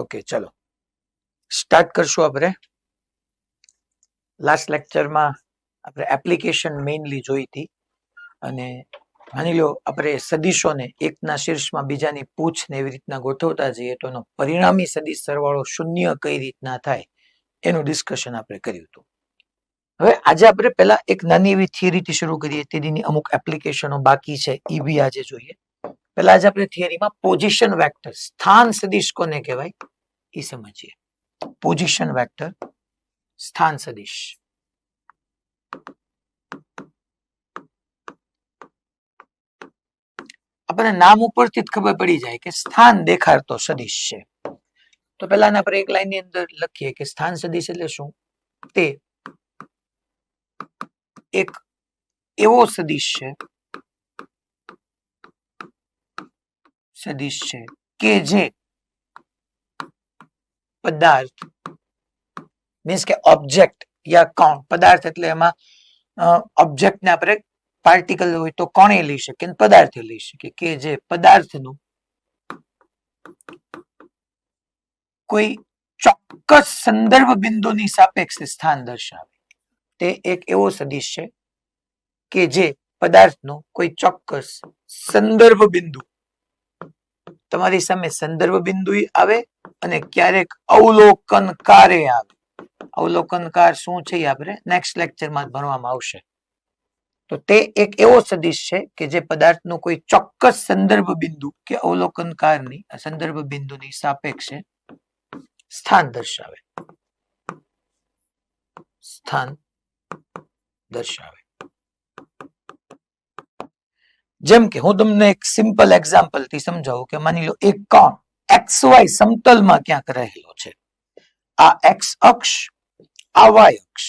Okay, ચલો start કરશું આપણે. લાસ્ટ લેક્ચરમાં આપણે એપ્લિકેશન મેઇનલી જોઈ હતી અને માની લો આપણે સદીશોને એકના શીર્ષમાં બીજાની પૂછને એવી રીતના ગોઠવતા જઈએ તો એનો પરિણામી સદીશ સરવાળો શૂન્ય કઈ રીતના થાય એનું ડિસ્કશન આપણે કર્યું હતું. હવે આજે આપણે પહેલા એક નાની એવી થિયરીથી શરૂ કરીએ, તેની અમુક એપ્લિકેશનો બાકી છે એ બી આજે જોઈએ. પહેલા આજે આપણે થિયરીમાં પોઝિશન વેક્ટર સ્થાન સદીશ કોને કહેવાય એ સમજીએ. પોઝિશન વેક્ટર સ્થાન સદીશ. આપણને નામ ઉપરથી જ ખબર પડી જાય કે સ્થાન દેખાડતો સદીશ છે. તો પહેલા આપણે એક લાઈનની અંદર લખીએ કે સ્થાન સદીશ એટલે શું? તે એક એવો સદીશ છે કે જે પદાર્થ મીન્સ કે ઓબ્જેક્ટ યા કોણ, પદાર્થ એટલે એમાં ઓબ્જેક્ટ ને આપણે પાર્ટિકલ હોય તો કોણે લઈ શકે, પદાર્થે લઈ શકે, કે જે પદાર્થનું કોઈ ચોક્કસ સંદર્ભ બિંદુની સાપેક્ષે સ્થાન દર્શાવે. તે એક એવો સદીશ છે કે જે પદાર્થનું કોઈ ચોક્કસ સંદર્ભ બિંદુ, તમારી સામે સંદર્ભ બિંદુ આવે અને ક્યારેક અવલોકનકારે આવે. અવલોકનકાર શું છે એ આપણે નેક્સ્ટ લેક્ચરમાં ભણવામાં આવશે. તો તે એક એવો સદીશ છે કે જે પદાર્થનું કોઈ ચોક્કસ સંદર્ભ બિંદુ કે અવલોકનકારની સંદર્ભ બિંદુની સાપેક્ષે સ્થાન દર્શાવે. સ્થાન દર્શાવે. જેમ કે હું તમને એક સિમ્પલ એક્ઝામ્પલ થી સમજાવું કે માની લો એક કોણ XY સમતલમાં ક્યાંક રહેલો છે. આ X અક્ષ, આ Y અક્ષ,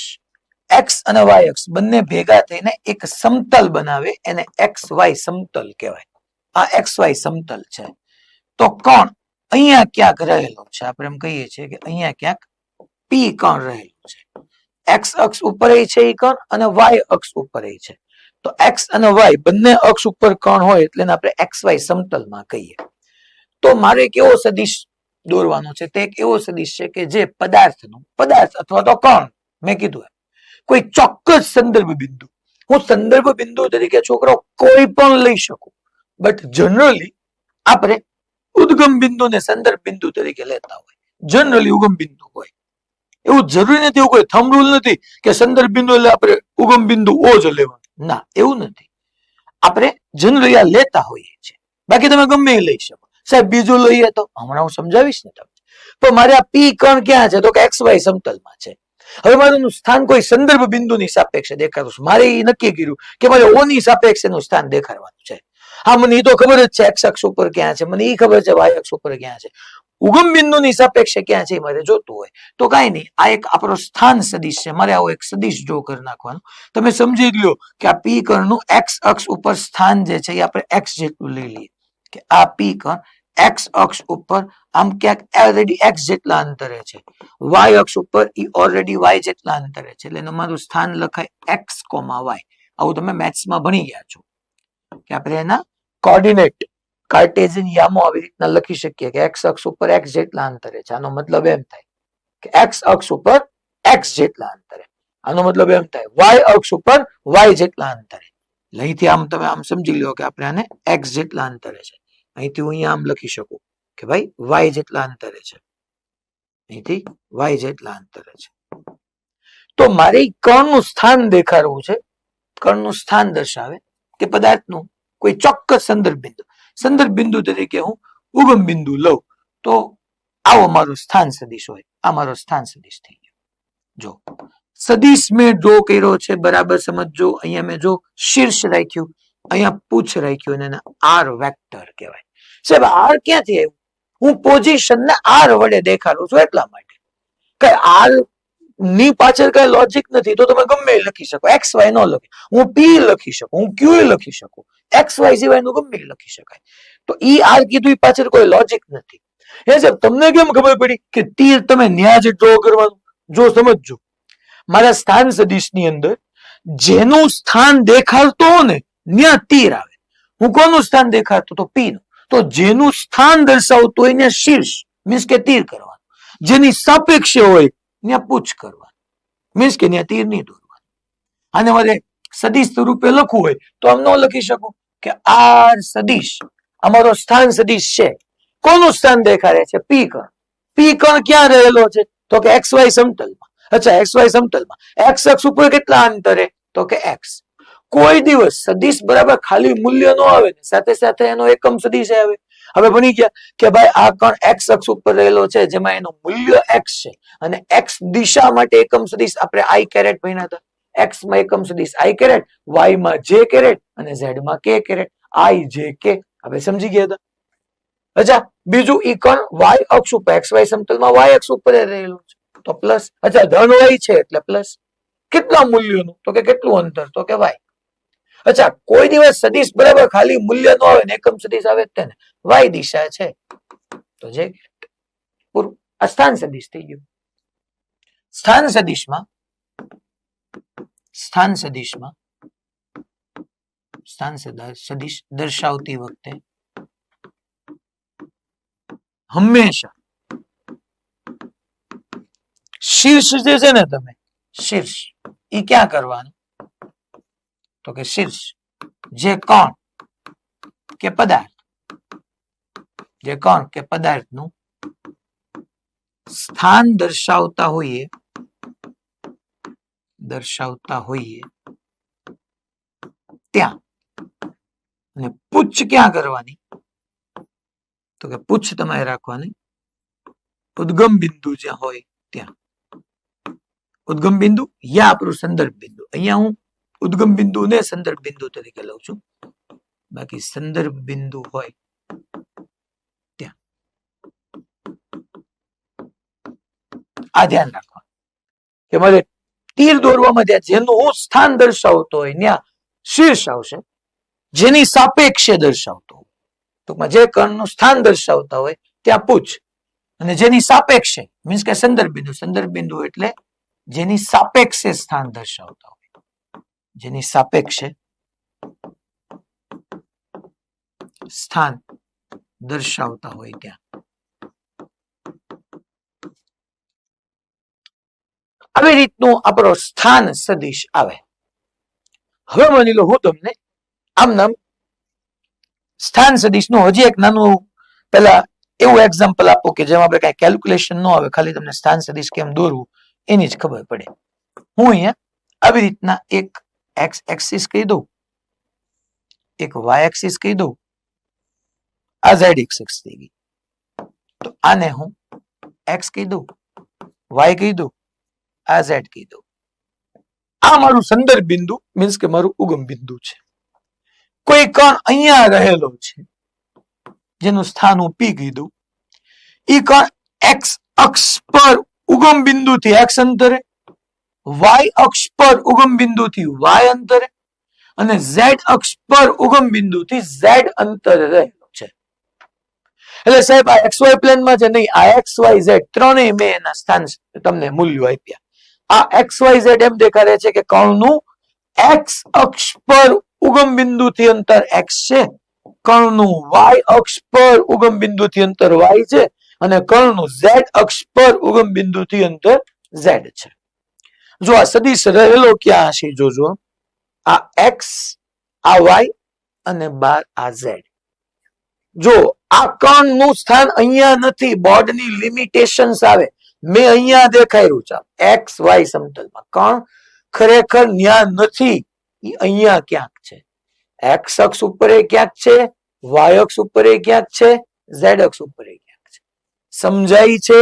X અને Y અક્ષ બંને ભેગા થઈને એક સમતલ બનાવે, એને XY સમતલ કહેવાય. આ XY સમતલ છે. તો કોણ અહીંયા ક્યાંક રહેલો છે, આપણે એમ કહીએ છીએ કે અહીંયા ક્યાંક P કોણ રહેલો છે. X અક્ષ ઉપર છે એ કોણ અને Y અક્ષ ઉપર છે. તો X અને Y બંને અક્ષ ઉપર કોણ હોય એટલે આપણે XY સમતલમાં કહીએ. તો મારે એક એવો સદીશ દોરવાનો છે. તે એક એવો સદીશ છે કે જે પદાર્થ અથવા તો કોણ, મેં કીધું કોઈ ચોક્કસ સંદર્ભ બિંદુ, હું સંદર્ભ બિંદુ તરીકે છોકરો કોઈ પણ લઈ શકું, બટ જનરલી આપણે ઉદ્ગમ બિંદુને સંદર્ભ બિંદુ તરીકે લેતા હોય. જનરલી ઉગમ બિંદુ હોય એવું જરૂરી નથી, એવું કોઈ થંબ રૂલ નથી કે સંદર્ભ બિંદુ એટલે આપણે ઉગમ બિંદુ ઓ જ લેવાનું. ના, એવું નથી. આપણે જનરલી આ લેતા હોઈએ છીએ. બાકી તમે ગમે એ લઈ શકો. સાહેબ બીજું લઈએ તો હમણાં હું સમજાવીશ ને તમને. પણ મારે આ પી કણ ક્યાં છે તો કે XY સમતલમાં છે. હવે મારું સ્થાન કોઈ સંદર્ભ બિંદુની સાપેક્ષે દેખાડું છું. મારે એ નક્કી કર્યું કે મારે ઓ ની સાપેક્ષે એનું સ્થાન દેખાડવાનું છે. હા, મને એ તો ખબર જ છે X અક્ષ ઉપર ક્યાં છે, મને એ ખબર છે Y અક્ષ ઉપર ક્યાં છે. ઉગમ બિંદુની સાપેક્ષે ક્યાં છે મારે જોતું હોય તો કઈ નહીં, આ એક આપણો સ્થાન સદીશ છે. મારે આવો એક સદીશ ડ્રો કરી નાખવાનો. તમે સમજી લો કે આ પી કણનું X અક્ષ ઉપર સ્થાન જે છે એ આપણે X જેટલું લઈ લઈએ કે આ પી કણ X અક્ષ ઉપર આમ ક્યાંક ઓલરેડી X જેટલા અંતરે છે, Y અક્ષ ઉપર એ ઓલરેડી Y જેટલા અંતરે છે. એટલે એનું મારું સ્થાન લખાય X, Y. આવું તમે મેથ્સમાં ભણી ગયા છો કે આપણે એના કોર્ડિનેટ કાર્ટેઝિયન યામો આવી રીતના લખી શકીએ કે X અક્ષ ઉપર X જેટલા અંતરે છે. આનો મતલબ એમ થાય કે X અક્ષ ઉપર X જેટલા અંતરે, આનો મતલબ એમ થાય Y અક્ષ ઉપર Y જેટલા અંતરે. અહીંથી આમ તમે આમ સમજી લો કે આપણે આને X જેટલા અંતરે છે. અહીંથી હું અહીંયા આમ લખી શકું કે ભાઈ Y જેટલા અંતરે છે, અહીંથી Y જેટલા અંતરે છે. તો મારે કણનું સ્થાન દેખાડવું છે. કણનું સ્થાન દર્શાવે કે પદાર્થનું કોઈ ચોક્કસ સંદર્ભ બિંદુ તરીકે હું ઉગમ બિંદુ લઉં તો આવો મારું સ્થાન સદીશ હોય. આ મારો સ્થાન સદીશ થઈ ગયો. જો સદીશ મેં ડ્રો કર્યો છે, બરાબર સમજો. અહીંયા મેં જો શીર્ષ રાખ્યું, અહીંયા પૂછ રાખ્યું અને આર વેક્ટર કહેવાય. સાહેબ આર ક્યાંથી આવ્યું? હું પોઝિશન ને આર વડે દેખાડું છું એટલા માટે. કઈ આર ની પાછળ કઈ લોજિક નથી. તો તમે ગમે લખી શકો. XY નો લખી, હું પી લખી શકું, હું ક્યુ લખી શકું, XY સિવાય નું ગમે લખી શકાય. તો ઈ આર કીધું પાછળ કોઈ લોજિક નથી. હે સાહેબ તમને કેમ ખબર પડી કે તીર તમે ન્યા જ ડ્રો કરવાનું? જો સમજજો, મારા સ્થાન સદીશ ની અંદર જેનું સ્થાન દેખાડતો ને ત્યાં તીર આવે. હું કોનું સ્થાન દેખાડતો તો પી નું. તો જેનું સ્થાન દર્શાવતું હોય ને શીર્ષ, મીન્સ કે તીર કરવાનું. જેની સાપેક્ષે હોય ત્યાં પૂછ કરવાનું, મીન્સ કે ત્યાં તીર નહીં દોરવાનું. આને મારે સદિશ રૂપે લખવું હોય તો આમ ન લખી શકું કે આર સદિશ અમારો સ્થાન સદિશ છે. કોનું સ્થાન દેખાડે છે? પી કણ. પી કણ ક્યાં રહેલો છે? તો કે એક્સ વાય સમતલમાં. અચ્છા, એક્સ વાય સમતલમાં એક્સ અક્ષ ઉપર કેટલા અંતરે? તો કે એક્સ. કોઈ દિવસ સદિશ બરાબર ખાલી મૂલ્ય નો આવે, સાથે સાથે એનો એકમ સદિશ આવે. હવે ભણી ગયા કે ભાઈ આ કણ એક્સ અક્ષ ઉપર રહેલો છે, જેમાં એનું મૂલ્ય એક્સ છે, અને એક્સ દિશા માટે એકમ સદિશ આપણે આઈ કેરેટ ભણ્યા હતા. એક્સ માં એકમ સદિશ આઈ કેરેટ, વાય માં જે કેરેટ અને ઝેડ માં કે કેરેટ. આઈ જે કે હવે સમજી ગયા હતા. અચ્છા, બીજું ઈ કણ વાય અક્ષ ઉપર એક્સ વાય સમતલમાં વાય અક્ષ ઉપર રહેલું છે તો પ્લસ. અચ્છા, ધન વાય છે એટલે પ્લસ. કેટલા મૂલ્યોનું? તો કે કેટલું અંતર? તો કે વાય. અચ્છા, કોઈ દિવસ સદિશ બરાબર ખાલી મૂલ્ય નો આવે ને એકમ સદિશ આવે તેને વાય દિશા છે તો જે પૂરું. આ સ્થાન સદિશ થઈ ગયું. સ્થાન સદિશમાં સ્થાન સદિશ દર્શાવતી વખતે હંમેશા શીર્ષ જે છે ને, તમે શીર્ષ ઈ ક્યાં કરવાનું? તો કે શીર્ષ જે કોણ કે પદાર્થ, જે કોણ કે પદાર્થનું સ્થાન દર્શાવતા હોઈએ ત્યાં. અને પૂછ ક્યાં કરવાની? તો કે પૂછ તમારે રાખવાની ઉદ્ગમ બિંદુ જ્યાં હોય ત્યાં. ઉદ્ગમ બિંદુ યા આપણું સંદર્ભ બિંદુ. અહીંયા હું ઉદ્ગમ બિંદુ ને સંદર્ભ બિંદુ તરીકે લઉં છું, બાકી સંદર્ભ બિંદુ હોય ત્યાં. આ ધ્યાન રાખવાનું કે મારે તીર દોરવામાં ત્યાં જેનું હું સ્થાન દર્શાવતો હોય ત્યાં શીર્ષ આવશે, જેની સાપેક્ષે દર્શાવતો હોય, ટૂંકમાં જે કણનું સ્થાન દર્શાવતા હોય ત્યાં પૂછ, અને જેની સાપેક્ષે મીન્સ કે સંદર્ભ બિંદુ. સંદર્ભ બિંદુ એટલે જેની સાપેક્ષે સ્થાન દર્શાવતા હોય, જેની સાપેક્ષે સ્થાન દર્શાવતા હોય ત્યાં. આવી રીતનું આપણો સ્થાન સદિશ આવે. હવે માની લો હું તમને આમ નામ સ્થાન સદિશનું હજી એક નાનું પેલા એવું એક્ઝામ્પલ આપો કે જેમાં આપણે કઈ કેલ્ક્યુલેશન ન આવે, ખાલી તમને સ્થાન સદિશ કેમ દોરવું એની જ ખબર પડે. હું અહીંયા આવી રીતના એક એક્સ એક્સિસ કહી દઉં, એક વાય એક્સિસ કહી દઉં, આ ઝેડ એક્સિસ થઈ ગઈ. તો આને હું એક્સ કહી દઉં, વાય કહી દઉં, આ ઝેડ કહી દઉં. આ મારું સંદર્ભ બિંદુ મીન્સ કે મારું ઉગમ બિંદુ છે. કોઈ કણ અહીંયા રહેલો છે જેનું સ્થાન હું પી કહી દઉં. ઈ કણ એક્સ અક્ષ પર ઉગમ બિંદુથી એક્સ અંતરે, વાય અક્ષ પર ઉગમ બિંદુથી વાય અંતરે, અને ઝેડ અક્ષ પર ઉગમ બિંદુથી ઝેડ અંતરે રહેલો છે. એટલે સાહેબ આ એક્સ વાય પ્લેનમાં છે નહીં, આ એક્સ વાય ઝેડ ત્રણેય મેં એના સ્થાન તમને મૂલ્યો આપ્યા. આ એક્સ વાય ઝેડ એમ દેખાડે છે કે કણનું એક્સ અક્ષ પર ઉગમ બિંદુથી અંતર એક્સ છે, કણનું વાય અક્ષ પર ઉગમ બિંદુથી અંતર વાય છે, અને કણનું ઝેડ અક્ષ પર ઉગમ બિંદુથી અંતર ઝેડ છે. જો આ સદિશ રહેલો ક્યાં હશે જોજો, આ એક્સ, આ વાય અને બાર આ ઝેડ. જો આ કણનું સ્થાન અહીંયા નથી, બોર્ડની લિમિટેશન્સ આવે. મેં અહીંયા દેખાડ્યું છે એક્સ વાય સમતલમાં, કણ ખરેખર ન્યા નથી, એ અહીંયા ક્યાંક છે. એક્સ અક્ષ ઉપર ક્યાંક છે, વાય અક્ષ ઉપર ક્યાંક છે, ઝેડ અક્ષ ઉપર ક્યાંક છે. સમજાય છે?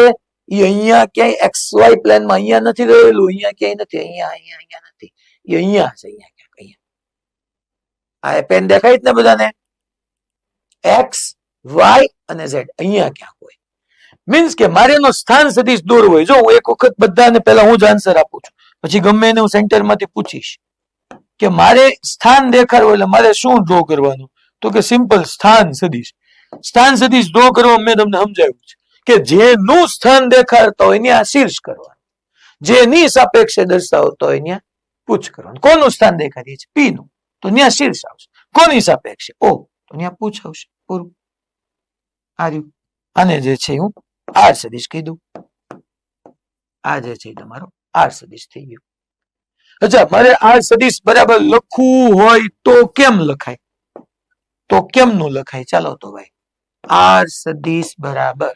એ અહીંયા ક્યાંય એક્સ વાય પ્લેનમાં અહીંયા નથી રહેલું, અહીંયા ક્યાંય નથી, અહીંયા નથી, એ અહીંયા છે, અહીંયા ક્યાંક અહીંયા. આ પેન દેખાય જ ને બધાને? એક્સ વાય અને ઝેડ અહીંયા ક્યાંક હોય. મીન્સ કે મારે એનો સ્થાન સદિશ દોરવો હોય. જો હું એક વખત બધાને પહેલા હું જ આન્સર આપું છું, પછી ગમે એને હું સેન્ટરમાંથી પૂછીશ કે મારે સ્થાન દેખાડવું એટલે મારે શું ડ્રો કરવાનું? તો કે સિમ્પલ સ્થાન સદિશ. સ્થાન સદિશ ડ્રો કરવા મેં તમને સમજાવ્યું છે કે જેનું સ્થાન દેખાડતા હોય ત્યાં શીર્ષ કરવાનું, જેની સાપેક્ષે દર્શાવતો હોય ત્યાં પૂછ કરવાનું. કોનું સ્થાન દેખાડીએ છે? પી નું, તો ત્યાં શીર્ષ આવશે. કોની સાપેક્ષે? ઓ, તો ત્યાં પૂછ આવશે. પૂરું. આને જે છે હું આર સદીશ કીધું, આ જે છે તમારો આર સદીશ થઈ ગયું. અચ્છા, મારે આર સદીશ બરાબર લખવું હોય તો કેમ લખાય? તો કેમનું લખાય? ચાલો તો ભાઈ, આર સદીશ બરાબર,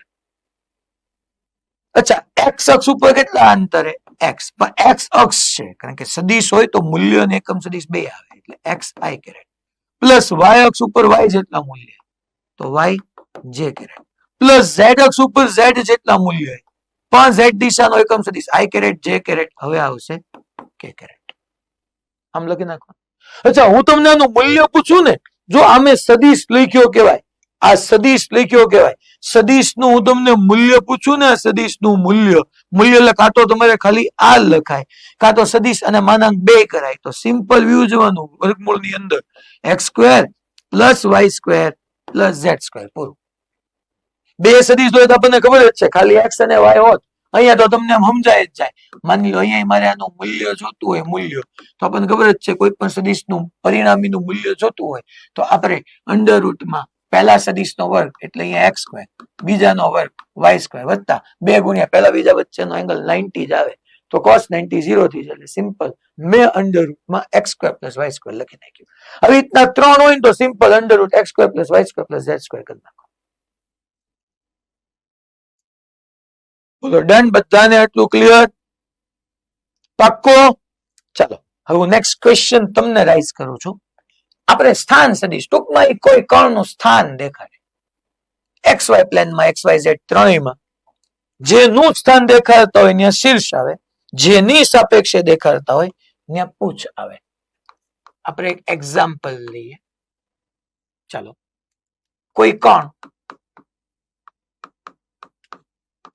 અચ્છા એક્સ અક્ષ ઉપર કેટલા અંતરે? એક્સ, પણ એક્સ અક્ષ છે, કારણ કે સદીશ હોય તો મૂલ્ય અને એકમ સદીશ બે આવે, એટલે એક્સ આઈ કેરેટ પ્લસ વાય અક્ષ ઉપર વાય જેટલા મૂલ્ય તો Y J caret plus Z અક્ષ ઉપર ઝેડ જેટલા મૂલ્ય પણ ઝેડ દિશાનો એકમ સદીશ આઈ કેરેટ જે કેરેટ હવે આવશે કે કેરેટ. આમ લખી નાખો. અચ્છા, હું તમને આનું મૂલ્ય પૂછું ને, જો આમે સદીશ લખ્યો કહેવાય, આ સદીશ લખ્યો કહેવાય, સદીશ નું હું તમને મૂલ્ય પૂછું ને, સદીશ નું મૂલ્ય એટલે કાં તો તમારે ખાલી આ લખાય, કાં તો સદીશ અને માનાંક બે કરાય. તો સિમ્પલ વ્યૂ જોવાનું, વર્ગમૂળ ની અંદર X square plus Y square plus Z square, પૂરું. બે સદીશ હોય તો આપણને ખબર જ છે, ખાલી એક્સ અને વાય હોત અહીંયા તો તમને સમજાય જ જાય. માની લો અહીંયા મારે આનું મૂલ્ય જોતું હોય, મૂલ્ય તો આપણને ખબર જ છે, કોઈ પણ સદીશનું પરિણામીનું મૂલ્ય જોતું હોય તો આપણે અંડર રૂટમાં પહેલા સદીશનો વર્ગ એટલે અહીંયા એક્સ સ્ક્વેર, બીજાનો વર્ગ વાય સ્ક્વેર વત્તા 2 ગુણ્યા પહેલા બીજા વચ્ચેનો એંગલ 90 જ આવે તો cos 90 0 થઈ જાય. સિમ્પલ મેં અંડર રૂટમાં X square plus Y square લખી નાખ્યું. આવી રીતના 3 હોય તો simple under root X square plus Y square plus Z square કરી નાખો. બોલો ડન? બધાને આટલું ક્લિયર? પાક્કો? ચાલો હવે હું નેક્સ્ટ ક્વેશ્ચન તમને રાઈઝ કરું છું. આપણે સ્થાન સદીશ, ટૂંકમાં કોઈ કર્ણનું સ્થાન દેખાડે એક્સ વાય પ્લેનમાં, એક્સ વાય ઝેડ ત્રણેયમાં જેનું સ્થાન દેખાડતા હોય ત્યાં શીર્ષ આવે, જેની સાપેક્ષે દેખાડતા હોય ત્યાં પૂછ આવે. આપણે એક એક્ઝામ્પલ લઈએ. ચાલો, કોઈ કર્ણ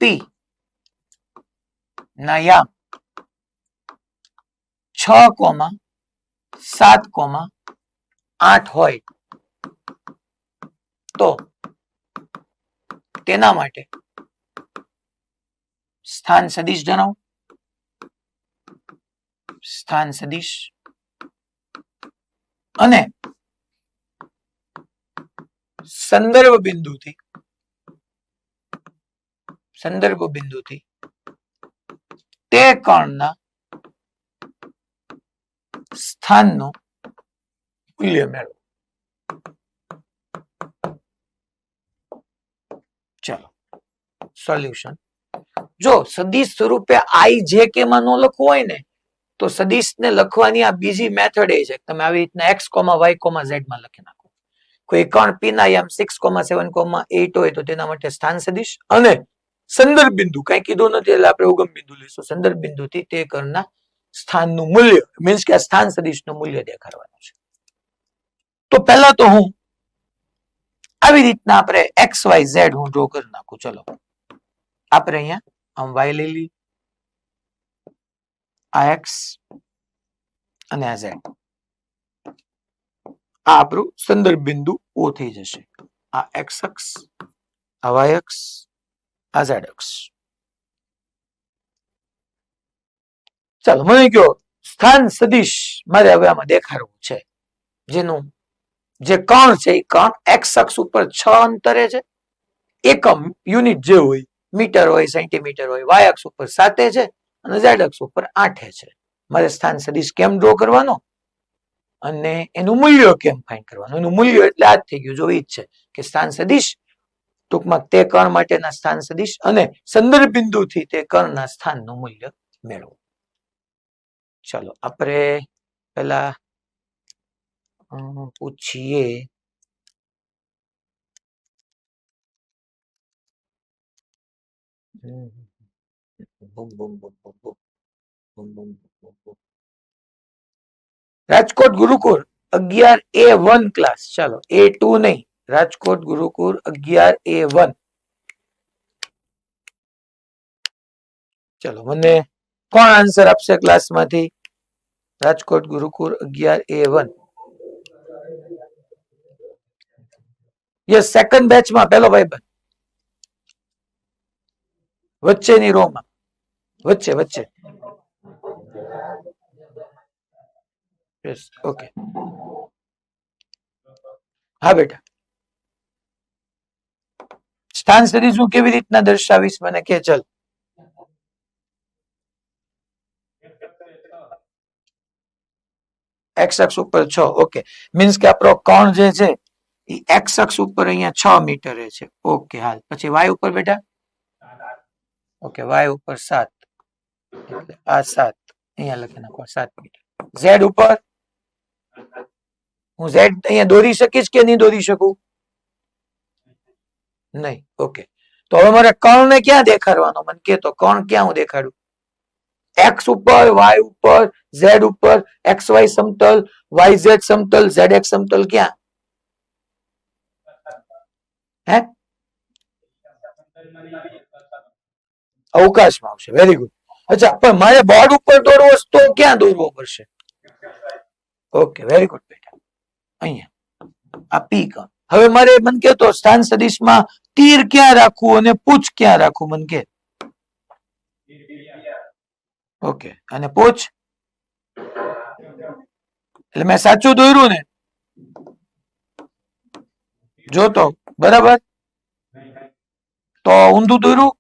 પી ના યામ 6,7,8 હોય તો તેના માટે સ્થાન સદીશ જણાવો. સ્થાન સદીશ અને સંદર્ભ બિંદુથી તે કર્ણના સ્થાનનું મૂલ્ય મેળવો. ચલો સોલ્યુશન. જો સદીશ સ્વરૂપે આઈ જે કે માં ન લખવું હોય ને તો સદીશને લખવાની આ બીજી મેથડ એ છે, તમે આવી રીતના x, y, z માં લખી નાખો. કોઈ કર્ણ p ના યામ 6,7,8 હોય તો તેના માટે સ્થાન સદીશ અને સંદર્ભ બિંદુ કઈ કીધું નથી એટલે આપણે ઉગમ બિંદુ લઈશું. સંદર્ભ બિંદુથી તે કર્ણના સ્થાનનું મૂલ્ય મીન્સ કે આ સ્થાન સદીશનું મૂલ્ય દેખાડવાનું છે. તો પહેલા તો હું આવી રીતના આપણે એક્સ વાય ઝેડ હું ડ્રો કરી નાખું. ચલો આપણે અહીંયા આમ વાય લઈ લઈએ, આ એક્સ અને આ ઝેડ, આ આપણું સંદર્ભ બિંદુ ઓ થઈ જશે. આ એક્સ અક્ષ, આ વાય અક્ષ, આ ઝેડ અક્ષ. ચાલો મને કયો સ્થાન સદીશ મારે હવે આમાં દેખાડવું છે, જેનું જે કર્ણ છે એ કર્ણ એક્સ અક્ષ ઉપર 6 અંતરે છે, એકમ યુનિટ જે હોય મીટર હોય, સેન્ટીમીટર હોય, વાય અક્ષ ઉપર 7 છે અને ઝેડ અક્ષ ઉપર 8 છે. મારે સ્થાન સદીશ કેમ ડ્રો કરવાનો અને એનું મૂલ્ય કેમ ફાઇન્ડ કરવાનું? એનું મૂલ્ય એટલે આ જ થઈ ગયું, જો ઈ જ છે કે સ્થાન સદીશ ટૂંકમાં તે કર્ણ માટેના સ્થાન સદીશ અને સંદર્ભ બિંદુથી તે કર્ણના સ્થાનનું મૂલ્ય મેળવો. ચાલો આપણે પેલા પૂછીએ રાજકોટ ગુરુકુળ 11A1 ક્લાસ. ચાલો A2 નહીં, રાજકોટ ગુરુકુળ 11A1. ચલો મને કોણ આન્સર આપશે ક્લાસમાંથી? રાજકોટ ગુરુકુળ 11A1. યસ, સેકન્ડ બેચમાં પેલો ભાઈબંધ વચ્ચેની રોમાં, વચ્ચે. Yes, okay. હા બેટા સ્થાન સદિશ હું કેવી રીતના દર્શાવીશ મને કે ચલ એક્સ અક્ષ ઉપર 6 ઓકે મીન્સ કે આપણો કોણ જે છે એ એક્સ અક્ષ ઉપર અહીંયા 6 મીટરે છે ઓકે હાલ પછી વાય ઉપર બેટા ઓકે વાય ઉપર 7 એટલે આ 7 અહીંયા લખી નાખો 7 મીટર ઝેડ ઉપર હું ઝેડ અહીંયા દોરી શકીશ કે નહીં દોરી શકું નહીં ઓકે તો હવે મારે કર્ણને ક્યાં દેખાડવાનો મને કે તો કર્ણ ક્યાં હું દેખાડું એક્સ ઉપર વાય ઉપર ઝેડ ઉપર એક્સ વાય સમતલ વાય ઝેડ સમતલ ઝેડ એક્સ સમતલ ક્યાં હે અવકાશમાં આવશે વેરી ગુડ અચ્છા પણ મારે બોર્ડ ઉપર દોરવો તો ક્યાં દોરવો પડશે ઓકે વેરી ગુડ બેટા અહીંયા આ પી કર્ણ હવે મારે મને કે તો સ્થાન સદિશમાં તીર ક્યાં રાખવું અને પૂછ ક્યાં રાખવું મને કે ઓકે અને પૂછ એટલે મેં સાચું દોર્યું ને જો તો બરાબર તો ઊંધું દોર્યું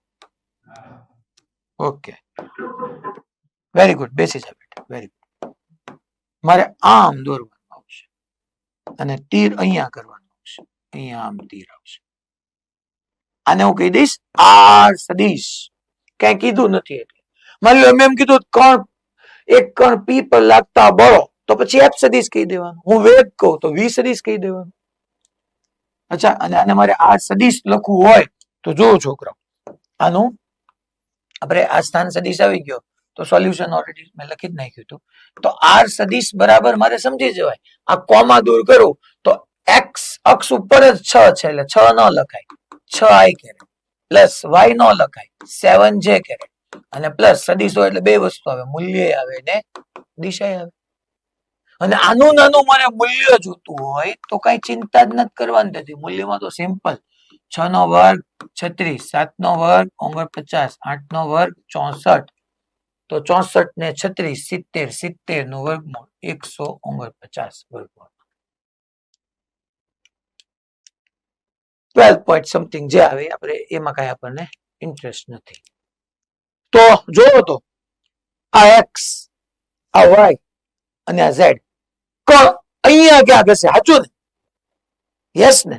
ઓકે વેરી ગુડ બેસી જા બેટા વેરી ગુડ મારે આમ દોરવાનું આવશે અને તીર અહીંયા કરવાનું આવશે અહીંયા આમ તીર આવશે આને હું કહી દઈશ આર સદિશ કઈ કીધું નથી એટલે માની લો એમ કીધું કર્ણ એક કર્ણ પી પર લાગતા બળો તો પછી એફ સદિશ કહી દેવાનું હું વેગ કહું તો વી સદિશ કહી દેવાનું અચ્છા અને આને મારે આ સદિશ લખવું હોય તો જો છોકરાઓ આનું આપણે આ સ્થાન સદિશ આવી ગયો તો સોલ્યુશન ઓલરેડી મેં લખી જ નાખ્યું હતું તો આર સદિશ બરાબર મારે સમજી જવાય આ કોમા દૂર કરું તો એક્સ અક્ષ ઉપર જ 6 છે એટલે 6 ન લખાય 6 આઈ કેરેટ પ્લસ વાય નો લખાય 7 જે કેરેટ અને પ્લસ સદિશ હોય એટલે બે વસ્તુ આવે મૂલ્ય આવે ને દિશા આવે અને આનું નાનું મારે મૂલ્ય જોતું હોય તો કઈ ચિંતા જ નથી કરવાની થતી મૂલ્યમાં તો સિમ્પલ 6 નો વર્ગ 36 7 નો વર્ગ 49 8 નો વર્ગ 64 તો 64 ને 36 70 70 નું વર્ગમૂળ 149 વર્ગમૂળ 12 પોઈન્ટ સમથિંગ જે આવે આપણે એમાં કઈ આપણને ઇન્ટરેસ્ટ નથી તો જોવો તો આ એક્સ આ વાય અને આ ઝેડ અહીંયા ક્યાં જશે સાચું ને યસ ને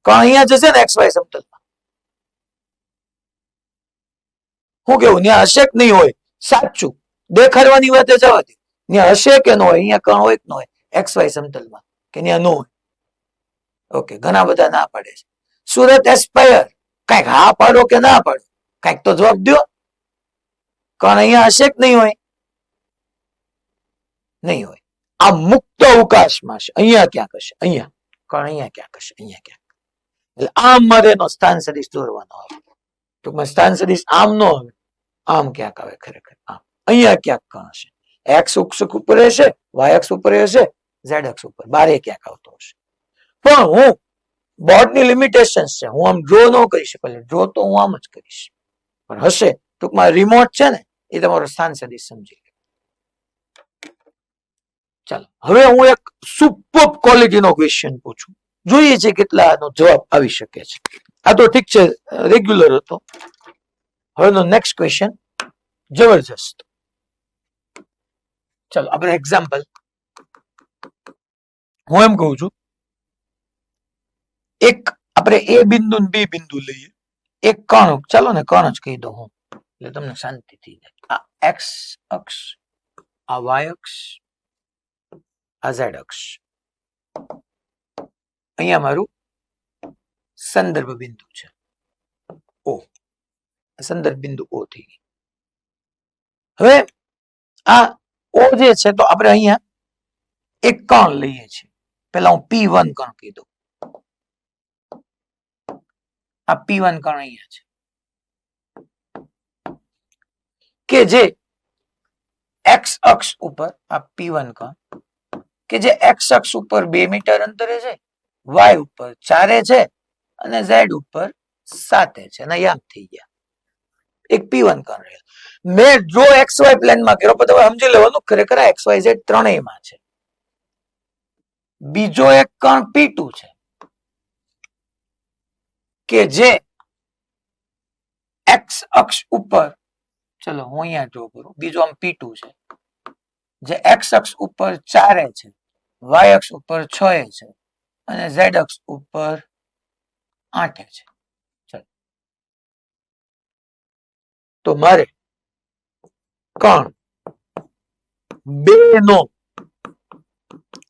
અહીંયા જશે ને એક્સ વાય સમતલમાં હું કેવું ત્યાં હશે કે નહીં હોય સાચું દેખાડવાની વાત જવા દે ત્યાં હશે કે ન હોય અહીંયા કણ હોય કે ન હોય એક્સ વાય સમતલમાં કે ત્યાં ન હોય ઓકે ઘણા બધા ના પાડે છે સુરત એસ્પાયર કઈક હા પાડો કે ના પાડો કઈક તો જવાબ દો કણ અહીંયા હશે કે નહીં હોય નહીં હોય આ મુક્ત અવકાશમાં છે અહીંયા ક્યાંક હશે અહીંયા કણ અહીંયા ક્યાંક હશે અહીંયા ક્યાંક એટલે આમ મારે એનો સ્થાન સદિશ દોરવાનો આવે ટૂંકમાં સ્થાન સદિશ આમ નો આવે આમ ક્યાંક આવે ખરેખર આમ અહીંયા ક્યાંક કણ હશે એક્સ અક્ષ ઉપર હશે વાય અક્ષ ઉપર હશે ઝેડ અક્ષ ઉપર બારે ક્યાંક આવતો હશે પણ હું બોર્ડની લિમિટેશન્સ છે હું આમ ડ્રો ન કરી શકું ડ્રો તો હું આમ જ કરીશ પણ હશે ટૂંકમાં રિમોટ છે ને એ તમારો સ્થાન સદિશ સમજી લે ચાલો હવે હું એક સુપર ક્વોલિટીનો ક્વેશ્ચન પૂછું જોઈએ છે કેટલાનો જવાબ આવી શકે છે આ તો ઠીક છે રેગ્યુલર હતો હવેનો નેક્સ્ટ ક્વેશ્ચન જબરજસ્ત ચાલો આપણે એક્ઝામ્પલ હું એમ કહું છું એક આપણે એ બિંદુ ને બી બિંદુ લઈએ એક કણ ચાલો ને કણ જ કહી દઉં હું એટલે તમને શાંતિ થઈ જાય આ એક્સ અક્ષ આ વાય અક્ષ આ ઝેડ અક્ષ અહીંયા મારું સંદર્ભ બિંદુ છે ઓ સંદર્ભ બિંદુ ઓ થઈ ગઈ હવે આ ઓ જે છે તો આપણે અહીંયા એક કણ લઈએ છીએ પેલા હું P1 કણ કીધું આ P1 કણ અહીંયા છે કે જે એક્સ અક્ષ ઉપર આ P1 કણ કે જે એક્સ અક્ષ ઉપર 2 મીટર અંતરે છે વાય ઉપર 4 છે અને ઝેડ ઉપર 7 છે અને યાદ થઈ ગયા એક P1 કણ રહ્યો મેં જો એક્સ વાય પ્લેનમાં કર્યો પણ તમે સમજી લેવાનું ખરેખર એક્સ વાય ઝેડ ત્રણેયમાં છે બીજો એક કણ P2 છે કે જે એક્સ અક્ષ ઉપર, ચલો હું અહીંયા ડ્રો કરું, બીજો આમ P2 છે, જે એક્સ અક્ષ ઉપર 4 છે, વાય અક્ષ ઉપર 6 છે અને ઝેડ અક્ષ ઉપર 8 છે. ચલો તો મારે કોણ બે નો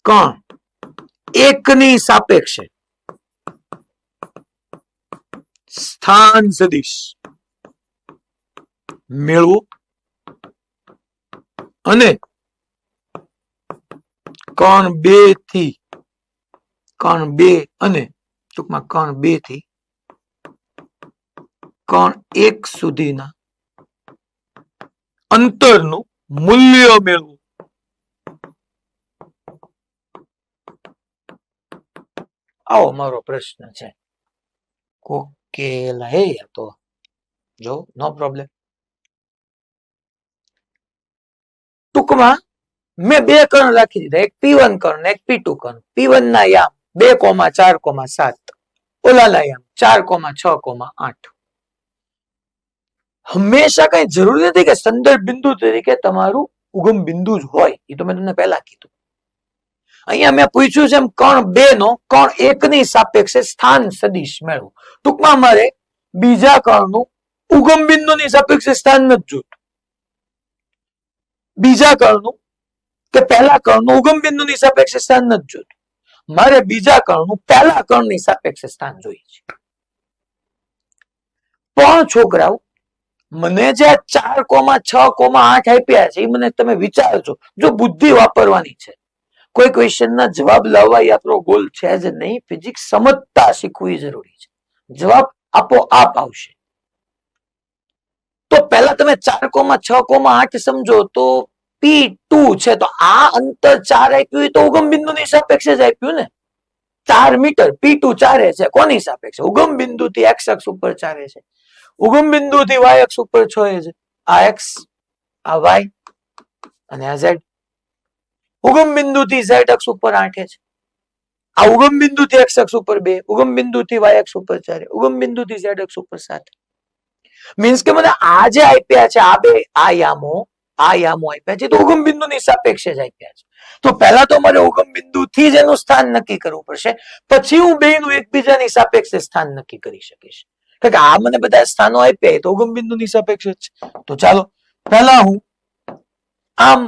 કોણ એકની સાપેક્ષે સ્થાન સદિશ મેળવું અને કોણ બે થી કોણ બે અને ટૂંકમાં કોણ બે થી કોણ એક સુધીના અંતરનું મૂલ્ય મેળવું. આવો મારો પ્રશ્ન છે. કોકેલા હે તો જો નો પ્રોબ્લેમ. ટૂંકમાં મેં બે કર્ણ રાખી દીધા, એક P1 કર્ણ એક P2 કર્ણ. P1 ના યામ 2,4,7, ઓલાના યામ 4,6,8. હંમેશા કઈ જરૂરી નથી કે સંદર્ભ બિંદુ તરીકે તમારું ઉગમ બિંદુ જ હોય, એ તો મેં તમને પહેલા કીધું. અહીંયા મેં પૂછ્યું છે એમ કર્ણ બે નો કર્ણ એકની સાપેક્ષે સ્થાન સદિશ મેળવો. ટૂંકમાં મારે બીજા કર્ણનું ઉગમ બિંદુની સાપેક્ષે સ્થાન નથી જોતું, બીજા કર્ણનું કે પહેલા કર્ણનું ઉગમ બિંદુની સાપેક્ષે સ્થાન નથી જોતું, મારે બીજા કર્ણનું પહેલા કર્ણની સાપેક્ષે સ્થાન જોઈએ છે. પણ છોકરાઓ મને જે 4,6,8 આપ્યા છે એ મને તમે વિચારજો, જો બુદ્ધિ વાપરવાની છે. કોઈ ક્વેશ્ચન ના જવાબ લાવવા એ આપણો ગોલ છે જ નહીં. ફિઝિક્સ સમજતા શીખવી જરૂરી છે, જવાબ આપોઆપ આવશે. તો પહેલા તમે 4,6,8 સમજો તો P2 છે, તો આ અંતર 4 આપ્યું તો ઉગમ બિંદુની સાપેક્ષે જ આપ્યું ને. 4 મીટર P2 4 છે, કોની સાપેક્ષે? ઉગમ બિંદુથી x અક્ષ ઉપર 4 છે, ઉગમ બિંદુથી y અક્ષ ઉપર 6 છે. આ x, આ y અને આ z. ઉગમ બિંદુથી z અક્ષ ઉપર 8 છે, આ ઉગમ બિંદુથી x અક્ષ ઉપર 2, ઉગમ બિંદુથી y અક્ષ ઉપર 4, ઉગમ બિંદુથી z અક્ષ ઉપર 7. મીન્સ કે મને આ જે આપ્યા છે આ બે આયામો આપ્યા છે તો ઉગમ બિંદુની સાપેક્ષે જ આપ્યા છે. તો પહેલા તો મારે ઉગમ બિંદુથી જ એનું સ્થાન નક્કી કરવું પડશે, પછી હું બેયનું એકબીજાની સાપેક્ષે સ્થાન નક્કી કરી શકીશ. કારણ કે આ મને બધા સ્થાનો આપ્યા તો ઉગમ બિંદુની સાપેક્ષે જ. તો ચાલો પહેલા હું આમ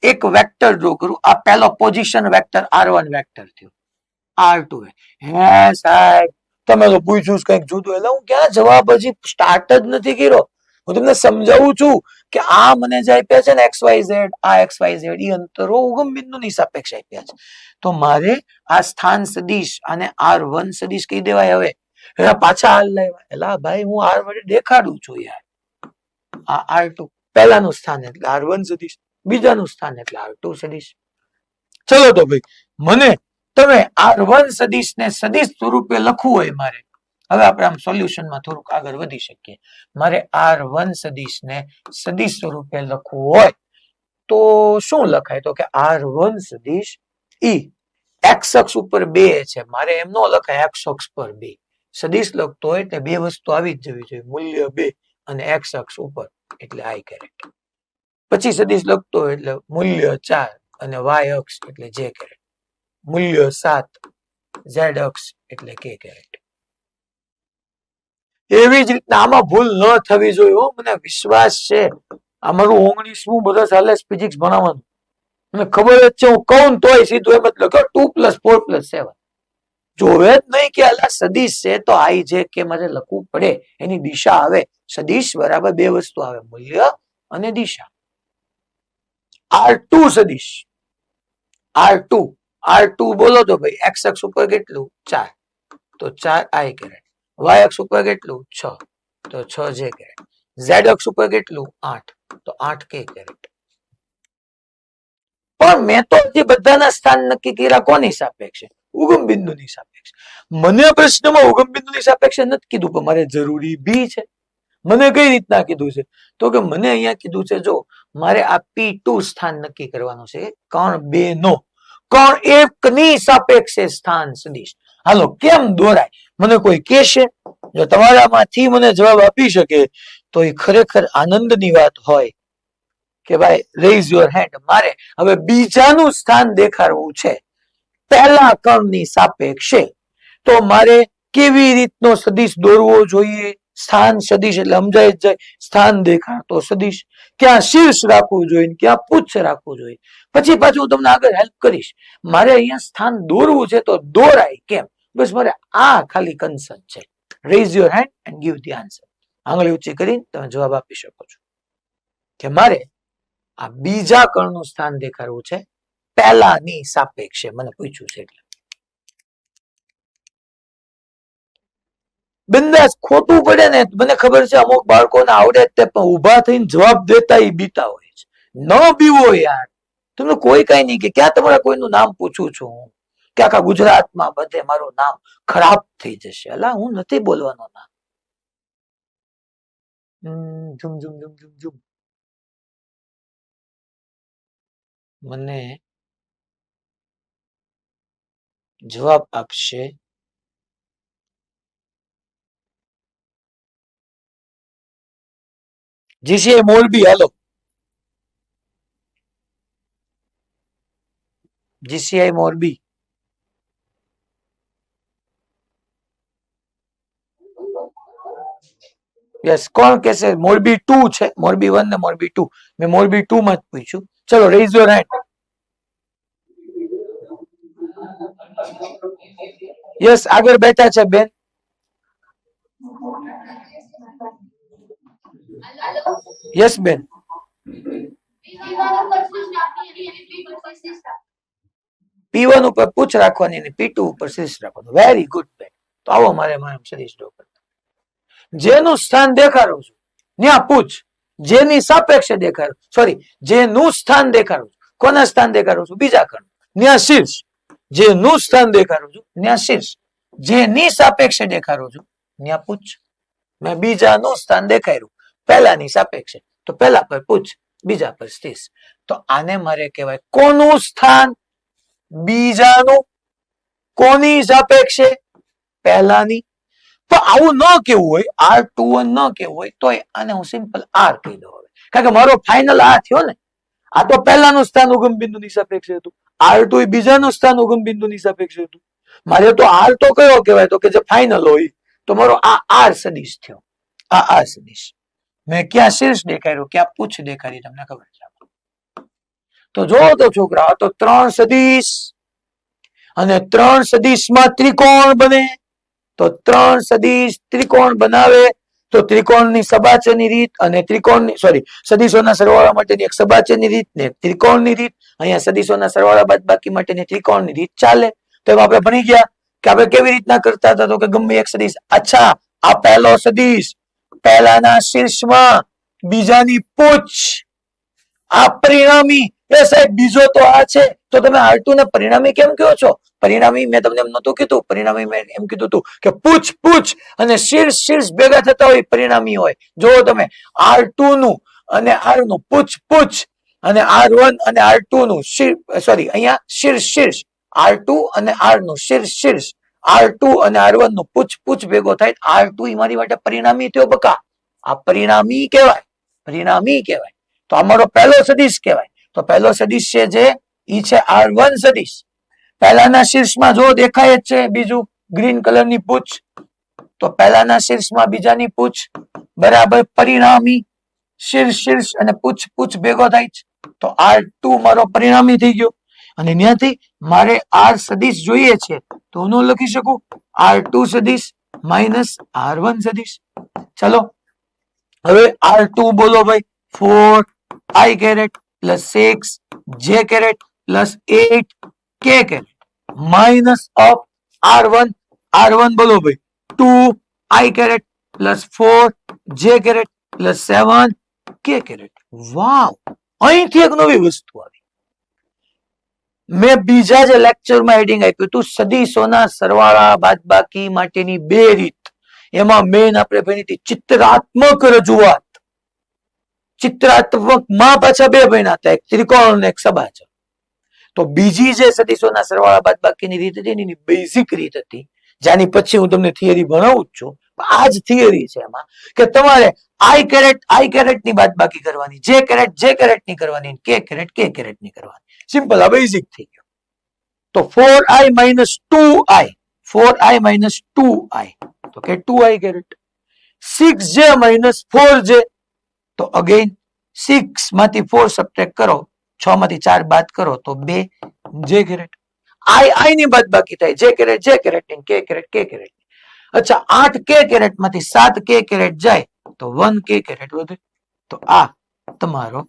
એક વેક્ટર ડ્રો કરું. આ પહેલો પોઝિશન વેક્ટર r1 વેક્ટર થયો, r2. હે સાહેબ તમે તો પૂછ્યું કંઈક જુદું, એટલે હું ક્યાં જવાબ હજી સ્ટાર્ટ જ નથી કર્યો. હું તમને સમજાવું છું કે આ મને જે આપ્યા છે ને XYZ, આ XYZ એ અંતરો ઉગમ બિંદુની સાપેક્ષે આપ્યા છે. તો મારે આ સ્થાન સદિશ અને r1 સદિશ કહી દેવાય. હવે એના પાછા હાલ લાવ્યા, એલા ભાઈ હું r વડે દેખાડું છું યાર. આ r2 પહેલાનું સ્થાન એટલે r1 સદિશ, બીજાનું સ્થાન એટલે r2 સદિશ. ચલો તો ભાઈ મને તમે r1 સદિશ ને સદિશ સ્વરૂપે લખવું હોય મારે, હવે આપણે આમ સોલ્યુશનમાં થોડુંક આગળ વધી શકીએ. મારે r1 સદિશ ને સદિશ સ્વરૂપે લખવું હોય તો શું લખાય? તો કે r1 સદિશ ઈ x અક્ષ ઉપર 2 છે, મારે એમ નો લખાય x અક્ષ પર 2. સદિશ લખતો હોય એટલે બે વસ્તુ આવી જ જવી જોઈએ, મૂલ્ય 2 અને x અક્ષ ઉપર એટલે i કેરેટ. પછી સદિશ લખતો હોય એટલે મૂલ્ય 4 અને y અક્ષ એટલે j કેરેટ, મૂલ્ય 7 z અક્ષ એટલે k કેરેટ. એવી જ રીતના આમાં ભૂલ ન થવી જોઈએ. મને વિશ્વાસ છે અમારું 19મું વર્ષ હાલે ફિઝિક્સ ભણાવવાનું, મને ખબર જ છે. હું કહું તોય સીધું એમ જ લખ્યો 2 + 4 + 7. જોવે જ નહીં કે આલા સદિશ છે તો આઈ જે કે મારે લખવું પડે, એની દિશા આવે. સદિશ બરાબર બે વસ્તુ આવે, મૂલ્ય અને દિશા. r2 સદિશ, r2 બોલો તો ભાઈ x અક્ષ ઉપર કેટલું 4, તો 4 i કેરેટ. y અક્ષ ઉપર કેટલું 6, તો 6 j કેરેટ. z અક્ષ ઉપર કેટલું 8, તો 8 k કેરેટ. પણ મેં તો જે બધાના સ્થાન નક્કી કર્યા કોની સાપેક્ષે? ઉગમ બિંદુની સાપેક્ષે. મને પ્રશ્નમાં ઉગમ બિંદુની સાપેક્ષે નથી કીધું, પણ મારે જરૂરી બી છે. મને કઈ રીતના કીધું છે? તો કે મને અહીંયા કીધું છે જો મારે આ P2 સ્થાન નક્કી કરવાનું છે, કર્ણ બે નો કર્ણ એકની સાપેક્ષે સ્થાન સદિશ. હાલો કેમ દોરાય મને કોઈ કહેશે? જો તમારામાંથી મને જવાબ આપી શકે તો એ ખરેખર આનંદની વાત હોય કે ભાઈ રેઝ યોર હેન્ડ. મારે હવે બીજાનું સ્થાન દેખાડવું છે પહેલા કર્ણની સાપેક્ષે, તો મારે કેવી રીતનો સદિશ દોરવો જોઈએ? સ્થાન સદિશ એટલે સમજાય જ જાય, સ્થાન દેખાડતો સદિશ. ક્યાં શીર્ષ રાખવું જોઈએ, ક્યાં પુચ્છ રાખવું જોઈએ. પછી પાછું હું તમને આગળ હેલ્પ કરીશ. મારે અહીંયા સ્થાન દોરવું છે તો દોરાય કેમ? બસ મારે આ ખાલી કન્સર્ન છે. Rays your hand and give the answer. આંગળી ઊંચી કરીને તમે જવાબ આપી શકો છો કે મારે આ બીજા કર્ણનું સ્થાન દેખાડવું છે પહેલાની સાપેક્ષે. મને પૂછ્યું છે એટલે બિંદાસ. ખોટું પડે ને મને ખબર છે અમુક બાળકોને આવડે જ તે, પણ ઉભા થઈને જવાબ દેતા એ બીતા હોય છે. ન બીવો યાર. તમને કોઈ કઈ નહીં કે ક્યાં તમારા કોઈનું નામ પૂછું છું હું કે આખા ગુજરાતમાં બધે મારું નામ ખરાબ થઈ જશે. અલા હું નથી બોલવાનો નામ. ઝુમ ઝુમ ઝુમ ઝુમ ઝુમ. મને જવાબ આપશે જીસીઆઈ મોરબી. હાલો જીસીઆઈ મોરબી. યસ, કોણ કહેશે? મોરબી 2 છે, મોરબી 1 ને મોરબી 2. મેં મોરબી 2 માં જ પૂછ્યું. ચલો રેઝ યોર હેન્ડ. યસ, આગળ બેઠા છે બેન. યસ બેન. P1 ઉપર પૂછ રાખવાની અને P2 ઉપર શીર્ષ રાખવાનું. વેરી ગુડ બેન. તો આવો મારે શરીર ડોક્ટર. જેનું સ્થાન દેખાડું છું ત્યાં પૂછ, જેની સાપેક્ષે દેખાડું, સોરી જેનું સ્થાન દેખાડું છું. કોના સ્થાન દેખાડું છું? બીજા કર્ણ. ત્યાં શીર્ષ. જેનું સ્થાન દેખાડું છું ત્યાં શીર્ષ. જેની સાપેક્ષે દેખાડું છું ત્યાં પૂછ. મેં બીજાનું સ્થાન દેખાડ્યું પહેલાની સાપેક્ષે, તો પહેલા પર પૂછ, બીજા પર શીર્ષ. તો આને મારે કહેવાય કોનું સ્થાન? બીજાનું. કોની સાપેક્ષે? પહેલાની. તો આવું ન કેવું હોય, R21 ન કેવું હોય તો આને હું સિમ્પલ R કહી દઉં. કારણ કે મારો ફાઇનલ આ થયો ને. આ તો પહેલાનું સ્થાન ઉગમ બિંદુની સાપેક્ષે હતું. R2 એ બીજાનું સ્થાન ઉગમ બિંદુની સાપેક્ષે હતું. મારે તો R તો કયો કહેવાય? તો કે જે ફાઇનલ હોય. તો મારો આ R સદિશ થયો. આ R સદિશ. મેં ક્યાં શીર્ષ દેખાડ્યું, ક્યાં પૂછ દેખાડી, તમને ખબર છે. તો જો તો છોકરા, તો 3 સદિશ અને 3 સદિશમાં ત્રિકોણ બને. તો 3 સદિશ ત્રિકોણ બનાવે તો ત્રિકોણની સબાચેની રીત અને ત્રિકોણની સદિશોના સરવાળા માટેની એક સબાચેની રીત ને એક ત્રિકોણની રીત. અહીંયા સદિશોના સરવાળા બાદબાકી માટેની ત્રિકોણની રીત ચાલે. તો એમાં આપણે ભણી ગયા કે આપણે કેવી રીતના કરતા હતા. તો કે ગમે એક સદિશ. અચ્છા, આ પહેલો સદિશ પહેલાના શીર્ષમાં, બીજાની પૂછ. આ પરિણામી. એ સાહેબ બીજો તો આ છે, તો તમે R2 ને પરિણામી કેમ કહો છો? પરિણામી મેં તમને એમ નતું કીધું. પરિણામી મેં એમ કીધું હતું કે પૂછ અને શીર્ષ ભેગા થતા હોય પરિણામી હોય. જો તમે R2 નું અને R નું પૂછ અને R1 અને R2 નું અહીંયા શીર્ષ R2 અને R નું શીર્ષ R2 અને R1 નું પૂછ ભેગો થાય. R2 મારી માટે પરિણામી થયો બકા. આ પરિણામી કહેવાય. પરિણામી કહેવાય. તો અમારો પહેલો સદિશ કહેવાય. તો પહેલો સદિશ છે જે ઈ છે R1 સદિશ. પહેલાના શીર્ષમાં જો દેખાય જ છે બીજું ગ્રીન કલરની પૂછ. તો પહેલાના શીર્ષમાં બીજાની પૂછ બરાબર પરિણામી. શીર્ષ અને પૂછ ભેગો થાય છે. તો R2 મારો પરિણામી થઈ ગયો. અને ત્યાંથી મારે R સદિશ જોઈએ છે તો હું લખી શકું R2 સદિશ માઇનસ R1 સદિશ. ચલો હવે R2 બોલો ભાઈ. 4 I caret plus 6 J caret plus 8 K caret minus of R1 બોલો ભાઈ 2 I caret plus 4 J caret plus 7 K caret. વાવ, અહીંથી એક નવી વસ્તુ આવી. મેં બીજા જે લેક્ચરમાં હેડિંગ આપ્યું હતું સદિશોના સરવાળા બાદબાકી માટેની બે રીત. એમાં મેન આપણે ભણી હતી ચિત્રાત્મક રજૂઆત. ચિત્રાત્મક માં પાછા બે ભણ્યા હતા, એક ત્રિકોણ અને એક સબાચર. તો બીજી જે સદીશોના સરવાળા બાદબાકીની રીત હતી એની બેઝિક રીત હતી, જેની પછી હું તમને થિયરી ભણાવું જ છું. આ જ થિયરી છે એમાં કે તમારે આઈ કેરેટ ની બાદબાકી કરવાની, જે કેરેટ ની કરવાની, કે કેરેટ ની કરવાની. સિમ્પલ, આ બેઝિક થઈ ગયો. તો 4i minus 2i, 4i minus 2i, તો કે 2i caret. 6j minus 4j, તો અગેન 6 માંથી 4 સબટ્રેક્ટ કરો, 6 માંથી 4 બાદ કરો તો 2j કેરેટ. i ની બાદબાકી થાય, જે કેરેટ ની, કે કેરેટ. અચ્છા, 8k કેરેટ માંથી 7k કેરેટ જાય તો 1k કેરેટ વધે. તો આ તમારો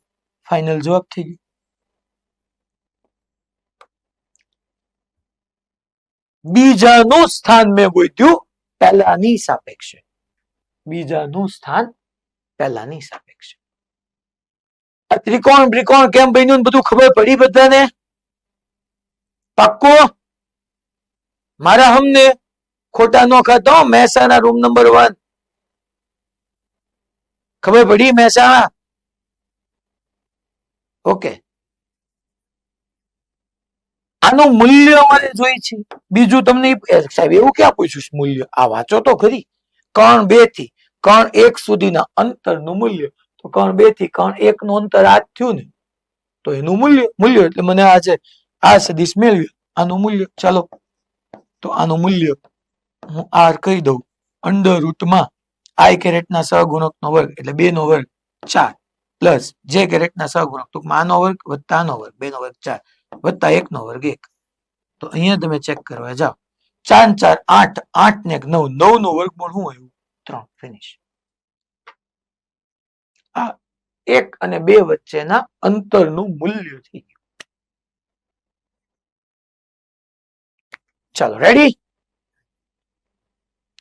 ફાઇનલ જવાબ થઈ ગયો. બીજાનું સ્થાન મેં ગોત્યું પહેલાની સાપેક્ષે. બીજાનું સ્થાન પહેલાની સાપેક્ષે. આ ત્રિકોણ કેમ બન્યું બધું ખબર પડી બધાને? પાક્કો? મારા હમને ખોટા નો ખાતો. મહેસાણા રૂમ નંબર 1 ખબર પડી? મહેસાણા ઓકે. આનું મૂલ્ય અમારે જોઈ છે. બીજું તમને સાહેબ એવું ક્યાં પૂછ્યું મૂલ્ય? આ વાંચો તો ખરી. કર્ણ 2 થી કર્ણ 1 સુધીના અંતરનું મૂલ્ય. તો કર્ણ 2 થી કર્ણ 1 નું અંતર આ થયું ને, તો એનું મૂલ્ય એટલે મને આજે આ સદીશ મેળવ્યો. આનું મૂલ્ય, ચાલો તો આનું મૂલ્ય હું આર કહી દઉં. અંડર રૂટમાં આઈ કેરેટના સહગુણકનો વર્ગ એટલે 2 નો વર્ગ 4 પ્લસ જે કેરેટના સહગુણક ટૂંકમાં આનો વર્ગ વત્તા આનો વર્ગ 2 નો વર્ગ 4 વત્તા 1 નો વર્ગ 1. તો અહીંયા તમે ચેક કરવા જાઓ. 4 4 8, 8 ને 9, 9 નું વર્ગમૂળ શું આવ્યું? 3. ફિનિશ. આ 1 અને 2 વચ્ચેના અંતરનું મૂલ્ય થઈ ગયું. ચાલો રેડી?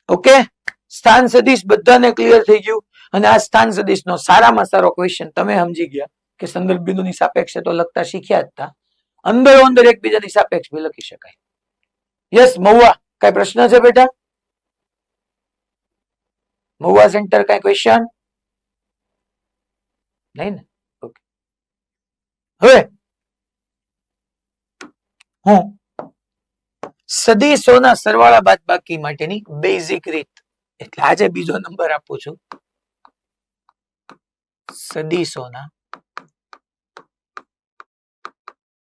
ઓકે. સ્થાન સદિશ બધાને ક્લિયર થઈ ગયું. અને આ સ્થાન સદિશનો સારામાં સારો ક્વેશ્ચન તમે સમજી ગયા કે સંદર્ભ બિંદુની સાપેક્ષે તો લખતા શીખ્યા જ હતા. અંદર એકબીજાની સાપેક્ષ બી લખી શકાય. યસ મહુવા, કઈ પ્રશ્ન છે બેટા? મહુવા સેન્ટર કઈ ક્વેશ્ચન? નહીં ને? ઓકે. હવે હું સદીશોના સરવાળા બાદબાકી માટેની બેઝિક રીત એટલે આજે બીજો નંબર આપું છું. સદીશોના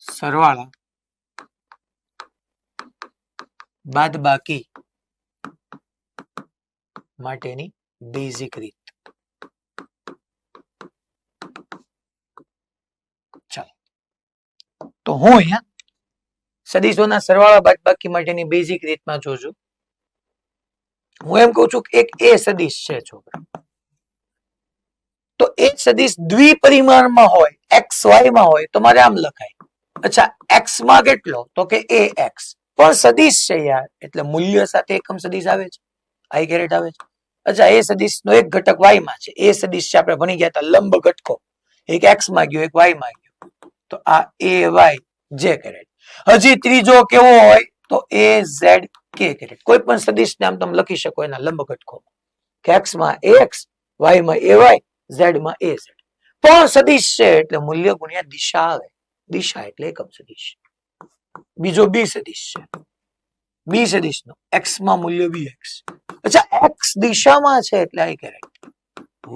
સરવાળા બાદબાકી માટેની બેઝિક રીત. ચાલો તો હું અહીંયા સદીશોના સરવાળા બાદબાકી માટેની બેઝિક રીતમાં જોજો. હું એમ કહું છું કે એક એ સદીશ છે છોકરા, તો એ સદીશ દ્વિપરિમાણમાં હોય, એક્સ વાય માં હોય તો મારે આમ લખાય. અચ્છા, એક્સ માં કેટલો? તો કે એ એક્સ. પણ સદીશ છે યાર, એટલે મૂલ્ય સાથે એકમ સદીશ આવે છે, આઈ કેરેટ આવે છે. અચ્છા, એ સદીશ નો એક ઘટક વાય માં છે. એ સદીશ છે આપણે ભણી ગયા હતા લંબ ઘટકો, એક એક્સ માં ગયો એક વાય માં ગયો. તો આ એ વાય જે કેરેટ. હજી ત્રીજો કેવો હોય તો એ ઝેડ કે કેરેટ. કોઈ પણ સદીશ નામ તમે લખી શકો એના લંબ ઘટકો કે એક્સ માં એક્સ, વાય માં એ વાય, ઝેડ માં એ ઝેડ. પણ સદીશ છે એટલે મૂલ્ય ગુણ્યા દિશા આવે. દિશા એટલે એકમ સદીશ. બીજો બી સદીશ છે. બી સદીશ નો એક્સ માં મૂલ્ય બી એક્સ. અચ્છા, એક્સ દિશામાં છે એટલે આઈ કેરેટ.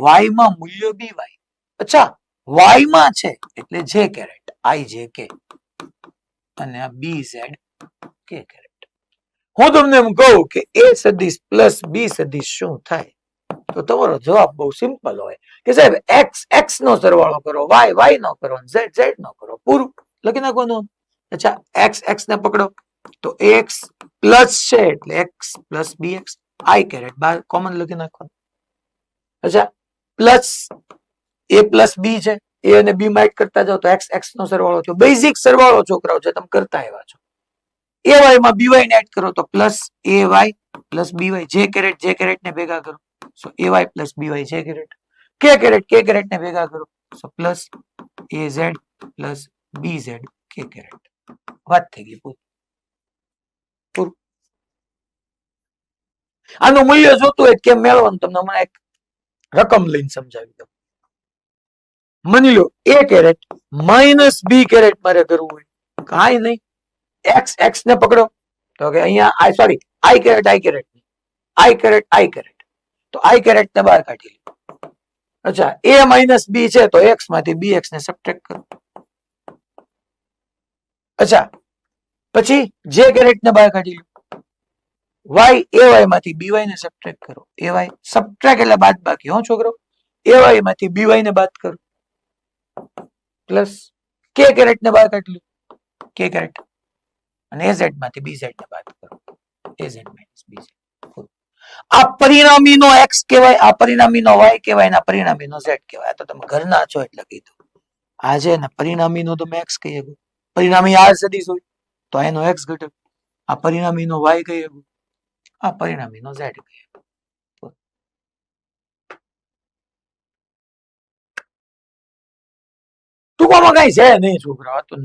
વાય માં મૂલ્ય બી વાય. અચ્છા, વાય માં છે એટલે જે કેરેટ, આઈ જે કે. અને આ બી ઝેડ કે કેરેટ. હું તમને એમ કહું કે એ સદીશ પ્લસ બી સદીશ શું થાય? તો તમારો જવાબ બહુ સિમ્પલ હોય કે સાહેબ એક્સ એક્સ નો સરવાળો કરો, વાય વાય નો કરો, ઝેડ ઝેડ નો કરો, પૂરું લખી નાખવાનું. અચ્છા, એક્સ એક્સ ને પકડો તો એક્સ પ્લસ છે એટલે એક્સ પ્લસ બી એક્સ, આઈ કેરેટ બાર કોમન લખી નાખવાનું. અચ્છા, પ્લસ એ પ્લસ બી છે, એ અને બી માં એડ કરતા જાઓ તો એક્સ એક્સ નો સરવાળો થયો. બેઝિક સરવાળો છોકરાઓ છે, તમે કરતા આવ્યા છો. એ વાય માં બી વાય ને એડ કરો તો plus A Y plus B Y, J caret ને ભેગા કરો so A Y plus B Y J caret. K caret ને ભેગા કરો so plus A Z plus B Z K caret. વાત થઈ ગઈ પૂરું. આનું મૂલ્ય જોતું હોય કેમ મેળવવાનું તમને હમણાં એક રકમ લઈને સમજાવી દઉં. માની લો એ કેરેટ માઇનસ બી કેરેટ મારે કરવું હોય કાંઈ નહીં. એક્સ એક્સ ને પકડો તો કે અહીંયા i sorry i caret i caret i caret તો આઈ કેરેટ ને બહાર કાઢી લો. અચ્છા એ માઇનસ બી છે તો એક્સ માંથી બી એક્સ ને સબટ્રેક્ટ કરો. અચ્છા પછી જે કેરેટ ને બહાર કાઢી લો. વાય એ વાય માંથી બી વાય ને સબટ્રેક્ટ કરો. એ વાય સબટ્રેક્ટ એટલે બાદ બાકી હો છોકરો. એ વાય માંથી બી વાય ને બાદ કરો પ્લસ કે કેરેટ ને બહાર કાઢી લો. કે કેરેટ અને એ ઝેડ માંથી બી ઝેડ ને બાદ કરો. એ ઝેડ માઇનસ બી ઝેડ. આ પરિણામીનો એક્સ કહેવાય, આ પરિણામીનો વાય કહેવાય, આ પરિણામીનો ઝેડ કહેવાય. તો તમે ઘરના છો એટલે કીધું. આજે ને પરિણામીનો તમે એક્સ કહીએ, પરિણામી આર સદિશ હોય તો એનો એક્સ ઘટક, આ પરિણામીનો વાય કહીએ, આ પરિણામીનો ઝેડ કહીએ. ટૂંકમાં કઈ છે નહીં છોકરા, તો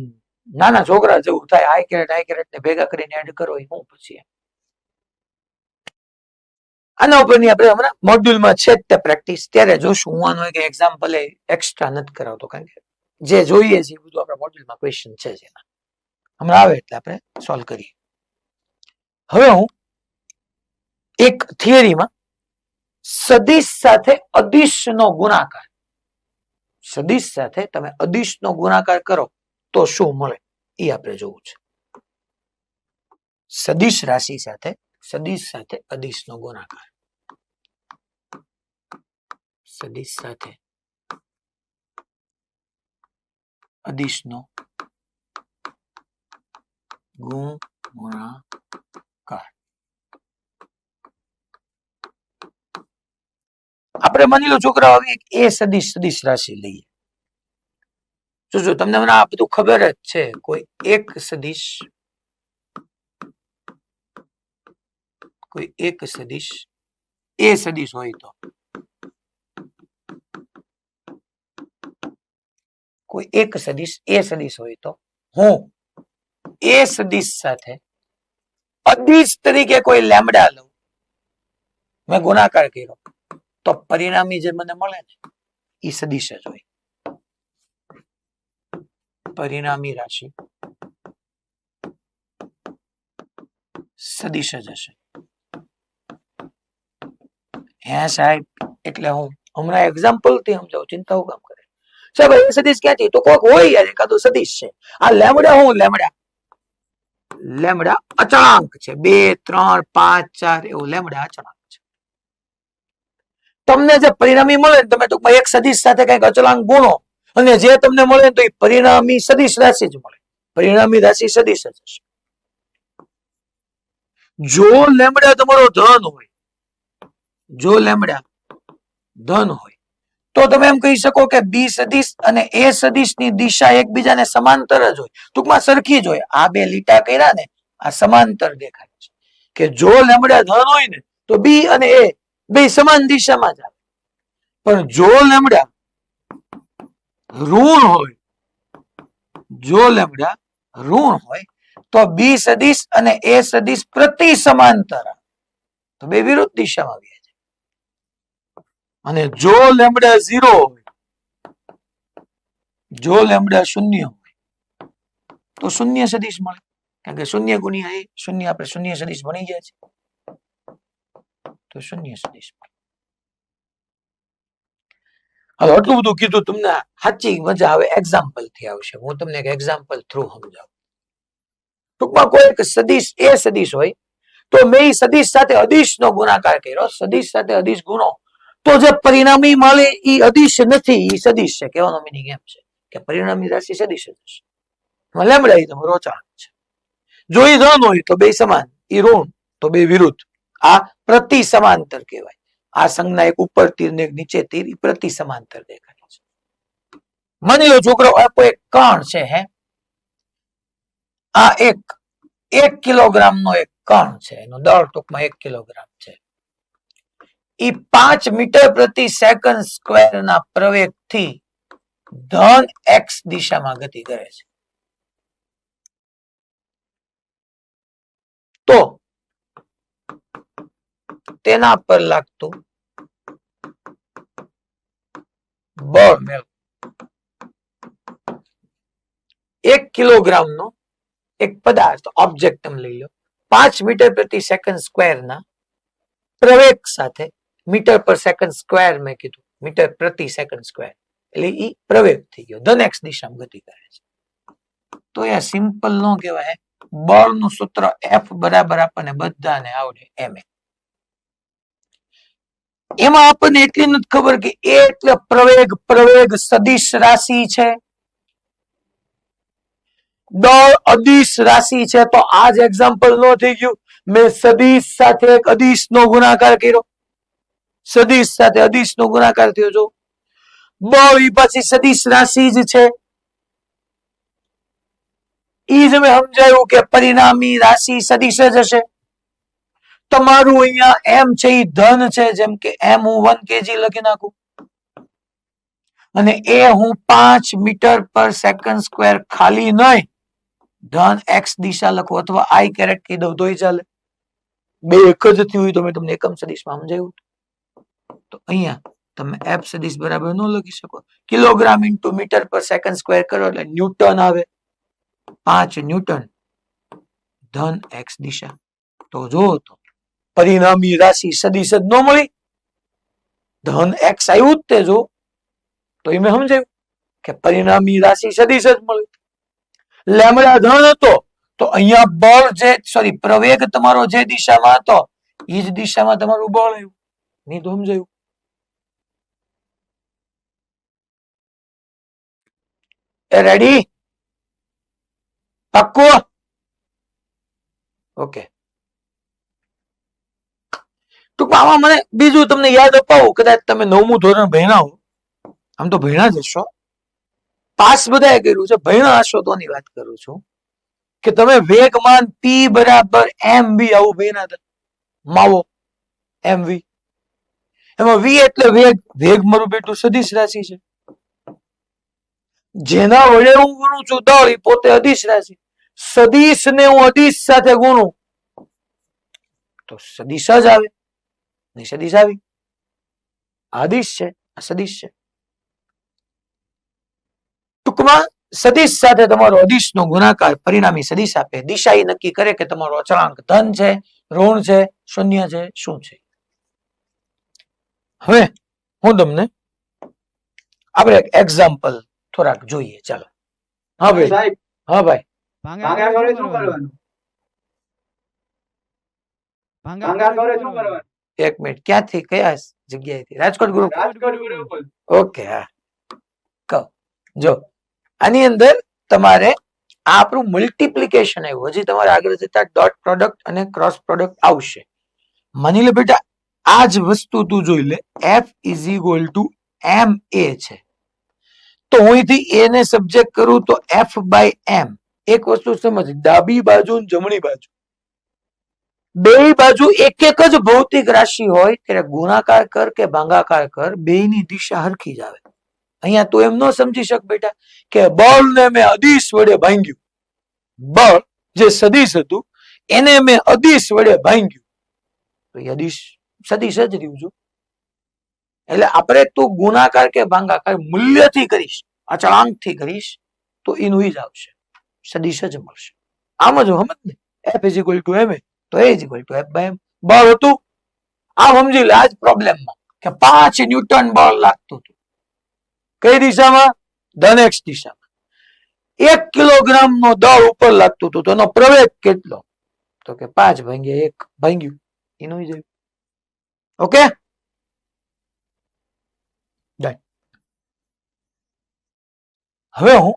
નાના છોકરા જેવું થાય. આઈ કેરેટ ને ભેગા કરીને એડ કરો એ હું પછી આના ઉપરની આપણે હમણાં મોડ્યુલમાં છે જ તે પ્રેક્ટિસ, ત્યારે જોશું. હું આનો એક એક્ઝામ્પલ એક્સ્ટ્રા નથી કરાવતો, કારણ કે જે જોઈએ છે બધું આપણા મોડ્યુલમાં ક્વેશ્ચન છે જ એના. હમણાં આવે એટલે આપણે સોલ્વ કરીએ. હવે હું એક થિયરીમાં સદિશ સાથે અદિશનો ગુણાકાર, સદિશ સાથે તમે અદિશનો ગુણાકાર કરો તો શું મળે એ આપણે જોવું છે. સદિશ રાશિ સાથે અદિશનો ગુણાકાર, સદિશ સાથે અદિશનો ગુણાકાર. આપણે માની લો છોકરાઓ એ સદિશ રાશિ લઈએ. જો તમને મને આ બધું ખબર જ છે. કોઈ એક સદિશ એ સદિશ હોય તો, કોઈ એક સદિશ એ સદિશ હોય તો હું એ સદિશ સાથે અદિશ તરીકે કોઈ લેમ્બડા લઉં, મેં ગુણાકાર કર્યો તો પરિણામી જે મને મળે ને એ સદિશ જ હોય. પરિણામી રાશિ સદિશ જ હશે. હે સાહેબ, એટલે હું હમણાં એક્ઝામ્પલ થી સમજાવું, ચિંતા હું કામ કરે સાહેબ? એ સદિશ ક્યાંથી? તો કોઈક હોય યાર, એકાદું સદિશ છે. આ લેમ્બડા હું લેમ્બડા અચળાંક છે. 2 3 5 4 એવું લેમ્બડા અચળાંક છે. તમને જે પરિણામી મળે તમે ટૂંકમાં એક સદિશ સાથે કઈક અચળાંક ગુણો અને જે તમને મળે તો એ પરિણામી સદિશ રાશિ જ મળે. પરિણામી રાશિ સદિશ જ હશે. જો લેમ્બડા તમારો ધન હોય, જો લેમ્બડા ધન હોય તો તમે એમ કહી શકો કે બી સદિશ અને એ સદિશની દિશા એકબીજાને સમાંતર જ હોય, ટૂંકમાં સરખી જ હોય. આ બે લીટા કર્યા ને આ સમાંતર દેખાય છે કે જો લેમ્બડા ધન હોય ને તો બી અને એ બે સમાન દિશામાં જ આવે. પણ જો લેમ્બડા ઋણ હોય, જો લેમ્બડા ઋણ હોય તો બી સદિશ અને એ સદિશ પ્રતિ સમાંતર, તો બે વિરુદ્ધ દિશામાં આવ્યા છે. અને જો લેમ્બડા 0 હોય, જો લેમ્બડા 0 હોય તો શૂન્ય સદિશ મળે, કારણ કે 0 ગુણ્યા એ શૂન્ય, આપણે શૂન્ય સદિશ બની જાય છે તો શૂન્ય સદિશ મળે. હવે આટલું બધું કીધું, તમને સાચી મજા આવે એક્ઝામ્પલ થી આવશે. હું તમને એક એક્ઝામ્પલ થ્રુ સમજાવું. ટૂંકમાં કોઈ એક સદિશ એ સદિશ હોય તો મેં સદિશ સાથે અદિશનો ગુણાકાર કર્યો, સદિશ સાથે અદિશ ગુણો તો જે પરિણામી મળે એ અદિશ નથી, એ સદિશ છે. કહેવાનો મીનિંગ એમ છે કે પરિણામી રાશિ સદિશ જ છે. લેમ્બડા એ તમારો અચળાંક છે. જો એ ધન હોય તો બે સમાન, એ ઋણ તો બે વિરુદ્ધ. આ પ્રતિ સમાંતર કહેવાય. આ સંજ્ઞા એક ઉપર તીર ને એક નીચે તીર, પ્રતિ સમાંતર દેખાય છે. માની લો છોકરો કોઈ એક કણ છે, હે આ 1 કિલોગ્રામ નો એક કણ છે, એનો દળ ટૂંકમાં 1 કિલોગ્રામ છે. એ 5 મીટર પ્રતિ સેકન્ડ સ્ક્વેર ના પ્રવેગ થી ધન એક્સ દિશામાં ગતિ કરે છે. તો તેના પર લાગતું બળ મેળવો. 1 કિલોગ્રામ નો એક પદાર્થ ઓબ્જેક્ટ તમે લઈ લો 5 મીટર પ્રતિ સેકન્ડ સ્ક્વેર ના પ્રવેગ સાથે મીટર પર સેકન્ડ સ્ક્વેર મેં કીધું મીટર પ્રતિ સેકન્ડ સ્ક્વેર એટલે ઈ પ્રવેગ થઈ ગયો ધન એક્સ દિશામાં ગતિ કરે છે તો એ સિમ્પલ નો કહેવાય બળનું સૂત્ર F બરાબર આપણને બધાને આવડે એમ એમાં આપણને એટલી નથી ખબર કે એ એટલે પ્રવેગ સદિશ રાશિ છે દળ અદિશ રાશિ છે તો આ જ એક્ઝામ્પલ નો થઈ ગયું મેં સદિશ સાથે એક અદિશ નો ગુણાકાર કર્યો સદિશ સાથે અદિશ નો ગુણાકાર થયો જો બળ ઈ પછી સદિશ રાશિ જ છે ઈ જ મેં સમજાયું કે પરિણામી રાશિ સદિશ જ હશે તમારું અહીંયા એમ છે ઈ ધન છે જેમ કે એમ હું 1 kg લખી નાખું અને એ હું 5 મીટર પર સેકન્ડ સ્ક્વેર ખાલી નહીં ધન એક્સ દિશા લખો અથવા આઈ કેરેટ કહી દઉં તોય ચાલે બે એક જ થયું હોય તો મેં તમને એકમ સદિશમાં સમજાવ્યું તો અહીંયા તમે એફ સદિશ બરાબર ન લખી શકો કિલોગ્રામ ઇન્ટુ મીટર પર સેકન્ડ સ્ક્વેર કરો એટલે ન્યૂટન આવે 5 ન્યૂટન ધન એક્સ દિશા તો જો તો પરિણામી રાશિ સદિશ જ ન મળી ધન એક્સ આવ્યું જ તે જો તો એ મેં સમજાયું કે પરિણામી રાશિ સદિશ જ મળી લેમડા ધન હતો તો અહીંયા બળ જે સોરી પ્રવેગ તમારો જે દિશામાં હતો એ જ દિશામાં તમારું બળ આવ્યું નહીં તો સમજાયું રેડી પાક્કો ઓકે ટૂંકમાં આમાં મને બીજું તમને યાદ અપાવું કદાચ તમે 9મું ધોરણ ભણ્યા હો આમ તો ભણ્યા જ હશો પાસ બધાએ કર્યું છે ભણ્યા હશો તોની વાત કરું છું કે તમે વેગમાન p બરાબર mv આવું ભણ્યા હતા માવો mv એમાં v એટલે વેગ મારું બેટું સદિશ રાશિ છે જેના વડે હું ગુણું છું દળ એ પોતે અદિશ રાશિ સદિશ ને હું અદિશ સાથે ગુણું તો સદિશ જ આવે નહીં સદિશ આવી આદિશ છે આ સદિશ છે ટૂંકમાં સદિશ સાથે તમારો અદિશ નો ગુણાકાર પરિણામી સદિશ આપે દિશા એ નક્કી કરે કે તમારો અચળાંક ધન છે ઋણ છે શૂન્ય છે શું છે હવે હું તમને આપણે એક એક્ઝામ્પલ થોડાક જોઈએ ચાલો હા ભાઈ હા ભાઈ એક મિનિટ ક્યાંથી કયા જગ્યાએથી રાજકોટ ગ્રુપ ઓકે હા કહો જો આની અંદર તમારે આ આપણું મલ્ટીપ્લિકેશન આવ્યું હજી તમારે આગળ જતા ડોટ પ્રોડક્ટ અને ક્રોસ પ્રોડક્ટ આવશે માની લે બેટા આ જ વસ્તુ તું જોઈ લે f is equal to m a છે તો હું અહીંથી a ને સબ્જેક્ટ કરું તો f બાય m એક વસ્તુ સમજ ડાબી બાજુ અને જમણી બાજુ બે બાજુ એક એક જ ભૌતિક રાશિ હોય ત્યારે ગુણાકાર કર કે ભાગાકાર કર બેયની દિશા હરખી જ આવે અહીંયા તું એમ ન સમજી શક બેટા કે બળ ને મેં અદિશ વડે ભાંગ્યું બળ જે સદિશ હતું એને મેં અદિશ વડે ભાંગ્યું તો એ અદિશ સદિશ જ રહ્યું છું એટલે આપણે તું ગુણાકાર કે ભાગાકાર મૂલ્યથી કરીશ અચળાંકથી કરીશ તો એનું જ આવશે સદિશ જ મળશે આમ જ સમજ ને f is equal to m તો a is equal to f by m બળ હતું આમ સમજી લે આ જ પ્રોબ્લેમમાં કે 5 ન્યૂટન બળ લાગતું હતું કઈ દિશામાં ધન એક્સ દિશામાં 1 કિલોગ્રામ નો દળ ઉપર લાગતું હતું તો એનો પ્રવેગ કેટલો તો કે 5 ભાગ્યા 1 ભાગ્યું એનું જ ઓકે હવે હું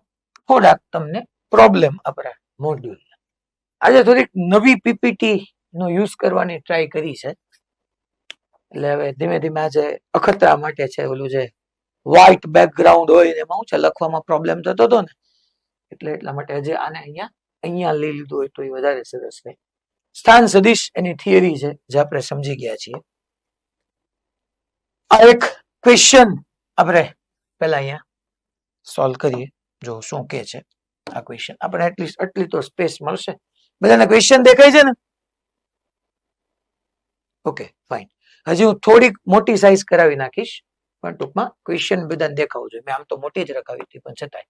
થોડાક તમને પ્રોબ્લેમ આપણા મોડ્યુલ આજે થોડીક નવી પીપીટી નો યુઝ કરવાની ટ્રાય કરી છે એટલે હવે ધીમે ધીમે આજે અખતરા માટે છે ઓલું જે વ્હાઇટ બેકગ્રાઉન્ડ હોય એમાં શું છે લખવામાં પ્રોબ્લેમ થતો હતો ને એટલે એટલા માટે હજી આને અહીંયા લઈ લીધું હોય તો એ વધારે સરસ રહે સ્થાન સદિશ એની થિયરી છે જે આપણે સમજી ગયા છીએ આ એક ક્વેશ્ચન આપણે પહેલા અહીંયા સોલ્વ કરીએ જો શું કે છે આ ક્વેશ્ચન આપણે એટલીસ્ટ આટલી તો સ્પેસ મળશે બધાને ક્વેશ્ચન દેખાય છે ને ઓકે ફાઇન હજી હું થોડીક મોટી સાઇઝ કરાવી નાખીશ પણ ટૂંકમાં ક્વેશ્ચન બધાને દેખાવું જોઈએ મેં આમ તો મોટી જ રખાવી હતી પણ છતાંય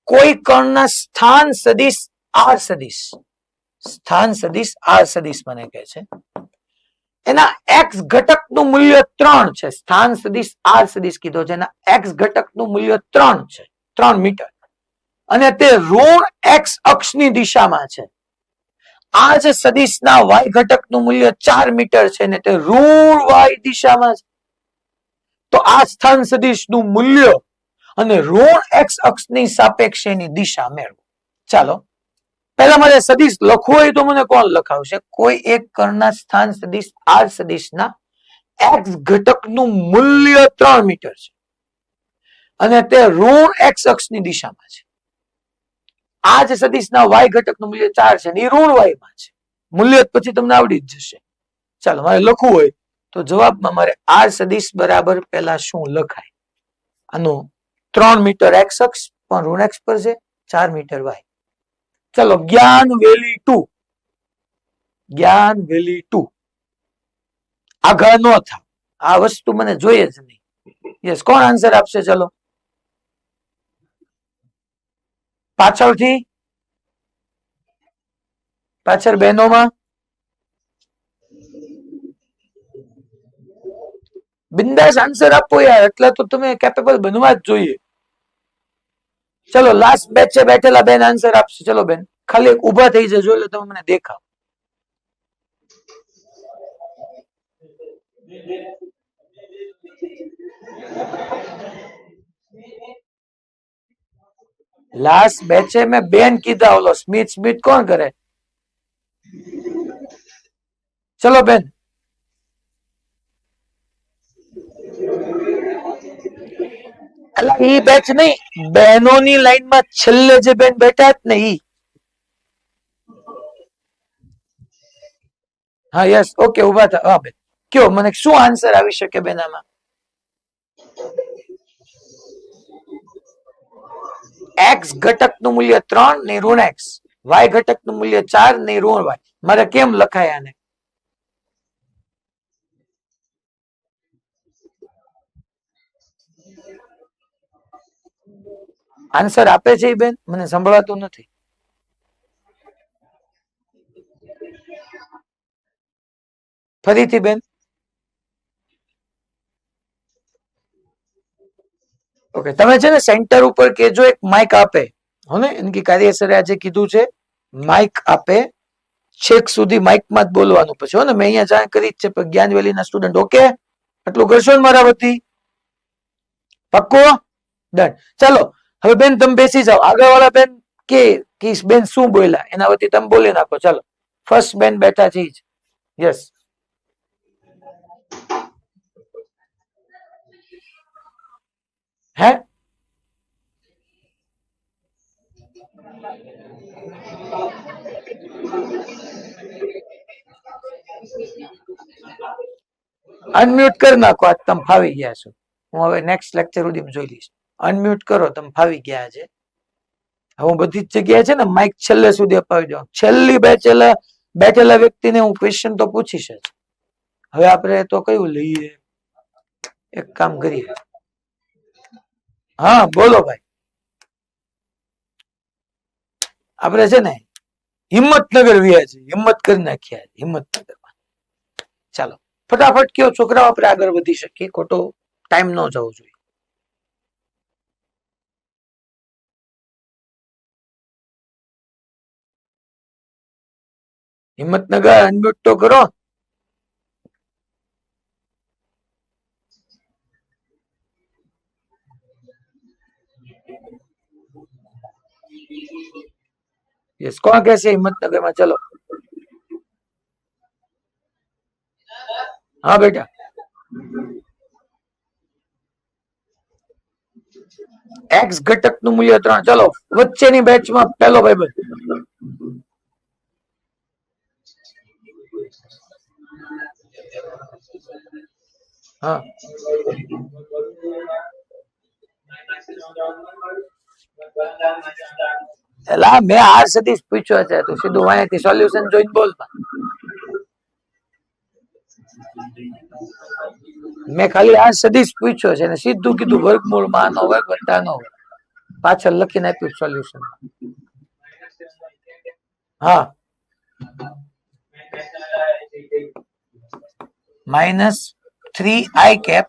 કોઈ કણના સ્થાન સદિશ આર સદિશ, સ્થાન સદિશ આર સદિશ મને કહે છે. એના એક્સ ઘટકનું મૂલ્ય 3 છે. સ્થાન સદિશ આર સદિશ કીધો છે, એના એક્સ ઘટકનું મૂલ્ય 3 છે, 3 મીટર, અને તે ઋણ એક્સ અક્ષની દિશામાં છે. આ જે સદિશના વાય ઘટકનું મૂલ્ય 4 મીટર છે ને તે ઋણ વાય દિશામાં છે. તો આ સ્થાન સદિશનું મૂલ્ય અને ઋણ એક્સ અક્ષની સાપેક્ષે એની દિશા મેળવો. ચાલો પહેલા મારે સદિશ લખવું હોય તો મને કોણ લખાવશે? કોઈ એક કર્ણના સ્થાન સદિશ આર સદિશના એક્સ ઘટકનું મૂલ્ય 3 મીટર છે અને તે ઋણ એક્સ અક્ષની દિશામાં છે. આ જ સદિશના વાય ઘટકનું મૂલ્ય 4 છે ને એ ઋણ વાયમાં છે. મૂલ્ય પછી તમને આવડી જ જશે. ચાલો મારે લખવું હોય તો જવાબમાં મારે આર સદિશ બરાબર પહેલા શું લખાય? આનું 3 મીટર એક્સ અક્ષ પણ ઋણ એક્સ પર છે, 4 મીટર વાય. ચલો જ્ઞાન વેલી 2, જ્ઞાન વેલી 2 આઘા નો થાય, આ વસ્તુ મને જોઈએ જ નહીં. યસ, કોણ આન્સર આપશે? ચલો પાછળથી, પાછળ બહેનોમાં બિંદાસ આન્સર આપો યાર, એટલે તો તમે કેપેબલ બનવા જ જોઈએ. ચલો લાસ્ટ બેચે બેઠેલા બેન આન્સર આપશે. ચલો બેન ખાલી ઊભા થઈ જજો એટલે તમે મને દેખાવ. લાસ્ટ બેચે મેં બેન કીધા, ઓલો સ્મિત સ્મિત કોણ કરે? ચલો બેન. એટલે ઈ બેચ નહીં, બહેનોની લાઈનમાં છેલ્લે જે બેન બેઠા જ ને ઈ. હા યસ, ઓકે ઉભા થા. હા બેન કયો મને શું આન્સર આવી શકે બેન આમાં? એક્સ ઘટકનું મૂલ્ય 3 ને ઋણ એક્સ, વાય ઘટકનું મૂલ્ય 4 ને ઋણ વાય. મારે કેમ લખાય આને? આન્સર આપે છે બેન? મને સંભળાતું નથી. ફરીથી બેન. ઓકે, તમે છે ને સેન્ટર ઉપર કેજો એક માઇક આપે હો ને, એનકી કાર્યસરે આજે કીધું છે માઇક આપે, છેક સુધી માઇકમાં જ બોલવાનું પછી હો ને. મેં અહીંયા જાણ કરી જ છે પણ જ્ઞાનવેલીના સ્ટુડન્ટ ઓકે આટલું કરશો ને મારા વતી? પક્કો? ડન. ચાલો હવે બેન તમે બેસી જાઓ. આગળવાળા બેન કે બેન શું બોલ્યા એના વતી તમે બોલી નાખો. ચાલો ફર્સ્ટ બેન બેઠા છે. યસ, હે અનમ્યુટ કરી નાખો. આજ તમે ફાવી ગયા છો. હું હવે નેક્સ્ટ લેક્ચર સુધી જોઈ લઈશ. અનમ્યુટ કરો, તમે ફાવી ગયા છે. હું બધી જ જગ્યાએ છે ને માઇક છેલ્લે સુધી અપાવી દઉં. છેલ્લી બેઠેલા વ્યક્તિને હું ક્વેશ્ચન તો પૂછીશ જ. હવે આપણે તો કયું લઈએ? એક કામ કરીએ. હા બોલો ભાઈ. આપણે છે ને હિંમતનગર વ્યા છે, હિંમત કરી નાખ્યા હિંમતનગરમાં. ચાલો ફટાફટ કયો છોકરાઓ, આપણે આગળ વધી શકીએ, ખોટો ટાઈમ ન જવો જોઈએ. હિંમતનગર અનમ્યુટ તો કરો. યસ, કોણ કહેશે હિંમતનગરમાં? ચલો હા બેટા. એક્સ ઘટક નું મૂલ્ય 3. ચલો વચ્ચેની બેચમાં પહેલો ભાઈ. હા એલા મેં આર સતીશ પૂછ્યો છે, તું સીધું અહીંયાથી સોલ્યુશન જોઈને બોલ. મેં ખાલી આર સતીશ પૂછ્યો છે ને સીધું કીધું વર્ગમૂળમાં આનો વર્ગ વત્તા નો વર્ગ. પાછળ લખીને આપ્યું સોલ્યુશન. હા, -3 i cap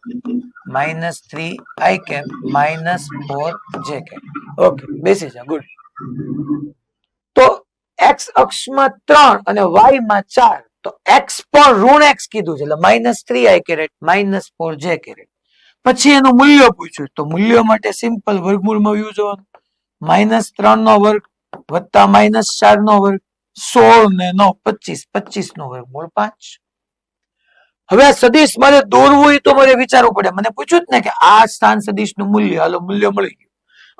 -3 i cap -4 j cap. Okay, બેસી જા. ગુડ. તો x અક્ષમાં 3 અને y માં 4, તો x પણ ઋણ x કીધું છે, એટલે -3 i કેરેટ -4 j કેરેટ. પછી એનું મૂલ્ય પૂછ્યું, તો મૂલ્ય માટે સિમ્પલ વર્ગમૂળમાં વ્યુ જોવાનું. -3 નો વર્ગ વત્તા -4 નો વર્ગ, 16 ને 9 25, 25 નો વર્ગમૂળ 5. હવે આ સદિશ મારે દોરવું હોય તો મારે વિચારવું પડે. મને પૂછ્યું જ ને કે આ સ્થાન સદિશ નું મૂલ્ય, હાલો મૂલ્ય મળી ગયું.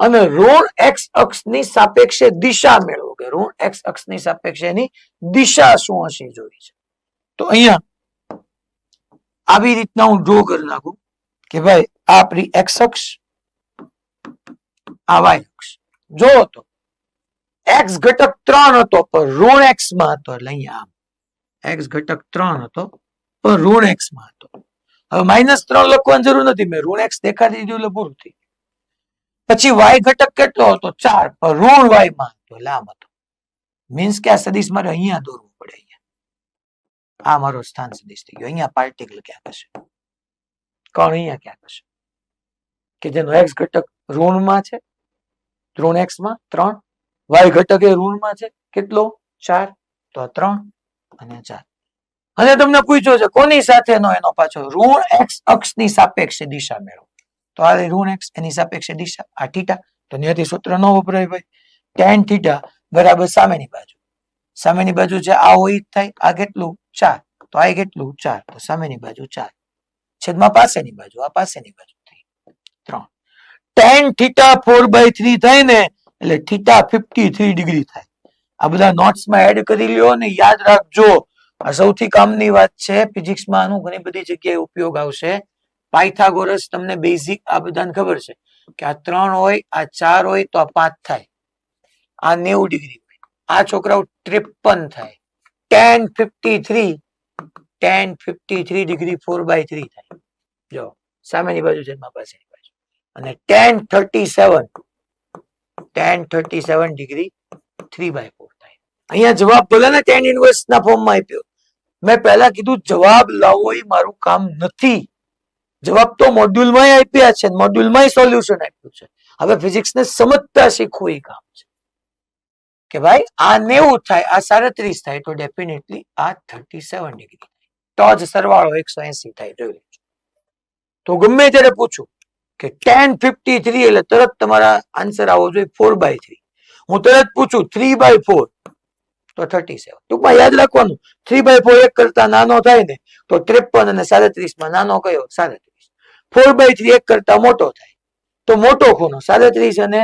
અને ઋણ x અક્ષની સાપેક્ષે દિશા મેળવો, કે ઋણ x અક્ષની સાપેક્ષે એની દિશા શું હશે જોઈ છે. તો અહીંયા આવી રીતના હું ડ્રો કરી નાખું કે ભાઈ આ આપણી x અક્ષ, આ y અક્ષ. જો તો x ઘટક 3 હતો પણ ઋણ x માં હતો, એટલે અહીંયા x ઘટક 3 હતો પણ ઋણ x માં હતો. હવે -3 લખવાની જરૂર નથી, મેં ઋણ x દેખાડી દીધું એટલે પૂરું થઈ. પછી y ઘટક કેટલો હતો? 4, પણ ઋણ y માં હતો, એટલે આમ હતો. મીન્સ કે આ સદિશ મારે અહીંયા દોરવું પડે. અહીંયા આ મારો સ્થાન સદિશ થઈ ગયો. અહીંયા પાર્ટિકલ ક્યાંક હશે, કોણ અહીંયા ક્યાંક હશે, કે જેનો x ઘટક ઋણમાં છે, ઋણ x માં 3, y ઘટક એ ઋણમાં છે, કેટલો? 4, તો 3 અને 4. અને તમને પૂછ્યો છે કોની સાથેનો, એનો પાછો ઋણ x અક્ષની સાપેક્ષે દિશા મેળવો. તો આ ઋણ x એની સાપેક્ષે દિશા, આ થીટા, તો ત્યાંથી સૂત્ર ન વપરાય ભાઈ. tan થીટા બરાબર સામેની બાજુ, સામેની બાજુ છે આ હોય થાય, આ કેટલું? 4, તો આ કેટલું? 4, તો સામેની બાજુ 4 છેદમાં પાસેની બાજુ, આ પાસેની બાજુ થઈ 3. tan થીટા 4/3 થાય ને, એટલે થીટા 53 ડિગ્રી થાય. આ બધા નોટ્સમાં એડ કરી લ્યો અને યાદ રાખજો. આ સૌથી કામની વાત છે, ફિઝિક્સમાં આનું ઘણી બધી જગ્યાએ ઉપયોગ આવશે. પાયથાગોરસ તમને બેઝિક આ બધાને ખબર છે કે આ 3 હોય, આ 4 હોય તો આ 5 થાય, આ 90 ડિગ્રી હોય, આ છોકરાઓ 53 થાય. tan 53 ડિગ્રી 4/3 થાય. જો સામેની બાજુ છે પાસેની બાજુ. અને tan 37 ડિગ્રી 3/4 થાય. અહીંયા જવાબ ભલે ને tan ઇન્વર્સ ના ફોર્મમાં આપ્યો. મેં પહેલા કીધું જવાબ લાવવો એ મારું કામ નથી. જવાબ તો મોડ્યુલમાં આપ્યા છે, મોડ્યુલમાં સોલ્યુશન આપ્યું છે. હવે ફિઝિક્સ ને સમજતા શીખવું એ કામ છે કે ભાઈ આ 90 થાય, આ 37 થાય, તો ડેફિનેટલી આ 37 ડિગ્રી થાય, તો જ સરવાળો 180 થાય. જોઈ લેજો. તો ગમે ત્યારે પૂછું કે tan 53 એટલે તરત તમારા આન્સર આવવો જોઈએ 4/3. હું તરત પૂછું 3/4 તો 37. ટૂંકમાં યાદ રાખવાનું 3/4 એક કરતા નાનો થાય ને તો 53 અને 37 માં નાનો કયો? 37. 4/3 એક કરતા મોટો થાય તો મોટો ખૂણો 37 અને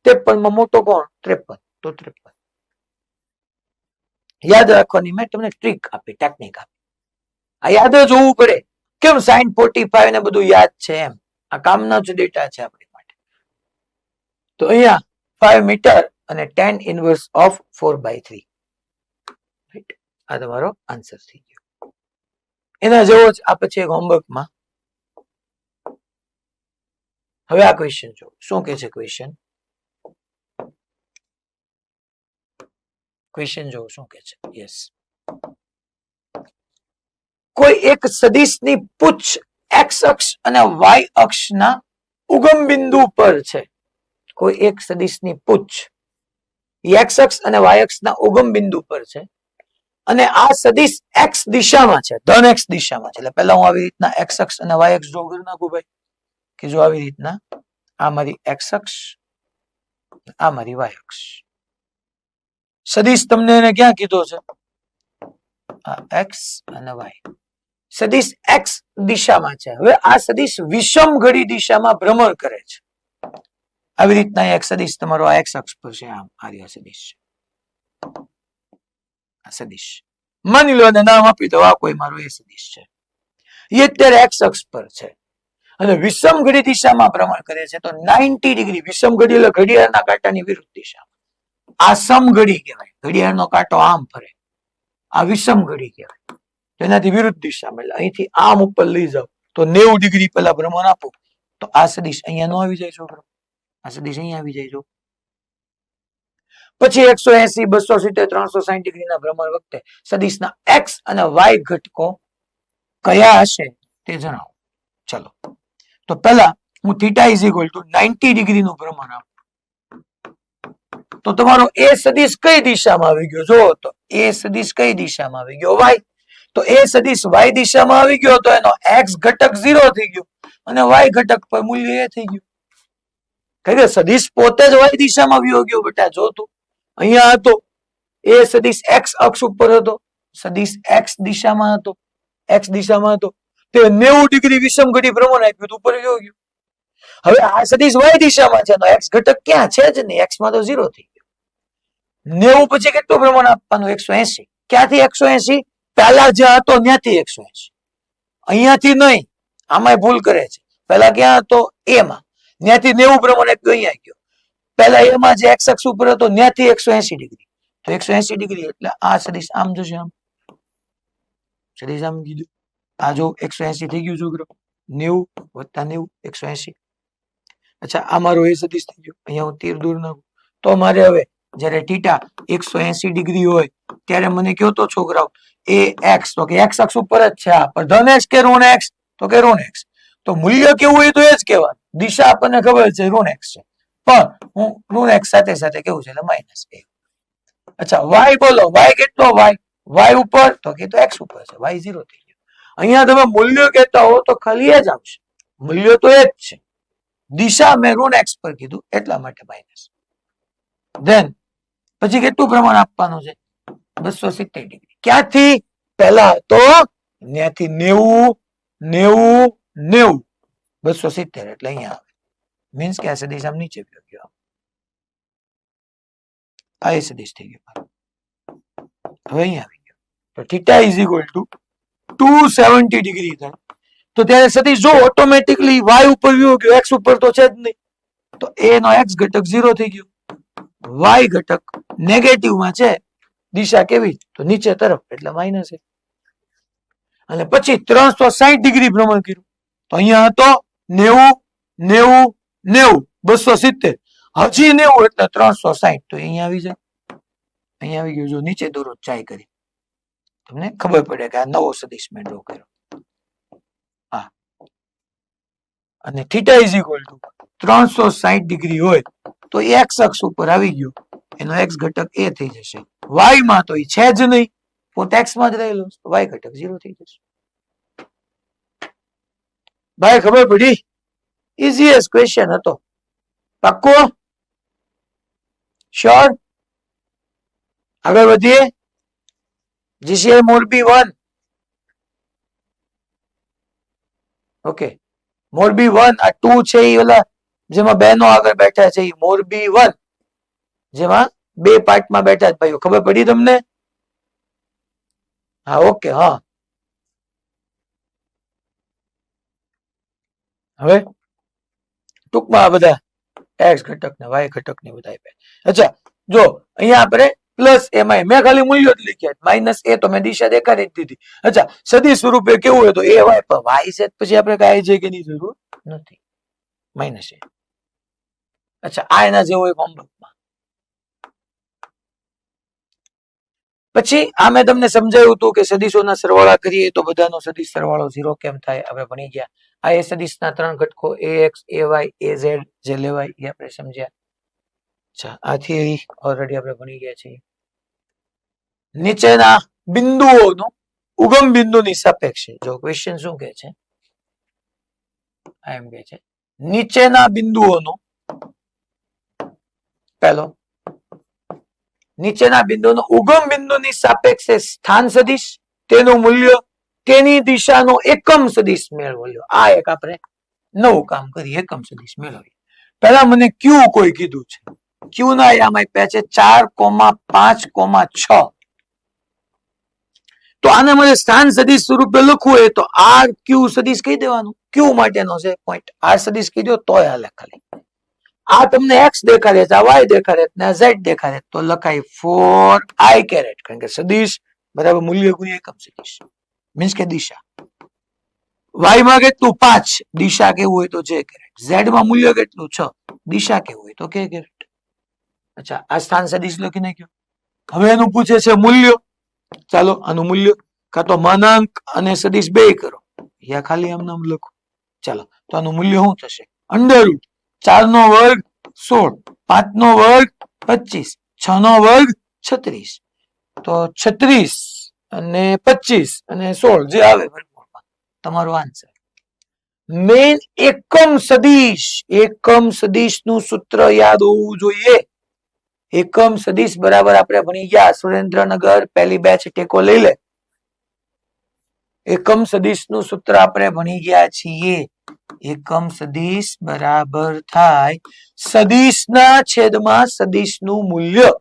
53 માં મોટો કોણ? 53, તો 53. યાદ રાખવાની મેં તમને ટ્રીક આપી, ટેકનિક આપી. આ યાદ જ હોવું પડે. કેમ sin 45 ને બધું યાદ છે એમ, આ કામના જ ડેટા છે આપણી માટે. તો અહીંયા 5 મીટર અને tan ઇન્વર્સ ઓફ 4/3. આ તમારો આન્સર થઈ ગયો. એના જેવો જ આ પછી એક હોમવર્કમાં હવે આ ક્વેશ્ચન જો શું કે છે. ક્વેશ્ચન જો શું કે છે. યસ, કોઈ એક સદિશની પૂછ x અક્ષ અને y અક્ષના ઉગમ બિંદુ પર છે. કોઈ એક સદિશની પૂછ x અક્ષ અને y અક્ષના ઉગમ બિંદુ પર છે અને આ સદિશ x દિશામાં છે, ધન x દિશામાં છે. એટલે પહેલા હું આવી રીતના x અક્ષ અને y અક્ષ ડ્રો કરી નાખું ભાઈ, કે જો આવી રીતના આ મારી x અક્ષ, આ મારી y અક્ષ. સદિશ તમને એને ક્યાં કીધો છે? આ x અને y. સદિશ x દિશામાં છે. હવે આ સદિશ વિષમ ઘડી દિશામાં ભ્રમણ કરે છે. આવી રીતના એક સદિશ તમારો આ x અક્ષ પર છે, આમ આ સદિશ છે. આ સદિશ માની લો અને નામ આપી દો, આ કોઈ મારો એ સદિશ છે. એ અત્યારે x અક્ષ પર છે અને વિષમ ઘડી દિશામાં ભ્રમણ કરે છે. તો 90 ડિગ્રી, વિષમ ઘડી એટલે ઘડિયાળના કાંટાની વિરુદ્ધ દિશામાં. આ સમઘડી કહેવાય, ઘડિયાળનો કાંટો આમ ફરે, આ વિષમ ઘડી કહેવાય. એનાથી વિરુદ્ધ દિશામાં, એટલે અહીંથી આમ ઉપર લઈ જાવ તો 90 ડિગ્રી પેલા ભ્રમણ આપો તો આ સદિશ અહીંયા નો આવી જાય છોકરો, આ સદિશ અહીંયા આવી જાય. જો પછી 180, 270, 360 ડિગ્રીના ભ્રમણ વખતે સદિશના એક્સ અને વાય ઘટકો કયા હશે તે જણાવો. ચલો તો પહેલા હું થીટા ઇઝ ઇક્વલ ટુ 90 ડિગ્રીનું ભ્રમણ આપું તો તમારો એ સદિશ કઈ દિશામાં આવી ગયો? જો તો એ સદિશ કઈ દિશામાં આવી ગયો? વાય. તો એ સદિશ વાય દિશામાં આવી ગયો તો એનો એક્સ ઘટક 0 થઈ ગયો અને વાય ઘટક પર મૂલ્ય એ થઈ ગયું. કારણ કે સદિશ પોતે જ વાય દિશામાં આવ્યો ગયો બેટા. જો તું અહીંયા હતો એ સદિશ એક્સ અક્ષ ઉપર હતો, સદિશ એક્સ દિશામાં હતો, એક્સ દિશામાં હતો તે 90 ડિગ્રી વિષમ ઘડી ભ્રમણ આપ્યું ઉપર ગયો. હવે આ સદિશ વાય દિશામાં છે તો એક્સ ઘટક ક્યાં છે જ નહીં, એક્સ માં તો 0 થઈ ગયો. 90 પછી કેટલું ભ્રમણ આપવાનું? 180. ક્યાંથી 180? પહેલા જ્યાં હતો ત્યાંથી 180. અહીંયાથી નહીં, આમાં ભૂલ કરે છે. પહેલા ક્યાં હતો? એ માં, ત્યાંથી 90 ભ્રમણ આપ્યું, અહીંયા ગયો. પહેલા એમાં જે એક્સ અક્ષ ઉપર હતો ત્યાંથી 180 ડિગ્રી, તો 180 ડિગ્રી એટલે આ સદિશ આમ જશે, આમ સદિશ આમ કીધું. આ જો 180 થઈ ગયું છોકરો, 90 વત્તા 90 180. અચ્છા આ મારો એ સદિશ થઈ ગયો. અહીંયા હું તીર દૂર નાખું તો મારે હવે જ્યારે થીટા 180 ડિગ્રી હોય ત્યારે મને કયો તો છોકરાઓ એ એક્સ, તો કે એક્સ અક્ષ ઉપર જ છે. આ પર ધન એક્સ કે ઋણ એક્સ? તો કે ઋણ એક્સ. તો મૂલ્ય કેવું હોય તો એ જ કહેવાનું. દિશા આપણને ખબર છે ઋણ એક્સ છે, પણ હું ઋણ એક્સ સાથે સાથે કેવું છે એટલે માઇનસ એ. અચ્છા વાય બોલો, વાય કેટલો? વાય ઉપર તો કે તો એક્સ ઉપર છે, વાય 0 થઈ ગયો. અહીંયા તમે મૂલ્ય કહેતા હો તો ખાલી એ જ આવશે, મૂલ્ય તો એ જ છે. દિશા મેં ઋણ એક્સ પર કીધું એટલા માટે માઇનસ. ધેન પછી કેટલું પ્રમાણ આપવાનું છે? 270 ડિગ્રી. ક્યાંથી? પહેલા તો ત્યાંથી 90 90 90 270 એટલે અહીંયા આવે. મીન્સ કે આ સદિશ આમ નીચે ગયો. આ એ સદિશ થઈ ગયો. હવે અહીંયા આવી ગયો તો theta is equal two 270 degree થાય. તો ત્યારે સદિશ જો ઓટોમેટિકલી વાય ઉપર ગયો, એક્સ ઉપર તો છે જ નહીં, તો એ નો એક્સ ઘટક 0 થઈ ગયો, વાય ઘટક નેગેટિવ માં છે. દિશા કેવી? તો નીચે તરફ એટલે માઇનસ છે. અને પછી 360 ડિગ્રી ભ્રમણ કર્યું તો અહીંયા હતો 90 90 90 270, હજી 90 એટલે 360, તો અહીંયા આવી જાય. અહીંયા આવી ગયું. જો નીચે દોરો ચાય કરી તમને ખબર પડે કે આ નવો સદિશ મેં ડ્રો કર્યો. હા, અને theta is equal two 360 degree હોય તો એક્સ અક્ષ ઉપર આવી ગયો, એનો એક્સ ઘટક એ થઈ જશે. વાય માં તો એ છે જ નહીં, પોતે એક્સ માં જ રહેલો, વાય ઘટક 0 થઈ જશે. ભાઈ ખબર પડી? ઇઝીએસ્ટ ક્વેશ્ચન હતો. પાક્કો? શ્યોર? આગળ વધીએ. જીસીઆઈ મોરબી 1. ઓકે, મોરબી 1. આ 2 છે એ ઓલા જેમાં બહેનો આગળ બેઠા છે એ મોરબી 1, જેમાં 2 પાર્ટમાં બેઠા છે ભાઈઓ. ખબર પડી તમને? હા ઓકે. હા હવે ટૂંકમાં આ બધા એક્સ ઘટક ને વાય ઘટક ને બધા આપ્યા. અચ્છા જો અહીંયા આપણે પ્લસ એમાં મેં ખાલી મૂલ્યો જ લખ્યા, માઇનસ એ તો મેં દિશા દેખાડી જ દીધી. અચ્છા સદિશ સ્વરૂપે કેવું હોય તો એ વાય પર વાય છે પછી આપણે કાંઈ છે કે ની જરૂર નથી, માઇનસ એ. અચ્છા આ એના જેવો એક હોમવર્કમાં. પછી આ મેં તમને સમજાવ્યું હતું કે સદિશોના સરવાળા કરીએ તો બધાનો સદિશ સરવાળો 0 કેમ થાય, આપણે ભણી ગયા. આ એ સદિશના 3 ઘટકો ax ay az જે લેવાય એ આપણે સમજ્યા. અચ્છા આ થિયરી ઓલરેડી આપણે ભણી ગયા છીએ. નીચેના બિંદુઓનો ઉગમ બિંદુની સાપેક્ષે જો ક્વેશ્ચન શું કહે છે, એમ કહે છે નીચેના બિંદુઓનો પહેલો નીચેના બિંદુનો ઉગમ બિંદુની સાપેક્ષે સ્થાન સદિશ, તેનું મૂલ્ય, તેની દિશાનો એકમ સદિશ મેળવ્યો. આ એક આપણે નવું કામ કરીએ, એકમ સદિશ મેળવીએ. પહેલા મને ક્યુ કોઈ કીધું છે, ક્યુ ના આયામ આપ્યા છે 4,5,6. તો આને મને સ્થાન સદિશ સ્વરૂપે લખવું હોય તો આર ક્યુ સદિશ કહી દેવાનું. ક્યુ માટેનો છે પોઈન્ટ, આર સદિશ કહી દો તોય હાલે. ખાલી આ તમને એક્સ દેખાડે છે, આ વાય દેખાડે છે, આ ઝેડ દેખાડે તો લખાય 4i કેરેટ, કારણ કે સદિશ બરાબર મૂલ્ય ગુણ્યા એકમ સદિશ મીન્સ કે દિશા. વાય માં કેટલું 5, દિશા કેવું હોય તો જે કેરેટ. ઝેડ માં મૂલ્ય કેટલું 6, દિશા કેવું હોય તો કે કેરેટ. અચ્છા, આ સ્થાન સદિશ લખી નાખ્યો. હવે એનું પૂછે છે મૂલ્ય. ચાલો આનું મૂલ્ય કાં તો માનાંક અને સદિશ બે કરો, યા ખાલી આમ નામ લખો. ચાલો, તો આનું મૂલ્ય શું થશે? અંડરરૂટ 4 નો વર્ગ 16, 5 નો વર્ગ 25, 6 નો વર્ગ 36. તો 36 અને 25 અને 16 જે આવે વર્ગમૂળમાં તમારો આન્સર. મેન એકમ સદિશ નું સૂત્ર યાદ હોવું જોઈએ. એકમ સદિશ બરાબર આપણે ભણી ગયા. સુરેન્દ્રનગર પહેલી બેચ ટેકો લઈ લે. એકમ સદિશ નું સૂત્ર આપણે ભણી ગયા છીએ. એકમ સદિશ બરાબર થાય સદિશના છેદમાં સદિશનું મૂલ્ય.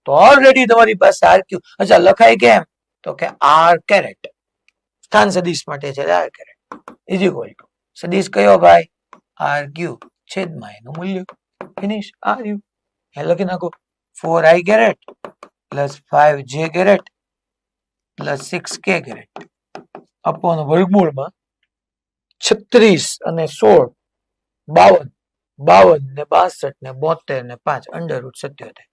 તો ઓલરેડી તમારી પાસે આરક્યુ. અચ્છા, લખાય કેમ? તો કે આર કેરેટ સ્થાન સદિશ માટે છે. R caret is equal to સદિશ કયો ભાઈ? આર ક્યુ છેદમાં એનું મૂલ્ય. ફિનિશ. આર યુ એ લખી નાખો. 4i caret plus 5j caret plus 6k caret upon વર્ગમૂળમાં 36 અને 16, 52, 52 ને 62 ને 72 ને 5 અંડરરૂટ 77.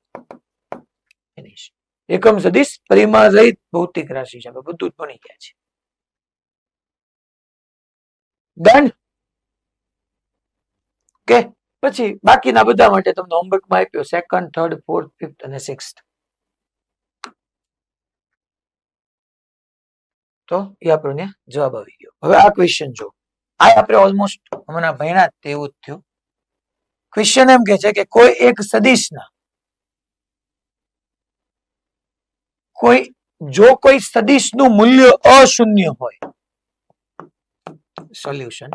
ફિનિશ. એકમ સદિશ પરિમાણ રહિત ભૌતિક રાશિ છે. બધું જ ભણી ગયા છે. ડન. કે પછી બાકીના બધા માટે તમને હોમવર્કમાં આપ્યો. 2nd, 3rd, 4th, 5th અને 6th. તો એ આપણને જવાબ આવી ગયો. હવે આ ક્વેશ્ચન જો, આ આપણે ઓલમોસ્ટ હમણાં ભણ્યા તેવું જ થયું. ક્વેશ્ચન એમ કે છે કે કોઈ એક સદિશના કોઈ સદિશનું મૂલ્ય અશૂન્ય હોય. સોલ્યુશન.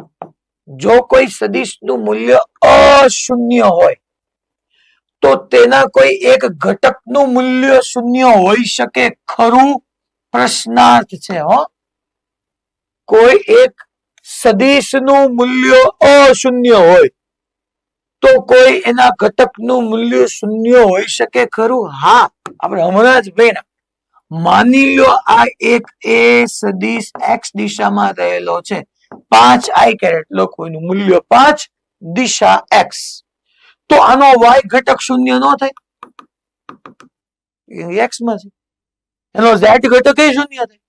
જો કોઈ સદિશનું મૂલ્ય અશૂન્ય હોય તો તેના કોઈ એક ઘટકનું મૂલ્ય શૂન્ય હોઈ શકે ખરું? પ્રશ્નાર્થ છે. કોઈ એક સદિશનું મૂલ્ય અશૂન્ય હોય તો કોઈ એના ઘટકનું મૂલ્ય શૂન્ય હોઈ શકે ખરું? હા, આપણે હમણાં જ ભણ્યા. માની લો આ એક એ સદિશ x દિશામાં રહેલો છે. 5i કેરેટ લખો, એનું મૂલ્ય 5, દિશા x. તો આનો y ઘટક શૂન્ય ન થાય? x માં છે. એનો z ઘટક એ શૂન્ય થાય.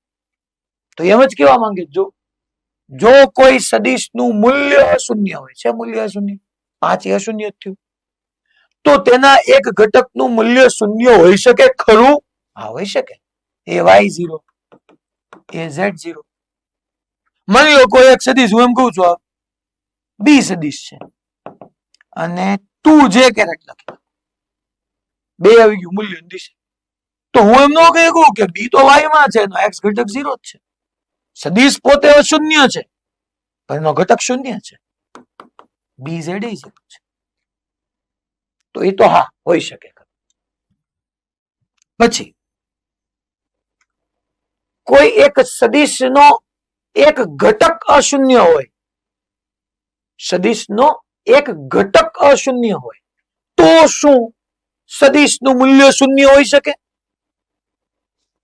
તો એમ જ કેવા માંગે, જો કોઈ સદિશનું મૂલ્ય અશૂન્ય હોય છે, મૂલ્ય અશૂન્ય 5 એ અશૂન્ય થયું, તો તેના એક ઘટકનું મૂલ્ય શૂન્ય હોઈ શકે ખરું? હા, હોઈ શકે. એ y0, એ z0. માની લો કોઈ એક સદિશ, હું એમ કહું છું આ બી સદિશ છે અને 2j કેરેટ લખી, બે આવી ગયું મૂલ્ય દિશા. તો હું એમ ન કહું કે બી તો y માં છે, એનો x ઘટક 0 જ છે. સદિશ પોતે શૂન્ય છે પણ એનો ઘટક શૂન્ય છે. બી ઝેડ એ છે. તો એ તો હા હોઈ શકે. પછી કોઈ એક સદિશનો એક ઘટક અશૂન્ય હોય, સદિશનો એક ઘટક અશૂન્ય હોય તો શું સદિશનું મૂલ્ય શૂન્ય હોઈ શકે?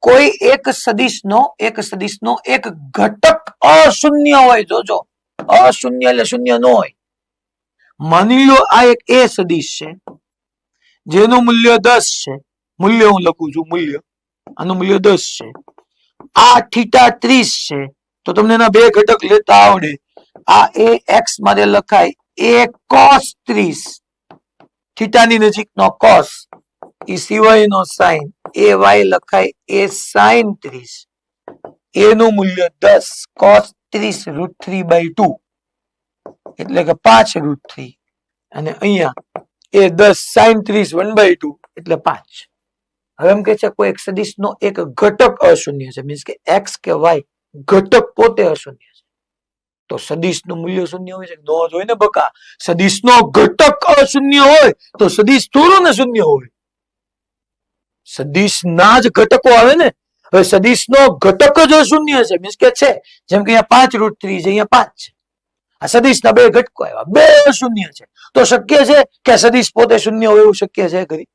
કોઈ એક સદિશનો એક ઘટક અશૂન્ય હોય. જોજો, અશૂન્ય એટલે શૂન્ય ન હોય. માની લો આ એક એ સદિશ છે જેનું મૂલ્ય 10 છે. મૂલ્ય હું લખું છું, મૂલ્ય આનું મૂલ્ય 10 છે. આ થીટા 30 છે. તો તમને એના બે ઘટક લેતા આવડે. આ એ x માટે લખાય એ cos 30, થીટાની નજીકનો cos, એ સિવાયનો sin, એ y લખાય એ sin 30. એનું મૂલ્ય 10 cos 30 √3/2 એટલે કે 5 √3. અને અહીંયા એ 10 sin 30 1/2 એટલે 5. હવે એમ કે છે કોઈ એક સદિશનો એક ઘટક અશૂન્ય છે, મીન્સ કે x કે y ઘટક પોતે અશૂન્ય છે. તો સદિશનું મૂલ્ય શૂન્ય હોય છે? ન જ હોય ને બકા. સદિશનો ઘટક અશૂન્ય હોય તો સદિશ થોડું ને શૂન્ય હોય. સદિશના જ ઘટકો આવે ને. હવે સદિશનો ઘટક જ અશૂન્ય છે, મીન્સ કે છે જેમ કે અહીંયા 5 √3 છે, અહીંયા 5 છે. આ સદિશના બે ઘટકો આવ્યા, બે શૂન્ય છે. તો શક્ય છે કે સદિશ પોતે શૂન્ય હોય એવું શક્ય છે ખરી?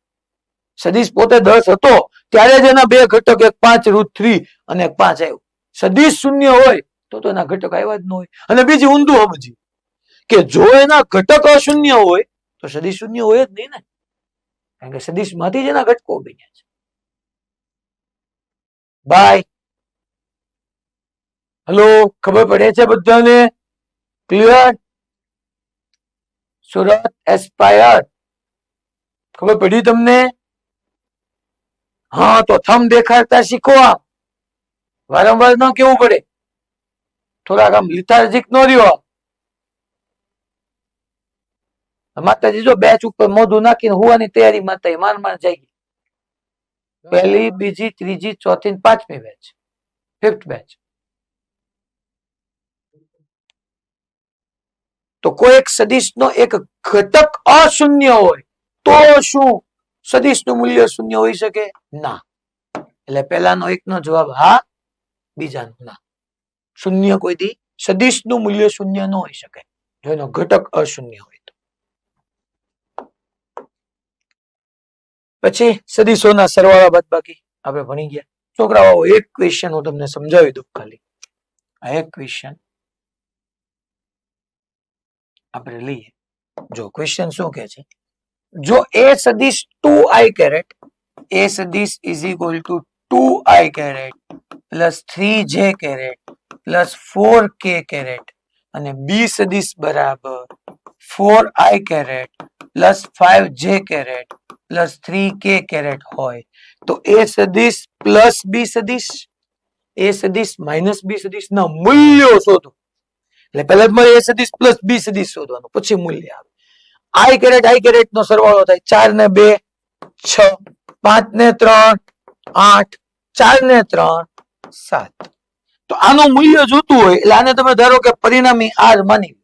સદિશ પોતે 10 હતો ત્યારે જ એના બે ઘટક, એક 5 √3 અને એક 5 આવ્યું. સદિશ શૂન્ય હોય તો એના ઘટક આવ્યા જ ન હોય. અને બીજી ઊંધું સમજી કે જો એના ઘટક અશૂન્ય હોય તો સદિશ શૂન્ય હોય જ નહીં ને. કારણ કે સદિશ માંથી જ એના ઘટકો બન્યા છે. બાય. હેલો, ખબર પડે છે બધાને? ક્લિયર? સુરત એસ્પાયર ખબર પડી તમને? હા, તો થંબ દેખાડતા શીખો. આમ વારંવાર ન કેવું પડે, થોડાક આમ લિથાર્જિક નો રહ્યો. માતાજી જો બેચ ઉપર મોઢું નાખીને હોવાની તૈયારી માતા માર જાય. પહેલી, બીજી, ત્રીજી, ચોથી, પાંચમી બેચ, ફિફ્થ બેચ. તો કોઈ એક સદિશ નો એક ઘટક અશૂન્ય હોય તો શું સદિશ નું મૂલ્ય શૂન્ય હોઈ શકે? ના. એટલે પહેલાનો એક નો જવાબ હા, બીજાનો ના. શૂન્ય કોઈથી સદિશ નું મૂલ્ય શૂન્ય ન હોઈ શકે જો એનો ઘટક અશૂન્ય હોય તો. પછી સદિશોના સરવાળા બાદબાકી આપણે ભણી ગયા. છોકરાઓ, એક ક્વેશ્ચન હું તમને સમજાવી દઉં ખાલી. આ એક ક્વેશ્ચન આપણે લઈએ. જો ક્વેશ્ચન શું કે છે, જો એ સદિશ 2i કેરેટ, એ સદિશ is equal to 2i caret plus 3j caret plus 4k caret અને બી સદિશ બરાબર 4i caret plus 5j caret પ્લસ 3k કેરેટ હોય તો એ સદિશ પ્લસ બી સદિશ, એ સદિશ માઇનસ બી સદિશ ના મૂલ્યો શોધો. એટલે પહેલા તમારે એ સદિશ પ્લસ બી સદિશ શોધવાનું, પછી મૂલ્ય આવે. આઈ કેરેટ નો સરવાળો થાય 4 ને 2 6, 5 ને 3 8, 4 ને 3 7. તો આનું મૂલ્ય જોતું હોય એટલે આને તમે ધારો કે પરિણામી આર માની,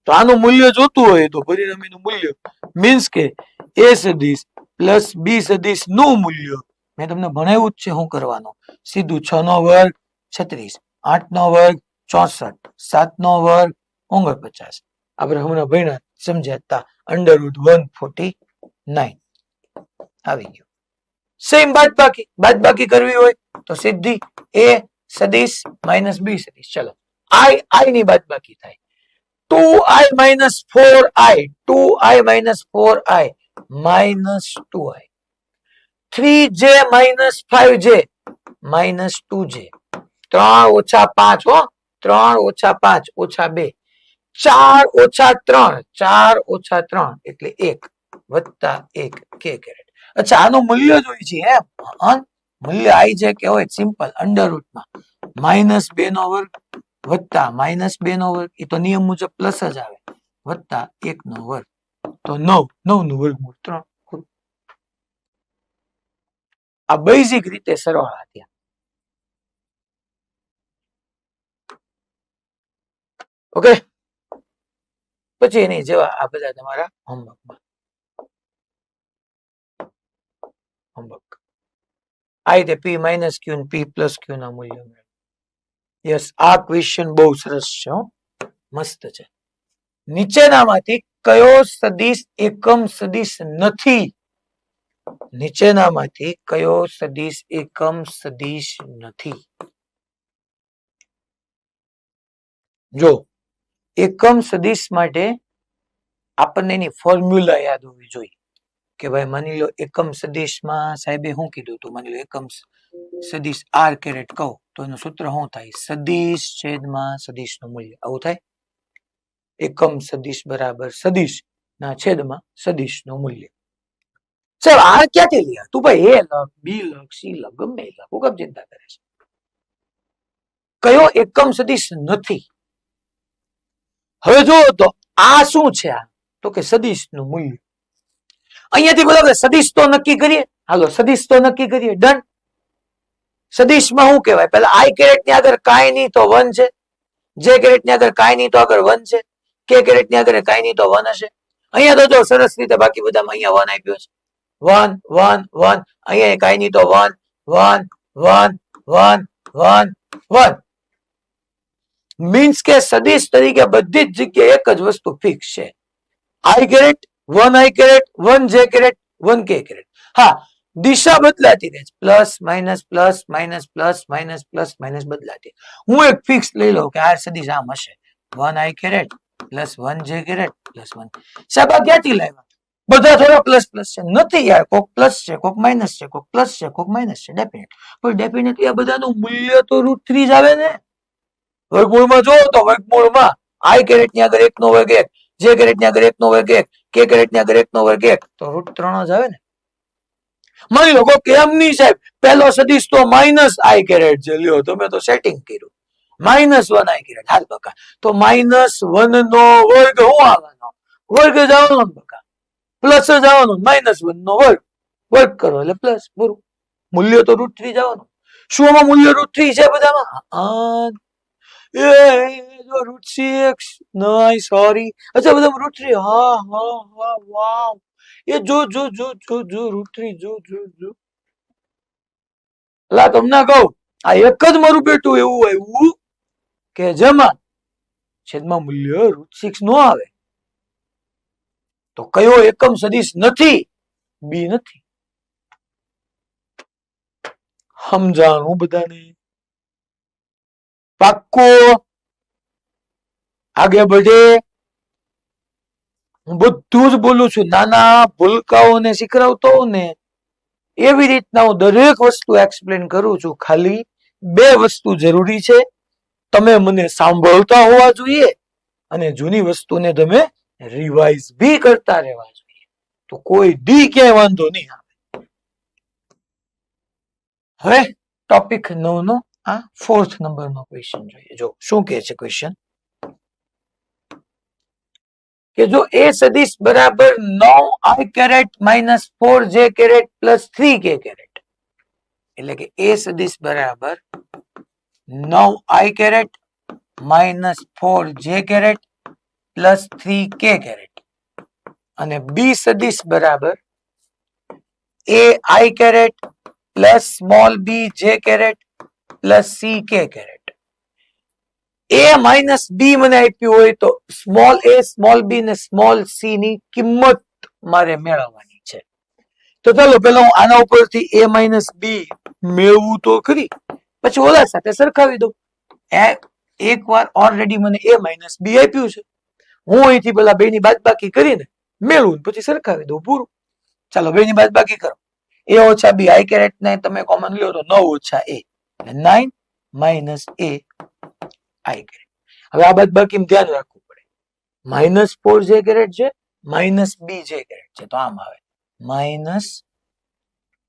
તો આનું મૂલ્ય જોતું હોય તો પરિણામીનું મૂલ્ય મીન્સ કે એ સદિશ પ્લસ બી સદિશ નું મૂલ્ય મેં તમને ભણાવ્યું જ છે. શું કરવાનું? સીધું 6 નો વર્ગ 36, 8 નો વર્ગ 64, 7 નો વર્ગ 49. આપણે હમણાં ભણ્યા સમજ્યા √149 આવી ગયું. સેમ બાદબાકી કરવી હોય તો સીધી એ સદિશ માઇનસ બી સદિશ. ચલો, આઈ ની બાદબાકી થાય 2i minus 4i, 2i minus 4i minus 2i, 3j minus 5j minus 2j, 3 ઓછા 5 હો, 3 ઓછા 5 ઓછા 2, 4 ઓછા 3, 4 ઓછા 3 એટલે 1 વત્તા 1 k કેરેટ. અચ્છા, આનું મૂલ્ય જોઈ છે એમ? મૂલ્ય આઈ જે કે હોય સિમ્પલ અંડરરૂટમાં -2 નો વર્ગ વત્તા -2 નો વર્ગ, એ તો નિયમ મુજબ પ્લસ જ આવે, વત્તા 1 નો વર્ગ, તો 9, 9 નું વર્ગમૂળ 3. આ બેઝિક રીતે સરવાળા થયા. ઓકે, પછી એની જેવા આ બધા તમારા હોમવર્કમાં. હોમવર્ક આ રીતે p માઇનસ ક્યુ અને p પ્લસ ક્યુ ના મૂલ્યો મળે. યસ, આ ક્વેશ્ચન બહુ સરસ છે, મસ્ત છે. નીચેનામાંથી કયો સદિશ એકમ સદિશ નથી? નીચેનામાંથી કયો સદિશ એકમ સદિશ નથી? જો એકમ સદિશ માટે આપણને એની ફોર્મ્યુલા યાદ હોવી જોઈએ કે ભાઈ માની લો એકમ સદિશમાં સાહેબે શું કીધું હતું? માની લો એકમ સદિશ આર કેરેટ કહું તો એનું સૂત્ર શું થાય? સદિશ છેદમાં સદિશનું મૂલ્ય. આવું થાય. એકમ સદિશ બરાબર સદિશ ના છેદમાં સદિશનું મૂલ્ય. સાહેબ આર ક્યાંથી લે? તું ભાઈ એ લખ, બી લખ, સી લખ, ગમે એ લખ, હું કેમ ચિંતા કરે છે? કયો એકમ સદિશ નથી? હવે જો તો આ શું છે? આ તો કે સદિશનું મૂલ્ય. અહીંયાથી બોલો સદિશ તો નક્કી કરીએ. હાલો સદિશ તો નક્કી કરીએ. ડન. સદિશમાં શું કહેવાય? પેલા આઈ કેરેટ ની આગળ કાંઈ નહીં તો 1 છે, જે કેરેટ ની આગળ કાંઈ નહીં તો આગળ 1 છે, કે કેરેટ ની આગળ કાંઈ નહીં તો 1 હશે. અહીંયા તો જો સરસ રીતે બાકી બધામાં અહીંયા 1 આપ્યો છે. 1 1 1, અહીંયા કાંઈ નહીં તો 1 1 1 1 1 1. મીન્સ કે સદિશ તરીકે બધી જ જગ્યાએ એક જ વસ્તુ ફિક્સ છે. આઈ કેરેટ 1 આઈ કેરેટ 1 જે કેરેટ 1 કે કેરેટ. હા, દિશા બદલાતી રહે છે, plus minus plus minus plus minus plus minus બદલાતી. હું એક ફિક્સ લઈ લઉં કે આ સદિશ આમ હશે 1 આઈ કેરેટ પ્લસ 1 જે કેરેટ પ્લસ 1. સાહેબ આ ક્યાંથી લાવ્યા? બધા થોડા પ્લસ પ્લસ છે નથી યાર, કોક પ્લસ છે, કોક માઇનસ છે, કોક પ્લસ છે, કોક માઇનસ છે, ડેફિનેટ. પણ ડેફિનેટલી આ બધાનું મૂલ્ય તો √3 જ આવે ને. વર્ગમૂળમાં જો તો વર્ગમૂળમાં i કેરેટ ની આગળ 1 નો વર્ગ 1, j કેરેટ ની આગળ 1 નો વર્ગ 1, k કેરેટ ની આગળ 1 નો વર્ગ 1, તો √3 જ આવે ને. માની લો કે એમ નહીં સાહેબ, પહેલો સદિશ તો -i કેરેટ છે, લ્યો તમે તો સેટિંગ કર્યું, -1 i કેરેટ, હાલ બકા, તો -1 નો વર્ગ શું આવવાનો, વર્ગ જ આવવાનો બકા, પ્લસ જ આવવાનો, -1 નો વર્ગ, વર્ગ કરો એટલે પ્લસ, પૂરું. મૂલ્ય તો √3 જ આવવાનું. શું આમાં મૂલ્ય √3 છે બધામાં? √6 નહીં, સોરી, અચ્છા બધા √3, હા હા હા, વાવ, એ જો જો જો જો જો √3 જો લા તમને કહું, આ એક જ મારું બેટું એવું આવ્યું કે જેમાં છેદમાં મૂલ્ય √6 નો આવે. તો કયો એકમ સદિશ નથી? બી નથી. સમજાણું બધાને? પાક્કો? આગે बढ़े. હું બધું જ બોલું છું, નાના ભૂલકાઓને શીખડાવતો હોઉં ને એવી રીતના હું દરેક વસ્તુ એક્સપ્લેન કરું છું. ખાલી બે વસ્તુ જરૂરી છે, તમે મને સાંભળતા હોવા જોઈએ અને જૂની વસ્તુને તમે રિવાઇઝ બી કરતા રહેવા જોઈએ, તો કોઈ દી ક્યાંય વાંધો નહીં આવે. હવે ટોપિક 9 નો આ 4th નંબરનો ક્વેશ્ચન જોઈએ. જો શું કહે છે ક્વેશ્ચન, કે જો a સદિશ બરાબર 9i caret -4j caret +3k caret, એટલે કે a સદિશ બરાબર 9i caret -4j caret +3k caret અને b સદિશ બરાબર ai caret small b j caret +ck caret. a minus B મને આપ્યું હોય તો સ્મોલ a, સ્મોલ બી ને સ્મોલ સી ની કિંમત મારે મેળવવાની છે. તો ચાલો પેલા હું આના ઉપરથી a માઇનસ બી મેળવું તો ખરી, પછી ઓલા સાથે સરખાવી દઉં. એક વાર ઓલરેડી મને a માઇનસ બી આપ્યું છે, હું અહીંથી પેલા બે ની બાદબાકી કરીને મેળવું પછી સરખાવી દઉં, પૂરું. ચાલો બે ની બાદબાકી કરો. a ઓછા બી i કેરેટ ને તમે કોમન લ્યો તો 9 ઓછા a, 9 minus a i caret. હવે આ બાદબાકી ધ્યાન રાખવું પડે, -4j કેરેટ છે, -bj કેરેટ છે, તો આમ આવે માઇનસ,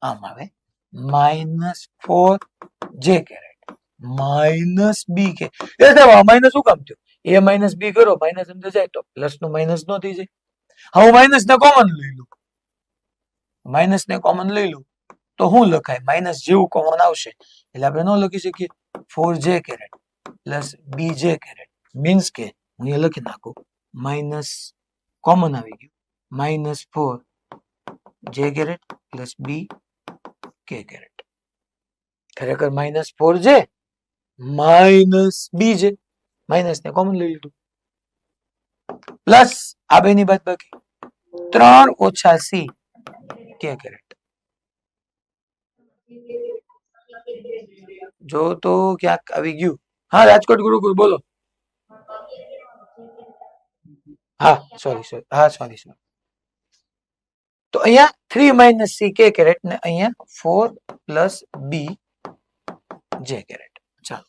આમ આવે -4j કેરેટ -b કે. એ સાહેબ માઇનસ શું કામ થયું? a માઇનસ બી કરો, માઇનસ અંદર જાય તો પ્લસ નું માઇનસ નો થઈ જાય. હવે માઇનસ ને કોમન લઈ લઉં, માઇનસ ને કોમન લઈ લઉં તો શું લખાય? માઇનસ જેવું કોમન આવશે એટલે આપણે ન લખી શકીએ 4j caret +bj caret, means કે હું એ લખી નાખું માઇનસ કોમન આવી ગયું -4j કેરેટ +bk કેરેટ. ખરેખર -4j -bj, માઇનસ ને કોમન લઈ લીધું, પ્લસ આ બે ની બાદબાકી 3 ઓછા c k કેરેટ. જો તો ક્યાંક આવી ગયું. હા રાજકોટ ગુરુકુળ બોલો. હા સોરી, હા સોરી. તો અહીંયા 3 - c k કેરેટ ને અહીંયા 4 + b j કેરેટ. ચાલો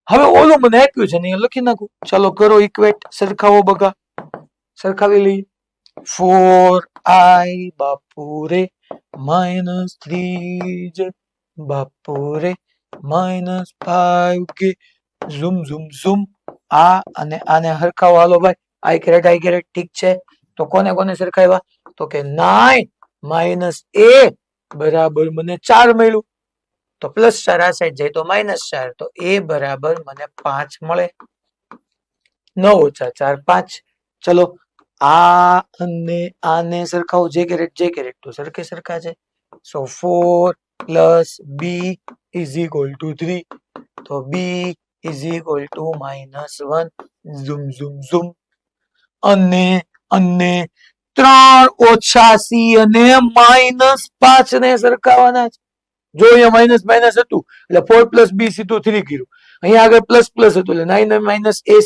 હવે ઓલું મને આપ્યું છે ને અહીંયા લખી નાખું. ચાલો કરો ઇક્વેટ, સરખાવો બગા, સરખાવી લઈએ. 4i બાપુરે -3j બાપુરે -5k zoom zoom zoom. આ અને આને સરખાવો હાલો ભાઈ, i કેરેટ ઠીક છે. તો કોને કોને સરખાવ્યા? તો કે 9 - a બરાબર મને 4 મળ્યું, તો +4 આ સાઈડ જાય તો -4, તો a બરાબર મને 5 મળે. 9 ઓછા 4 5. ચલો આ અને આને સરખાવો, j કેરેટ તો સરખે સરખા છે. સો 4 + b = 3, તો b = -1 ઝૂમ ઝૂમ ઝૂમ. અને 3 ઓછા c અને -5 ને સરખાવાના છે. જો અહીંયા માઇનસ માઇનસ હતું એટલે 4 + b સીધું 3 કર્યું, અહીંયા આગળ પ્લસ પ્લસ હતું એટલે 9 - a =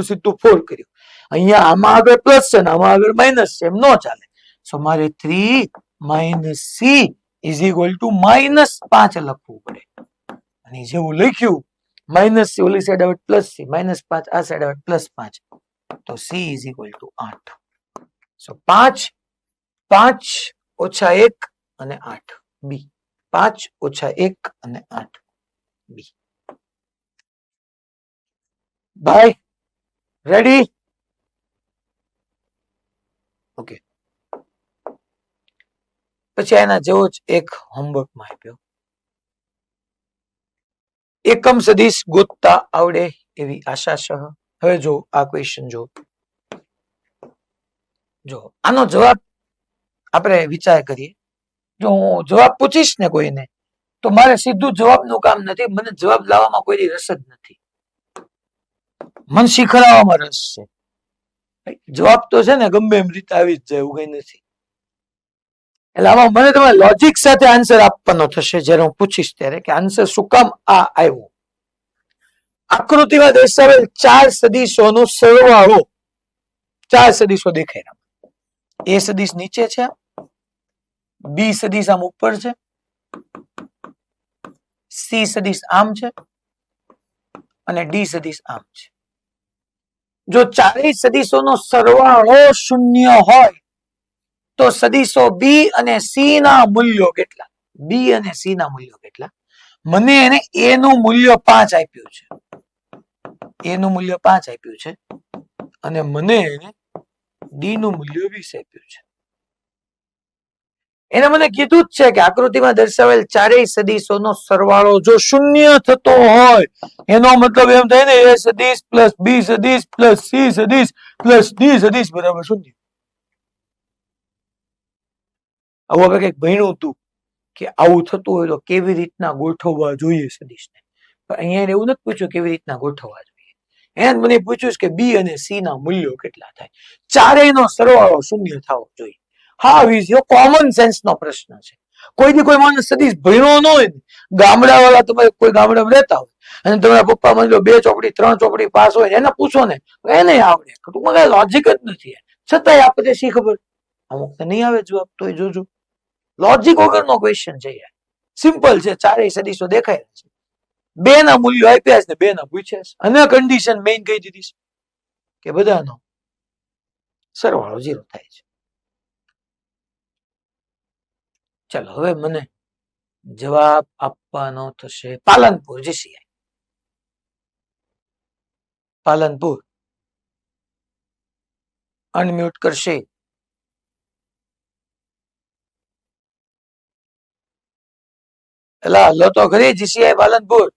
સીધું 4 કર્યું. અહીંયા આમાં આગળ પ્લસ છે ને આમાં આગળ માઇનસ છે, એમ ન ચાલે. સો મારે 3 minus she is equal two -5 લખવું પડે. અને જેવું લખ્યું માઇનસ સી ઓલી સાઈડ આવે પ્લસ સી, -5 આ સાઈડ આવે +5, તો સી ઇઝ ઇક્વલ ટુ 8. સો 5 -1 અને 8 બી. 5 - 1 અને 8 બી. ભાઈ રેડી? ઓકે. પછી એના જેવો જ એક હોમવર્કમાં આપ્યો. એકમ સદિશ ગોતતા આવડે એવી આશાસહ. હવે જો આ ક્વેશ્ચન જો આનો જવાબ આપણે વિચાર કરીએ. જો હું જવાબ પૂછીશ ને કોઈને તો મારે સીધું જવાબનું કામ નથી, મને જવાબ લાવવામાં કોઈ રસ જ નથી, મને શીખવાડવામાં રસ છે. જવાબ તો છે ને ગમે એમ રીતે આવી જ જાય એવું કઈ નથી. એટલે આમાં મને તમારે લોજિક સાથે આન્સર આપવાનો થશે જ્યારે હું પૂછીશ ત્યારે કે આન્સર શું કામ આ આવ્યો. આકૃતિમાં દર્શાવેલ 4 સદિશોનો સરવાળો, 4 સદિશો દેખાય. એ સદિશ નીચે છે, બી સદિશ આમ ઉપર છે, સી સદિશ આમ છે અને ડી સદિશ આમ છે. જો ચારેય સદિશોનો સરવાળો 0 હોય તો સદિશો બી અને સી ના મૂલ્યો કેટલા? બી અને સી ના મૂલ્યો કેટલા? મને એને એ નું મૂલ્ય 5 આપ્યું છે, એ નું મૂલ્ય 5 આપ્યું છે અને મને એને ડી નું મૂલ્ય 20 આપ્યું છે. એને મને કીધું જ છે કે આકૃતિમાં દર્શાવેલ ચારેય સદિશોનો સરવાળો જો 0 થતો હોય એનો મતલબ એમ થાય ને એ સદિશ પ્લસ બી સદિશ પ્લસ સી સદિશ પ્લસ ડી સદિશ બરાબર 0. આવું આપણે કંઈક ભણ્યું હતું કે આવું થતું હોય તો કેવી રીતના ગોઠવવા જોઈએ સદિશને, પણ અહીંયા એવું નથી પૂછ્યું કેવી રીતના ગોઠવવા જોઈએ. એને મને પૂછ્યું કે બી અને સી ના મૂલ્યો કેટલા થાય, ચારેયનો સરવાળો 0 થવો જોઈએ. હા વિઝ કોમન સેન્સ નો પ્રશ્ન છે. કોઈ દી કોઈ માણસ સદિશ ભણ્યો ન હોય, ગામડા વાળા તમે કોઈ ગામડામાં રહેતા હોય અને તમારા પપ્પા માની લો 2 ચોપડી 3 ચોપડી પાસ હોય એને પૂછો ને એને આવડે, ટૂંકમાં કઈ લોજિક જ નથી, છતાંય આપણે શી ખબર અમુક નહીં આવે જવાબ તોય જોજો. લોજિક વગરનો ક્વેશ્ચન છે યાર, સિમ્પલ છે. ચારેય સદિશો દેખાય છે, 2 ના મૂલ્યો આપ્યા છે ને 2 ના પૂછ્યા છે અને કન્ડિશન મેઇન કહી દીધી છે કે બધાનો સરવાળો 0 થાય છે. ચાલો હવે મને જવાબ આપવાનો થશે પાલનપુર. જીસીઆઈ પાલનપુર અનમ્યુટ કરશે. એલા હલો તો ખરી જીસીઆઈ પાલનપુર.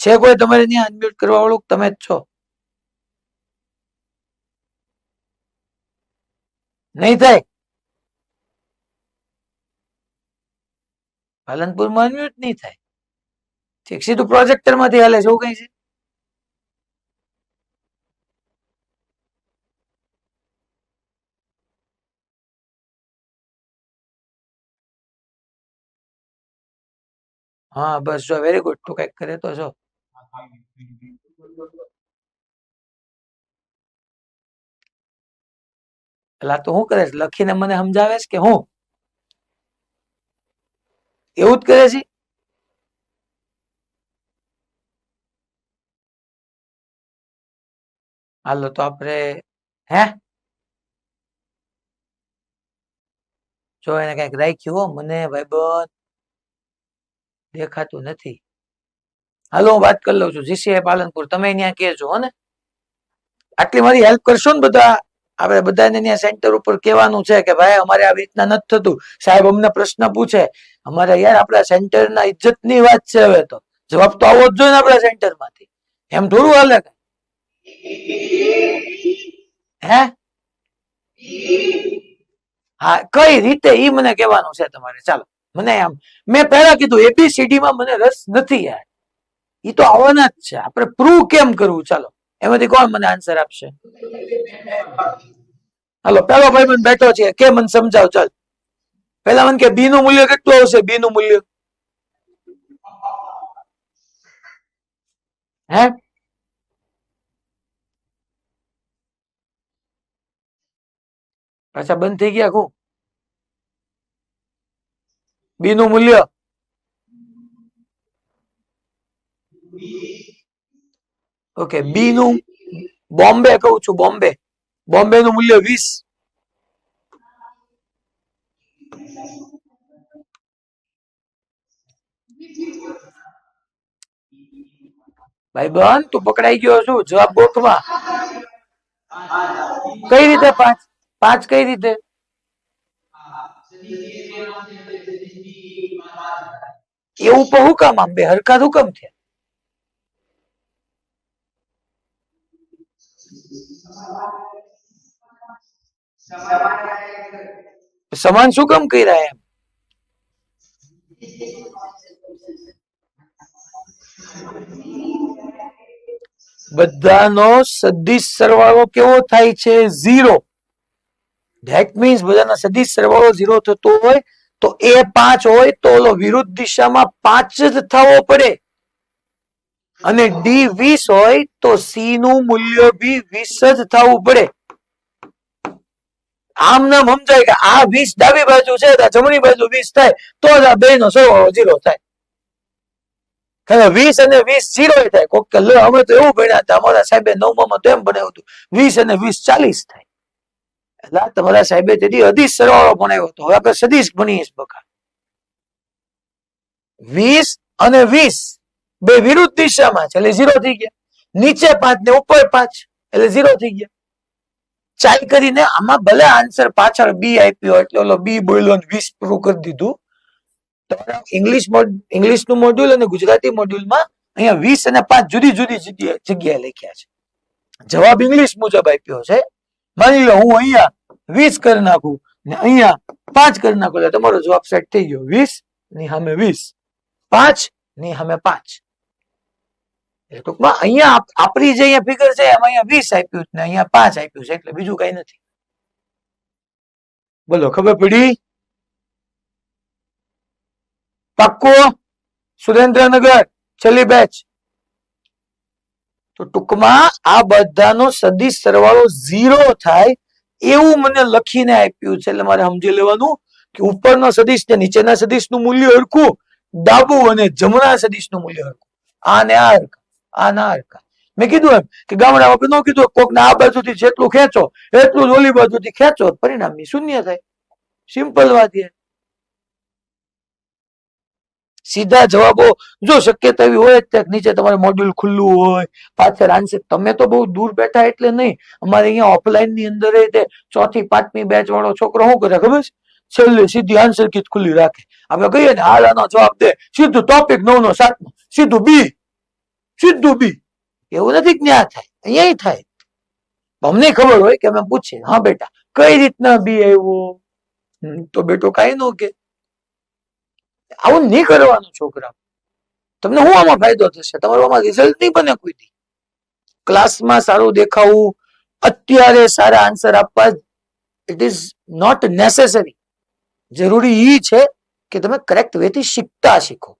છે કોઈ તમારે ત્યાં અનમ્યુટ કરવા વાળું? તમે જ છો. નહીં થાય પાલનપુરમાં અનમ્યુટ નહીં થાય. ઠીક, સીધું પ્રોજેક્ટર માંથી હાલે છે એવું કઈ છે? હા બસ જો વેરી ગુડ, તું કઈક કરે તો છો. એટલે તો હું કરે લખીને મને સમજાવે કે હું એવું જ કરે છે? હાલો તો આપણે હે જો એને કઈક રાખ્યું મને ભાઈબંધ દેખાતું નથી. હાલો હું વાત કરી લઉં છું જીસીઆઈ પાલનપુર, તમે ત્યાં કહેજો હો ને. આટલી મારી હેલ્પ કરશો ને બધા? આપણે બધાને ત્યાં સેન્ટર ઉપર કહેવાનું છે કે ભાઈ અમારે આવી રીતના નથી થતું, સાહેબ અમને પ્રશ્ન પૂછે, અમારે યાર આપણા સેન્ટરના ઇજ્જતની વાત છે. હવે તો જવાબ તો આવવો જ જોઈએ ને આપણા સેન્ટર માંથી, એમ થોડું હાલે. હે હા કઈ રીતે ઈ મને કહેવાનું છે તમારે. ચાલો મને આમ મેં પહેલા કીધું એબીસીડી માં મને રસ નથી યાર, ઈ તો આવવાના જ છે, આપણે પ્રૂવ કેમ કરવું? ચાલો એમાંથી કોણ મને આન્સર આપશે? હાલો પેલો ભાઈ મને બેઠો છે કે મને સમજાવ. ચાલ પેલા મને કે બી નું મૂલ્ય કેટલું આવશે? બી નું મૂલ્ય હે પાછા બંધ થઈ ગયા હું બી નું મૂલ્ય ઓકે બી નું બોમ્બે કહું છું બોમ્બે નું મૂલ્ય 20 ભાઈ બન તું પકડાઈ ગયો છું જવાબ ગોખવા કઈ રીતે પાંચ કઈ રીતે એવું પણ હું કામ આમ બે હરખા હું કામ થયા સમાન શું કામ કર્યા એમ બધાનો સદિશ સરવાળો કેવો થાય છે 0 ધેટ મીન્સ બધાનો સદિશ સરવાળો 0 થતો હોય તો એ 5 હોય તો ઓલો વિરુદ્ધ દિશામાં 5 જ થવો પડે અને ડી 20 હોય તો સી નું મૂલ્ય બી 20 જ થવું પડે આમ નામ સમજાય કે આ 20 ડાબી બાજુ છે જમણી બાજુ 20 થાય તો જ આ બે નો સરવાળો 0 થાય 20 અને 20 0 થાય કોક કે લે અમે તો એવું ભણ્યા હતા અમારા સાહેબે 9માં તો એમ ભણાવ્યું હતું 20 અને 20 40 થાય એટલે તમારા સાહેબે તેથી અધિશ સરવાળો ભણાવ્યો હતો હવે આપણે સદિશ ભણીએ બકા 20 અને 20 બે વિરુદ્ધ દિશામાં છે એટલે 0 થઈ ગયા નીચે 5 ને ઉપર 5 એટલે 0 થઈ ગયા ચાલ કરીને આમાં ભલે આન્સર પાછળ બી આપ્યો એટલે ઓલો બી બોલ્યો 20 પૂરું કરી દીધું ઇંગ્લિશ નું મોડ્યુલ અને ગુજરાતી મોડ્યુલમાં અહીંયા 20 અને 5 જુદી જુદી જગ્યાએ લખ્યા છે જવાબ ઇંગ્લિશ મુજબ આપ્યો છે માની લો હું અહીંયા 20 કરી નાખું ને અહીંયા 5 કરી નાખું એટલે તમારો જવાબ સેટ થઈ ગયો 20 ની સામે 20 5 ની સામે 5 એટલે ટૂંકમાં અહીંયા આપણી જે અહીંયા ફિગર છે એમાં અહીંયા 20 આપ્યું ને અહીંયા 5 આપ્યું છે એટલે બીજું કઈ નથી બોલો ખબર પડી પાક્કો સુરેન્દ્રનગર છેલ્લી બેચ તો ટૂંકમાં આ બધાનો સદિશ સરવાળો 0 થાય એવું મને લખીને આપ્યું છે એટલે મારે સમજી લેવાનું કે ઉપરના સદિશ ને નીચેના સદિશનું મૂલ્ય હરખું ડાબું અને જમણા સદિશનું મૂલ્ય હરખું આ ને આ હરખા આ ના હરખા મેં કીધું એમ કે ગામડામાં આપણે ન કીધું કોક ને આ બાજુથી જેટલું ખેંચો એટલું જ ઓલી બાજુથી ખેંચો પરિણામ શૂન્ય થાય સિમ્પલ વાત છે સીધા જવાબો જો શક્યતા એવી હોય જ નીચે તમારે મોડ્યુલ ખુલ્લું હોય પાછળ આન્સર તમે તો બહુ દૂર બેઠા એટલે નહીં અમારે અહીંયા ઓફલાઈન ની અંદર ચોથી પાંચમી બેચ વાળો છોકરો શું કરે ખબર છે છેલ્લે સીધી આન્સર કીટ ખુલ્લી રાખે આપણે કહીએ ને હાલ આનો જવાબ દે સીધું ટોપિક 9 નો 7 સીધું બી એવું નથી કે ત્યાં થાય અહીંયા થાય અમને ખબર હોય કે અમે પૂછીએ હા બેટા કઈ રીતના બી આવ્યો તો બેટો કઈ નો કે આવું નહીં કરવાનું છોકરા તમને શું આમાં ફાયદો થશે તમારો આમાં રિઝલ્ટ નહીં બને કોઈ દી ક્લાસમાં સારું દેખાવું અત્યારે સારા આન્સર આપવા ઇટ ઇઝ નોટ નેસેસરી જરૂરી ઈ છે કે તમે કરેક્ટ વે થી શીખતા શીખો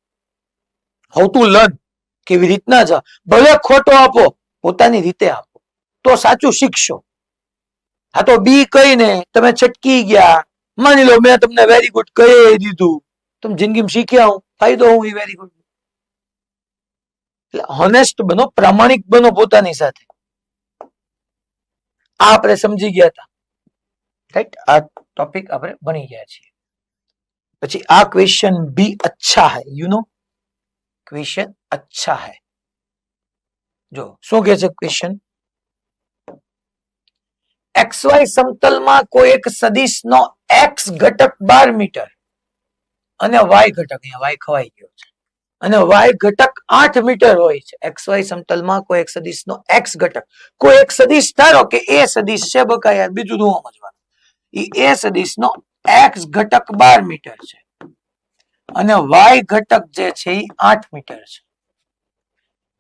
હાઉ ટુ લર્ન કેવી રીતના જ ભલે ખોટો આપો પોતાની રીતે આપો તો સાચું શીખશો આ તો બી કહીને તમે છટકી ગયા માની લો મેં તમને વેરી ગુડ કહી દીધું તમે જિંદગીમાં શીખ્યા હું ફાયદો હું એ વેરી ગુડ એટલે હોનેસ્ટ બનો પ્રામાણિક બનો પોતાની સાથે આ આપણે સમજી ગયા હતા રાઈટ આ ટોપિક આપણે ભણી ગયા છીએ પછી આ ક્વેશ્ચન બી અચ્છા હૈ યુ નો क्वेश्चन अच्छा है जो શું કહે છે ક્વેશ્ચન xy સમતલમાં કોઈ એક સદિશનો x ઘટક 12 મીટર અને y ઘટક અહીંયા y ખવાઈ ગયો છે અને y ઘટક 8 મીટર હોય છે xy સમતલમાં કોઈ એક સદિશનો x ઘટક કોઈ એક સદિશ ધારો કે એ સદિશ છે બકાયા બીજું શું સમજવાનું એ સદિશનો x ઘટક 12 મીટર છે અને y ઘટક જે છે એ 8 મીટર છે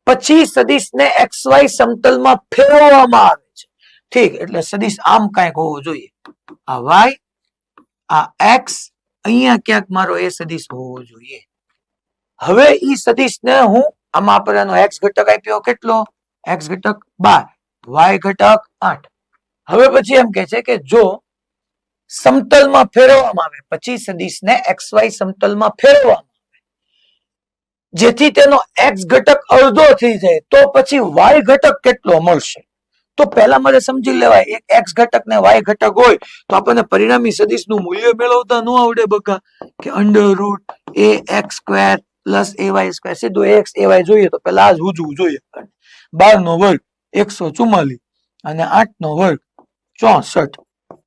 પછી સદિશને xy સમતલમાં ફેરવવામાં આવે છે ઠીક એટલે સદિશ આમ કાંઈક હોવો જોઈએ આ y આ x અહીંયા ક્યાંક મારો એ સદિશ હોવો જોઈએ હવે ઈ સદિશને હું આમાં આપણને x ઘટક આપ્યો કેટલો x ઘટક 12 y ઘટક 8 હવે પછી એમ કહે છે કે જો સમતલમાં ફેરવવામાં આવે, પછી સદિશને XY સમતલમાં ફેરવવામાં આવે જેથી તેનો X ઘટક અડધો થઈ જાય, તો પછી Y ઘટક કેટલો મળશે? તો પહેલા મારે સમજી લેવાય, એક X ઘટક ને Y ઘટક હોય તો આપણને પરિણામી સદિશનું મૂલ્ય મેળવતા ન આવડે બકા, કે √ax² + ay² સીધું ax ay જોઈએ તો પેલા આ જ ઉજવું જોઈએ. 12 નો વર્ગ 144 અને 8 નો વર્ગ 64.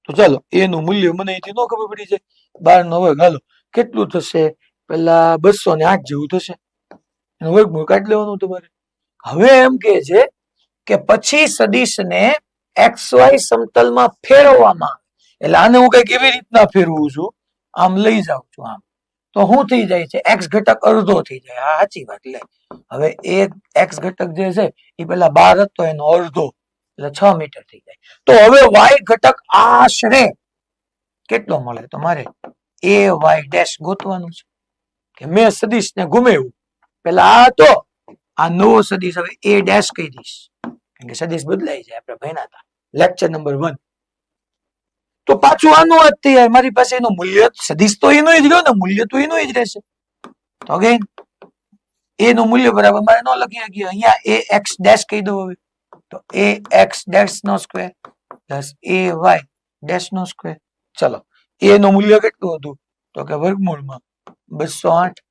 તો ચાલો a નું મૂલ્ય મને અહીંથી ન ખબર પડી જાય. 12 નો વર્ગ હાલો કેટલું થશે? પેલા 208 જેવું થશે. એનું વર્ગમૂળ કાઢી લેવાનું તમારે. હવે એમ કે છે કે પછી સદિશને XY સમતલમાં ફેરવવામાં, એટલે આને હું કઈક એવી રીતના ફેરવું છું, આમ લઈ જાઉં છું આમ, તો શું થઈ જાય છે? X ઘટક અડધો થઈ જાય. હા સાચી વાત. લે હવે એક X ઘટક જે છે એ પેલા 12 હતો એનો અડધો, એટલે 6 મીટર થઈ જાય. તો હવે Y ઘટક આશરે કેટલો મળે? તો મારે ay' ગોતવાનું છે, કે મેં સદિશને ઘુમેવું. પેલા આ હતો, આ નવો સદિશ હવે a' કહી દઈશ, કારણ કે સદિશ બદલાઈ જાય, આપણે ભણ્યા હતા લેક્ચર નંબર 1. તો પાછું આનું જ થઈ જાય. મારી પાસે એનું મૂલ્ય, સદિશ તો એનો જ રહ્યો ને, મૂલ્ય તો એનું જ રહેશે. તો અગેન a નું મૂલ્ય બરાબર મારે ન લખી શકીએ, અહીંયા ax' કહી દઉં. હવે તો ax' નો સ્ક્વેર પ્લસ ay' નો સ્ક્વેર. ચલો a નું મૂલ્ય કેટલું હતું? તો કે વર્ગમૂળમાં 208.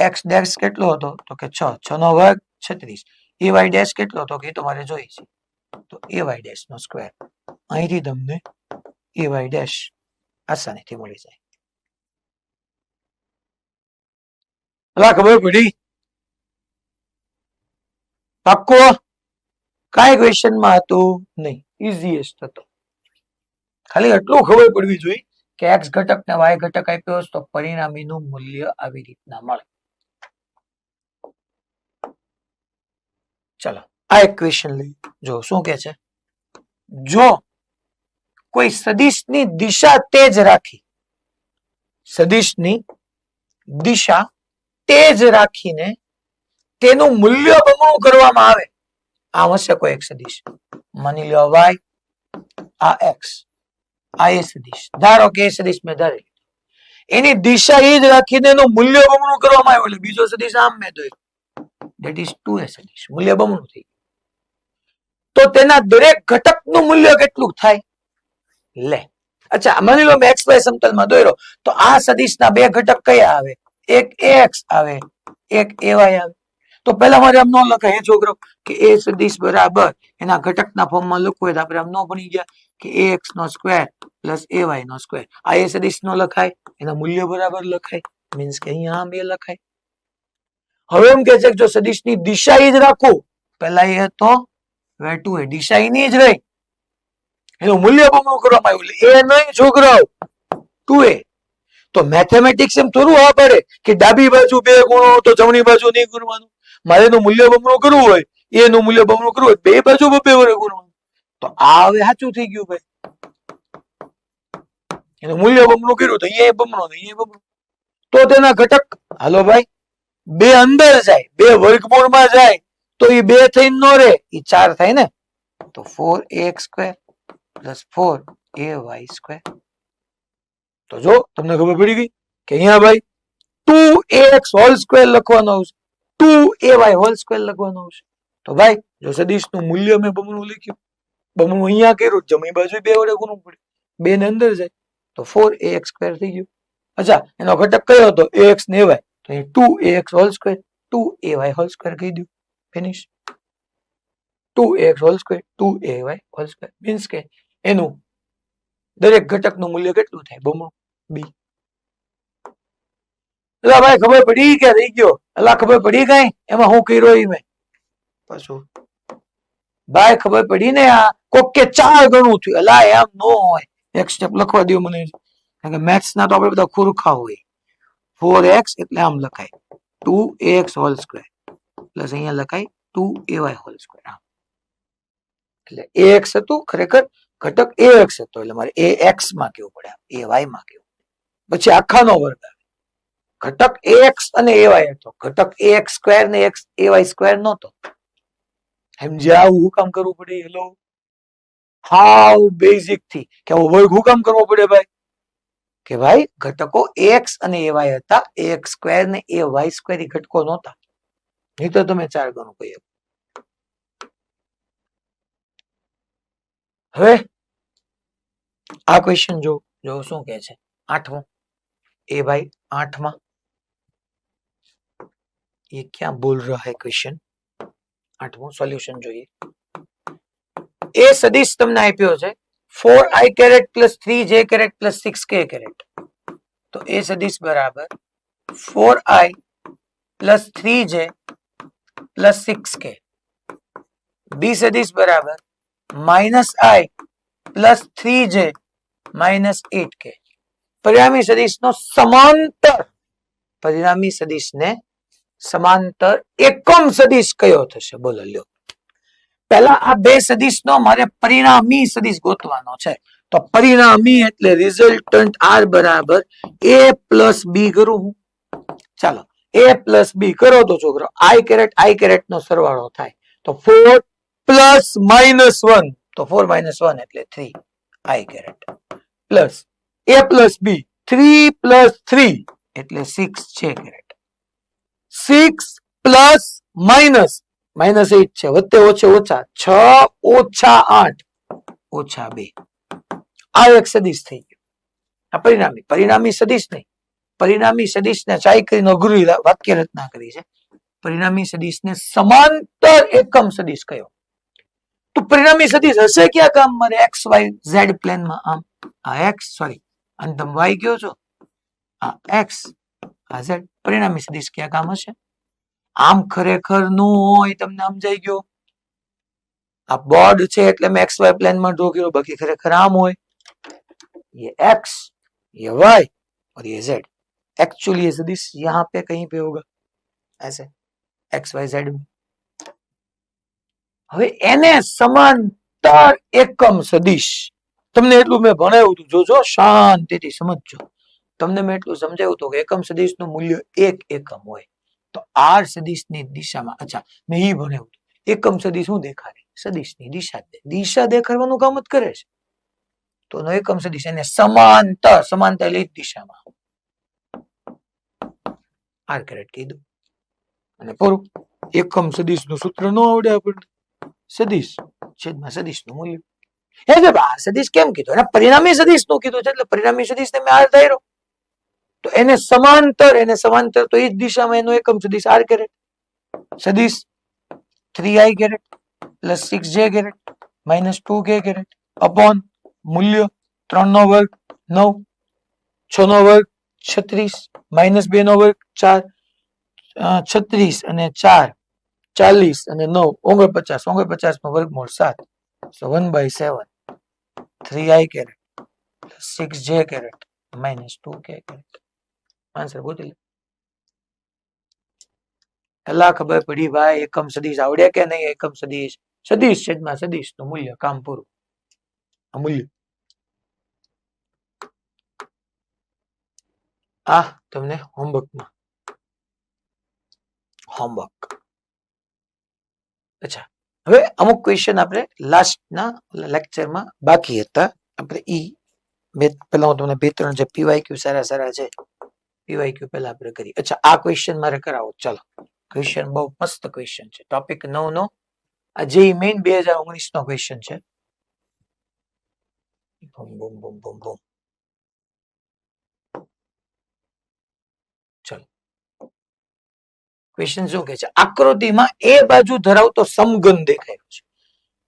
ax' કેટલો હતો? તો કે 6. 6 નો વર્ગ 36. ay' કેટલો હતો? કે તો મારે જોઈએ છે, તો ay' નો સ્ક્વેર. અહીંથી તમને ay' આસાનીથી મળી જાય. ખબર પડી? પાક્કો? કાંઈ ક્વેશ્ચનમાં હતું નહીં, ઇઝીએસ્ટ હતો. ખાલી એટલું ખબર પડવી જોઈએ કે X ઘટક ને Y ઘટક આપ્યો તો પરિણામીનું મૂલ્ય આવી રીતના મળે. ચલો આ એક ક્વેશ્ચન લઈ જો શું કે છે. જો કોઈ સદિશની દિશા તેજ રાખી, સદિશની દિશા તેજ રાખીને તેનું મૂલ્ય બમણું કરવામાં આવે, આમ હશે કોઈ એક સદિશ, માની લો y, આ x, આ એ સદિશ, ધારો કે એ સદિશ મેં ધારી, એની દિશા એ જ રાખીને એનું મૂલ્ય બમણું કરવામાં આવ્યું, એટલે બીજો સદિશ આમ મેં દોર્યો, that is 2a સદિશ, મૂલ્ય બમણું થઈ ગયું. તો તેના દરેક ઘટકનું મૂલ્ય કેટલું થાય? લે અચ્છા, માની લો મેં XY સમતલમાં દોર્યો, તો આ સદિશના બે ઘટક કયા આવે? એક ax આવે, એક ay આવે. તો પેલા મારે આમ ન લખાય હે છોકરો, કે a સદિશ બરાબર એના ઘટકના ફોર્મમાં લખવું હોય તો આપણે આમ ન ભણી ગયા કે ax નો સ્ક્વેર પ્લસ ay નો સ્ક્વેર. આ a સદિશ નો લખાય, એના મૂલ્ય બરાબર લખાય, મીન્સ કે અહીંયા આમ એ લખાય. હવે એમ કે છે કે જો સદિશની દિશા એ જ રાખું, પેલા એ હતો હવે 2a, દિશા એની જ રહી, એનું મૂલ્ય બમણું કરવામાં આવ્યું, એટલે એ નહીં છોકરાઓ 2a. તો મેથેમેટિક્સ એમ થોડું હા પડે કે ડાબી બાજુ 2 ગુણો તો જમણી બાજુ નહીં ગુણવાનું. મારે એનું મૂલ્ય બમણું કરવું હોય, એનું મૂલ્ય બમણું કરવું હોય, બે બાજુ 2 વડે ગુણવાનું. તો આ હવે સાચું થઈ ગયું ભાઈ, એનું મૂલ્ય બમણું કર્યું તો અહીંયા બમણો ને અહીંયા બમણો. તો તેના ઘટક, હાલો ભાઈ, 2 અંદર જાય, 2 વર્ગમૂળમાં જાય તો એ 2 થઈને નો રહે, એ 4 થાય ને. તો 4ax² પ્લસ 4ay². તો જો તમને ખબર પડી ગઈ કે અહીંયા ભાઈ 2ax² લખવાનો આવશે, 2ay² લખવાનો આવશે. તો ભાઈ જો સદિશનું મૂલ્ય મેં બમણું લખ્યું, બમણું અહીંયા કર્યું, જમણી બાજુ 2 વડે ગુણવું પડે, 2 ને અંદર જાય તો 4ax² થઈ ગયું. અચ્છા, એનો ઘટક કયો હતો? ax ને ay, તો અહીં 2ax² 2ay² કહી દઉં, ફિનિશ. 2ax² 2ay² મીન્સ કે એનું દરેક ઘટકનું મૂલ્ય કેટલું થાય? બમણું, b. એટલે ભાઈ ખબર પડી કે રહી ગયો? એટલે ખબર પડી કઈ એમાં હું કર્યો એ મેં પાછું? ભાઈ ખબર પડી ને? આ કોક કે 4 ગણું થયું, એટલે એમ ન હોય. એક સ્ટેપ લખવા દો મને, કારણ કે મેથ્સ ના તો આપણે બધા ખુરખા હોય. 4x એટલે આમ લખાય 2ax² પ્લસ અહીંયા લખાય 2ay². એટલે ax હતું, ખરેખર ઘટક ax હતો, એટલે મારે ax માં કેવું પડે, ay માં કેવું. પછી આખાનો વર્ગ આવે, ઘટક ax અને ay હતો, ઘટક ax² ને ay² નહોતો. સમજ્યા? આવું કામ કરવું પડે? હેલો હાવ બેઝિક થી કે વર્ગ હું કામ કરવો પડે ભાઈ કે ભાઈ ઘટકો એક્સ અને એવાય હતા, એક્સ સ્ક્વેર ને એ વાય સ્ક્વેર ઘટકો નહોતા, નહીં તો તમે 4 ગણું કહી. હવે આ ક્વેશ્ચન જો શું કે છે 8મો ए भाई 8 ये क्या बोल रहा है क्वेश्चन 8 सॉल्यूशन જોઈએ. એ સદિશ તમને આપ્યો છે 4i caret plus 3j caret plus 6k caret, તો એ સદિશ બરાબર 4i plus 3j plus 6k. બી સદિશ બરાબર minus i plus 3j minus 8k. પરિણામી સદિશનો સમાંતર પરિણામી સદિશને સમાંતર એકમ સદિશ કયો થશે બોલો લ્યો. પહેલા આ બે સદિશનો મારે પરિણામી સદિશ ગોતવાનો છે, તો પરિણામી એટલે રિઝલ્ટન્ટ r બરાબર a પ્લસ b કરું હું. ચાલો a પ્લસ b કરો તો છોકરો i કેરેટ નો સરવાળો થાય, તો 4 પ્લસ માઇનસ 1, તો 4 માઇનસ 1 એટલે 3 i caret plus a plus b 3 plus 3 એટલે 6 છે કેરેટ. 6 પ્લસ માઇનસ 8 છે, વત્તે ઓછે ઓછા 6 ઓછા 8 ઓછા 2. આ એક સદિશ થઈ ગયો. આ પરિણામી સદિશ નહીં, પરિણામી સદિશને ચાઈ કરીને અઘરી વાક્ય રચના કરી છે. પરિણામી સદિશને સમાંતર એકમ સદિશ કયો? તો પરિણામી સદિશ હશે ક્યાં કામ મારે એક્સ વાય ઝેડ પ્લેનમાં? આમ આ એક્સ સોરી અને તમે વાય કયો છો, આ એક્સ આ ઝેડ. પરિણામી સદિશ ક્યાં કામ હશે? આમ ખરેખર નો હોય, તમને સમજાઈ ગયો? આ બોર્ડ છે એટલે મેં એક્સ વાય પ્લેનમાં ડ્રો કર્યો, બાકી ખરેખર આમ હોય. ये एक्स ये वाई और ये जेड. एक्चुअली ये सदिश यहाँ पे कहीं पे होगा ऐसे एक्स वाई जेड में. હવે એને સમાંતર એકમ સદિશ તમને એટલું મેં ભણાવ્યું હતું, જોજો શાંતિથી સમજજો. તમને મેં એટલું સમજાવ્યું હતું કે એકમ સદિશનું મૂલ્ય 1 એકમ હોય, તો આર સદિશની દિશામાં, અચ્છા મેં ઈ ભણાવ્યું હતું એકમ સદિશ શું દેખાડે? સદિશની દિશા દેખાડવાનું કામ જ કરે છે. તો નો એકમ સદિશ એને સમાંતર એટલે દિશામાં આર કેરેટ કીધું અને પૂરું. એકમ સદિશનું સૂત્ર ન આવડે આપણને, સદિશ છેદમાં સદિશનું મૂલ્ય. એટલે આ સદિશ કેમ કીધું? એને પરિણામી સદિશનું કીધું છે, એટલે પરિણામી સદિશને મેં આર ધાર્યો, તો એને સમાંતર તો એ જ દિશામાં એનો એકમ સદિશ આર કેરેટ. સદિશ 3i caret plus 6j caret minus 2k caret upon મૂલ્ય 3 નો વર્ગ 9, 6 નો વર્ગ 36 માઇનસ 2 નો વર્ગ 4, 36 અને 4 40 અને 9 49 નો વર્ગમૂળ 7, so 1/7 3i caret plus 6j caret minus 2k caret. Answer ગોતી લે. એલા ખબર પડી ભાઈ એકમ સદિશ આવડે કે નહીં? એકમ સદિશ છેદમાં સદિશનું મૂલ્ય, કામ પૂરું. આ મૂલ્ય આ તમને હોમવર્ક. અચ્છા, હવે અમુક ક્વેશ્ચન આપણે લાસ્ટના લેક્ચરમાં બાકી હતા, આપણે ઈ પહેલા હું તમને 2-3 જે પીવાયક્યુ સારા છે પીવાયક્યુ પહેલા આપણે કરી. અચ્છા, આ ક્વેશ્ચન મારે કરાવો. ચાલો, ક્વેશ્ચન બહુ મસ્ત ક્વેશ્ચન છે. ટોપિક 9 નો આ જે મેઇન 2019 નો ક્વેશ્ચન છે. બૂમ બૂમ બૂમ બૂમ બૂમ. ચલો, ક્વેશ્ચન શું કહે છે? આકૃતિમાં એ બાજુ ધરાવતો સમઘન દેખાયો છે.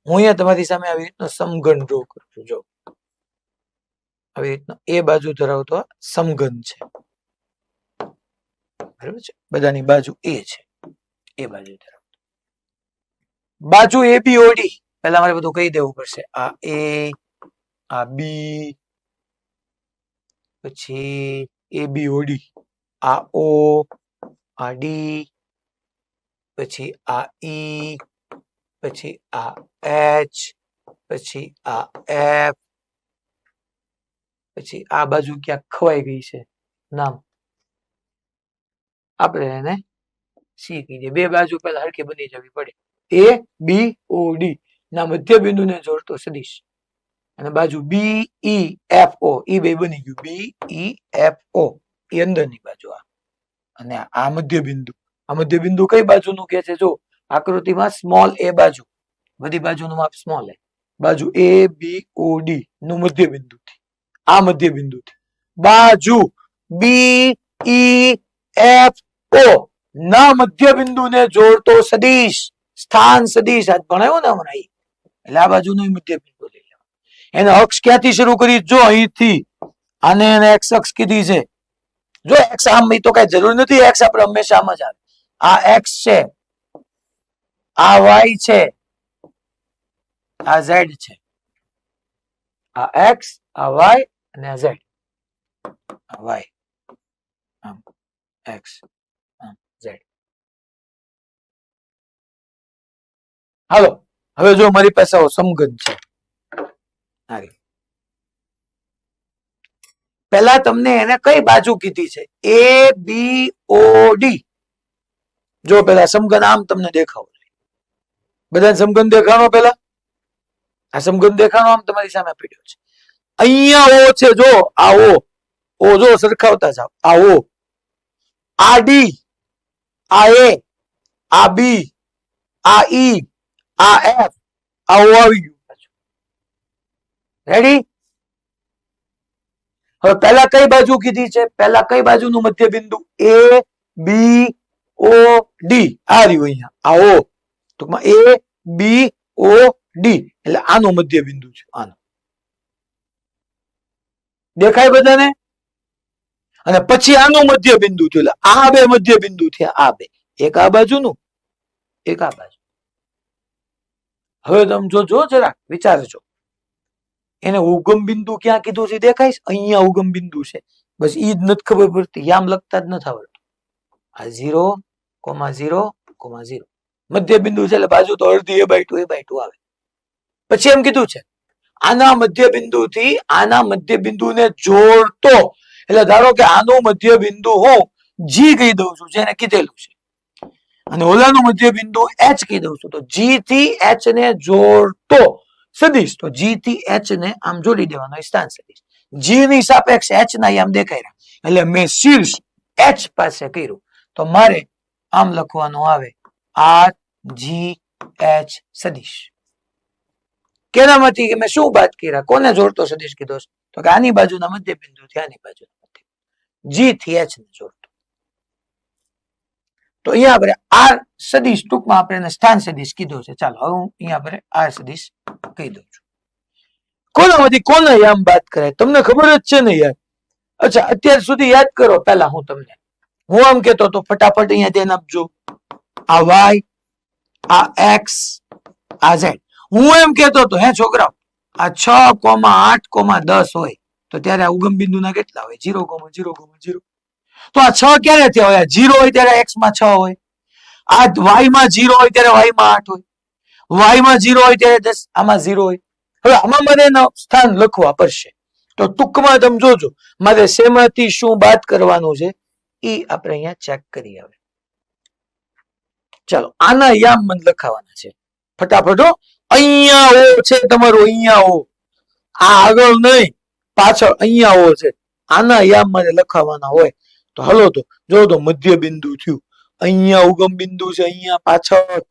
હું અહીંયા તમારી સામે આવી રીતનો સમઘન ડ્રો કરું છું. જો આવી રીતનો એ બાજુ ધરાવતો સમઘન છે, બરાબર છે? બધાની બાજુ એ છે, એ બાજુ ધરાવતો. બાજુ એ બી ઓડી પહેલા મારે બધું કહી દેવું પડશે. આ એ, આ બી, પછી એ બી ઓડી, આ ઓ, આ ડી, પછી આ ઈ, પછી આ એચ, પછી આ એફ, પછી આ બાજુ ક્યાંક ખવાઈ ગઈ છે નામ, આપણે એને સી કહીએ. બે બાજુ પહેલા હરખી બની જવી પડે. એ બી ઓ ડી ના મધ્ય બિંદુને જોડતો સદિશ અને બાજુ બી ઈ એફ ઓ, ઈ બે બની ગયું બી ઈ એફ ઓ, એ અંદરની બાજુ આ, અને આ મધ્ય બિંદુ. આ મધ્ય બિંદુ કઈ બાજુનું કે છે? જો આકૃતિમાં સ્મોલ એ બાજુ, બધી બાજુનું માપ સ્મોલ એ, બાજુ એ બી ઓ ડી નું મધ્ય બિંદુથી, આ મધ્ય બિંદુથી બાજુ બી ઈ એફ ઓ ના મધ્ય બિંદુને જોડતો સદિશ, સ્થાન સદિશ આજ ભણાયો ને હમણાં, એટલે આ બાજુનું મધ્ય બિંદુ લઈ લેવાનું. એને અક્ષ ક્યાંથી શરૂ કરી? જો અહીંથી, આને એને એક્સ અક્ષ કીધી છે. જો એક્સ આમ તો કઈ જરૂર નથી, એક્સ આપણે હંમેશા આમ જ આવે. આ એક્સ છે, આ વાય છે, આ ઝેડ છે. આ એક્સ, આ વાય અને આ ઝેડ. આ વાય, આમ એક્સ, આમ ઝેડ. હાલો હવે જો મારી પાસે સમઘન છે. પહેલા તમને એને કઈ બાજુ કીધી છે? એ બી ઓ ડી. જો પેલા સમઘન આમ તમને દેખાવો, બધા સમઘન દેખાણો. પેલા આ સમઘન દેખાણો આમ તમારી સામે પીડ્યો છે. અહીંયા ઓ છે, જો આ ઓ જો સરખાવતા જાવ. આ ઓ, આ ડી, આ એ, આ બી, આ ઈ, આ એફ, આ ઓ આવી ગયું. રેડી? હવે પહેલા કઈ બાજુ કીધી છે? પહેલા કઈ બાજુનું મધ્ય બિંદુ? એ બી ઓ ડી. આ રહ્યું અહીંયા, આ ઓ, ટૂંકમાં એ બી ઓ ડી, એટલે આનું મધ્ય બિંદુ છે. આનું દેખાય બધાને? અને પછી આનું મધ્ય બિંદુ થયું, એટલે આ બે મધ્ય બિંદુ થયા. આ બે, એક આ બાજુનું, એક આ બાજુ. હવે તમે જોજો જરા, વિચારજો. એને ઉગમ બિંદુ ક્યાં કીધું છે? દેખાય? અહીંયા ઉગમ બિંદુ છે. બસ ઈ જ નથી ખબર પડતી, યામ લખતા જ નથી આવડતું. આ 0,0,0 મધ્ય બિંદુ છે, એટલે બાજુ તો અડધી a/2 આવે. પછી એમ કીધું છે આના મધ્ય બિંદુથી આના મધ્ય બિંદુને જોડતો, એટલે ધારો કે આનું મધ્ય બિંદુ હું જી કહી દઉં છું, જેને કીધેલું છે, અને ઓલાનું મધ્ય બિંદુ એચ કહી દઉં છું. તો જી થી એચ ને જોડતો સદિશ, તો જી થી એચ ને આમ જોડી દેવાનો સ્થાન સદિશ. જી ની સાપેક્ષ એચ ના આમ દેખાય રહ્યા, એટલે મેં શીર્ષ એચ પાસે કર્યું. તો મારે આમ લખવાનું આવે આર જી એચ સદિશ. કેનામાંથી મેં શું વાત કર્યા? કોને જોડતો સદિશ કીધો? તો કે આની બાજુના મધ્ય બિંદુ થી આની બાજુના મધ્ય, જી થી એચ ને જોડતો. તો અહીંયા આપણે આર સદિશ, ટૂંકમાં આપણે એને સ્થાન સદિશ કીધો છે. ચાલો હવે હું અહીંયા આપણે આર સદિશ કહી દઉં છું. કોનામાંથી કોને આમ વાત કરાય? તમને ખબર જ છે ને યાર. અચ્છા, અત્યાર સુધી યાદ કરો. પહેલા હું આમ કેતો તો ફટાફટ અહીંયા ધ્યાન આપજો. આ વાય, આ એક્સ, આ ઝેડ. હું એમ કેતો તો, હે છોકરાઓ, આ 6,8,10 હોય તો ત્યારે આ ઉગમ બિંદુના કેટલા હોય? 0,0,0. તો આ 6 ક્યારે થયા હોય? 0 હોય ત્યારે એક્સ માં 6 હોય. આ વાય માં 0 હોય ત્યારે વાય માં 8 હોય. વાય માં 0 હોય ત્યારે 10, આમાં 0 હોય. હવે આમાં મને એનું સ્થાન લખવા પડશે. તો ટૂંકમાં તમે જોજો, મારે શેમાંથી શું બાદ કરવાનું છે એ આપણે અહીંયા ચેક કરી. હવે ચાલો આના યામ મને લખાવાના છે ફટાફટ. અહીંયા ઓ છે તમારું, અહીંયા ઓ, આ આગળ નહીં પાછળ, અહીંયા ઓ છે. આના યામ મારે લખાવાના હોય. તો હલો, તો જો તો મધ્ય બિંદુ થયું. અહીંયા ઉગમ બિંદુ છે, અહીંયા પાછળ,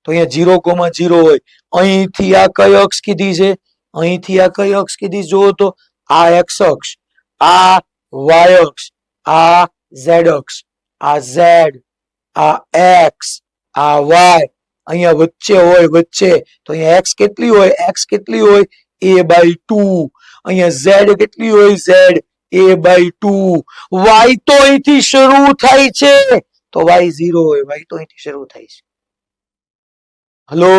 તો અહીંયા 0,0 હોય. અહીંથી આ કઈ અક્ષ કીધી છે? અહીંથી આ કઈ અક્ષ કીધી? જો તો આ એક્સ અક્ષ, આ વાય અક્ષ, આ ઝેડ અક્ષ, આ ઝેડ, આ એક્સ, આ વાય. અહીંયા વચ્ચે હોય, વચ્ચે તો અહીંયા એક્સ કેટલી હોય? એક્સ કેટલી હોય? a/2. અહીંયા ઝેડ કેટલી હોય? Z a/2. વાય તો અહીંથી શરૂ થાય છે, તો વાય 0 હોય. વાય તો અહીંથી શરૂ થાય છે. હલો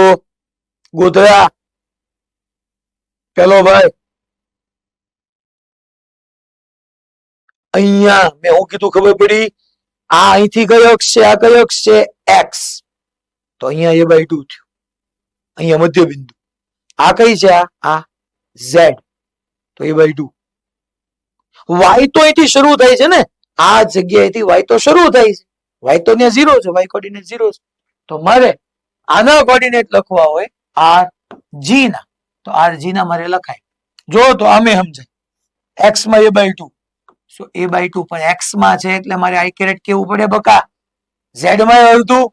ગોધરા, પેલો ભાઈ, અહીંયા મેં હું કીધું ખબર પડી? આ અહીંથી કઈ અક્ષ છે? આ કઈ અક્ષ છે? એક્સ. તો અહીંયા a/2 થયું. અહીંયા મધ્ય બિંદુ. આ કઈ છે? આ ઝેડ, તો a/2. વાય તો અહીંથી શરૂ થાય છે ને, આ જગ્યાએથી વાય તો શરૂ થાય છે. વાય તો ત્યાં 0 છે, વાય કોર્ડિનેટ 0 છે. તો મારે આના કોર્ડિનેટ લખવા હોય આર જી ના, તો આર જી ના મારે લખાય જો તો આમે સમજાય. એક્સ માં a by 2, so a by 2 પણ એક્સ માં છે એટલે મારે આઈ કેરેટ કેવું પડે બકા. ઝેડ માં અડધું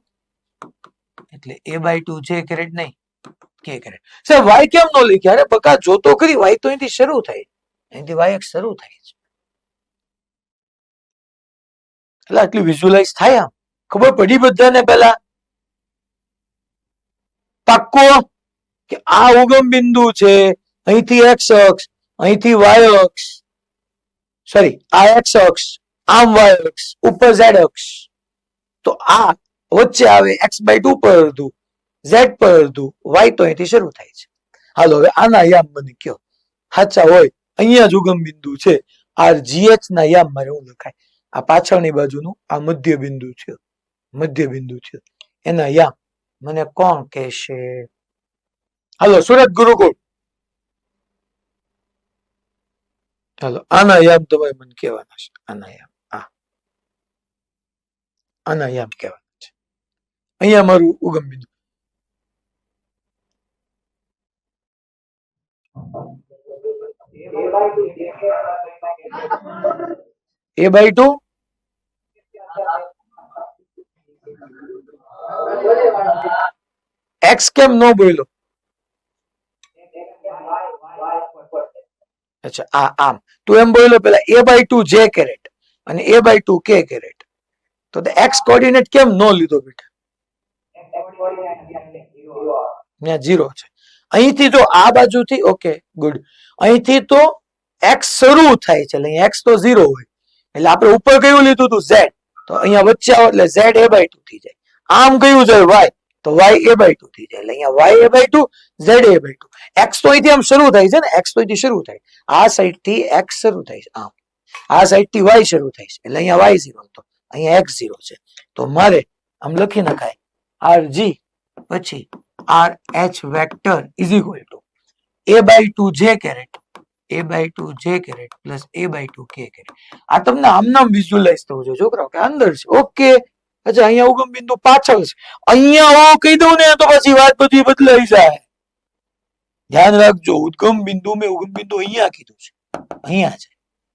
એટલે a બાય 2 જે કેરેટ નહીં કે કેરેટ. સર વાય કેમ નો લખ્યા? અરે બકા જો તો ખરી, વાય તો અહીંથી શરૂ થાય, અહીંથી વાય શરૂ થાય છે એટલે આટલી વિઝ્યુઅલાઇઝ થાય. આમ ખબર પડી બધાને પેલા પાક્કો કે આ ઉગમ બિંદુ છે, અહીંથી એક્સ અક્ષ, અહીંથી વાય અક્ષ, સોરી આ એક્સ અક્ષ, આમ વાય અક્ષ, ઉપર ઝેડ અક્ષ. તો આ વચ્ચે આવે એક્સ બાય 2 પર અડધું, ઝેડ પર અડધું, વાય તો અહીંથી શરૂ થાય છે. હાલો હવે આના યામ મને કયો સાચા હોય. અહીંયા જ ઉગમ બિંદુ છે. આર જીએચ ના યામ મારે હું લખાય? આ પાછળની બાજુનું આ મધ્ય બિંદુ છે, મધ્ય બિંદુ છે, એના યામ મને કોણ કહેશે? હાલો સુરત ગુરુકુળ, ચાલો આના યામ તમારે મને કહેવાના છે. આના યામ આના યામ કહેવાના છે. અહીંયા મારું ઉગમ બિંદુ a by 2 x કેમ નો બોલ્યો? અચ્છા આમ તું એમ બોલ્યો પેલા a by 2 j કેરેટ અને a by 2 k કેરેટ, તો x કોઓર્ડિનેટ કેમ નો લીધો બેટા? ત્યાં 0 છે. અહીંથી તો આ બાજુથી ઓકે ગુડ, અહીંથી તો x શરૂ થાય છે એટલે x તો 0 હોય એટલે આપણે ઉપર કયું લીધું હતું? z. તો અહીંયા વચ્ચે આવો એટલે z a by 2 થઈ જાય. આમ કયું છે y, તો y a by 2 થઈ જાય એટલે અહીંયા y a by 2 z a by 2. x તો અહીંથી આમ શરૂ થાય છે ને, x તો અહીંથી શરૂ થાય, આ સાઈડ થી x શરૂ થાય છે, આમ આ સાઈડ થી y શરૂ થાય છે એટલે અહીંયા y 0 હતો, અહીંયા x 0 છે. તો મારે આમ લખી નખાય rg પછી RH vector is equal to a by 2 j caret, a by 2 j caret plus a by 2 k caret. આ તમને આમ નામ વિઝ્યુઅલાઇઝ થવું જોઈએ છોકરાઓ કે અંદર છે. ઓકે અચ્છા અહીંયા ઉગમ બિંદુ પાછળ છે, અહીંયા હું કહી દઉં ને તો પછી વાત બધી બદલાઈ જાય. ધ્યાન રાખજો, ઉદ્ગમ બિંદુ મેં ઉગમ બિંદુ અહીંયા કીધું છે, અહીંયા છે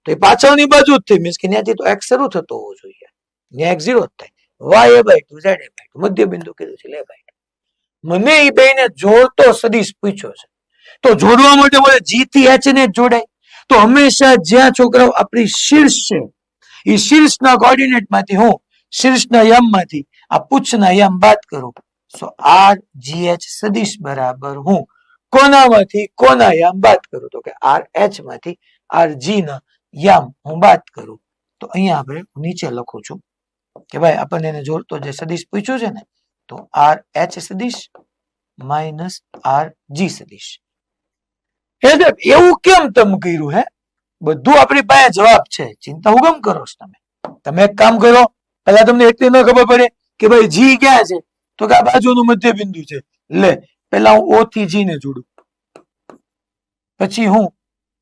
તો એ પાછળની બાજુ જ થઈ, મીન્સ કે ત્યાંથી તો x શરૂ થતો હોવો જોઈએ, ત્યાં x 0 જ થાય. y a by 2 z a by 2 મધ્ય બિંદુ કીધું છે a by 2. મને એ બેને જોડતો સદિશ પૂછ્યો છે તો જોડવા માટે બોલે g થી h ને જોડાય. તો હંમેશા જ્યાં છોકરાઓ આપણી શીર્ષ છે એ શીર્ષના કોઓર્ડિનેટ માંથી હું શીર્ષના યામમાંથી આ પૂછના યામ બાદ કરું. સો r g h સદિશ બરાબર હું કોનામાંથી કોના યામ બાદ કરું? તો કે r h માંથી r g ના યામ હું બાદ કરું. તો અહીંયા આપણે નીચે લખું છું કે ભાઈ આપણને એને જોડતો જે સદિશ પૂછ્યું છે ને, તો r h સદિશ માઇનસ r g સદિશ. એવું કેમ તમે કર્યું? હે બધું આપણી પાસે જવાબ છે, ચિંતા હું કેમ કરો છો તમે? તમે એક કામ કરો, પેલા તમને એટલી ન ખબર પડે કે ભાઈ જી ક્યાં છે, તો કે આ બાજુનું મધ્ય બિંદુ છે. લે પેલા હું ઓ થી જી ને જોડું, પછી હું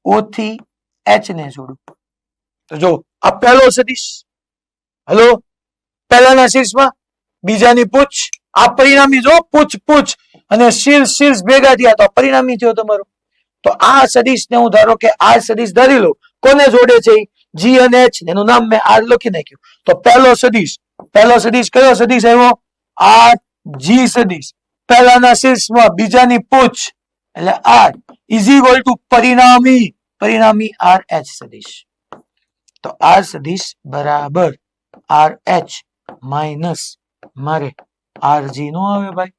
ઓ થી એચ ને જોડું. તો જો આ પહેલો સદિશ, હલો પહેલાના શીર્ષમાં બીજાની પૂછ, આ પરિણામી જો પૂછ પૂછ અને શીર્ષ શીર્ષ ભેગા થયા તો પરિણામી થયો તમારો. તો આ સદિશ ને હું ધારો કે આ સદિશ ધરી લઉં, કોને જોડે છે? જી અને એચ, એનું નામ મેં આર લખી નાખ્યું. તો પહેલો સદિશ કયો સદિશ આવ્યો? આર જી સદિશ. પહેલાના શીર્ષમાં બીજાની પૂછ એટલે આર ઇઝ ઇક્વલ ટુ પરિણામી આર એચ સદિશ. તો આર સદિશ બરાબર આર એચ માઇનસ મારે આર જી નો આવે ભાઈ.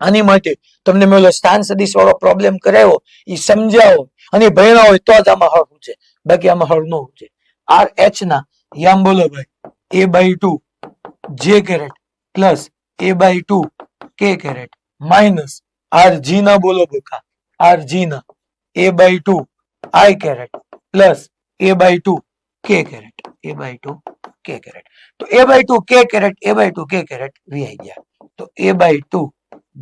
આની માટે તમને મેં સ્થાન સદિશ વાળો પ્રોબ્લેમ કરાવ્યો એ સમજાવો અને ભણ્યા હોય તો જ આમાં હળ છે, બાકી આમાં હળ ન છે. આર એચ ના યામ બોલો ભાઈ a by 2 j caret plus a by 2 k caret minus R G ના બોલો બકા આર જી ના a by 2 i caret plus a by 2 k caret a by 2 k caret. તો a by 2 k caret a by 2 k caret વી આવી ગયા. તો a by 2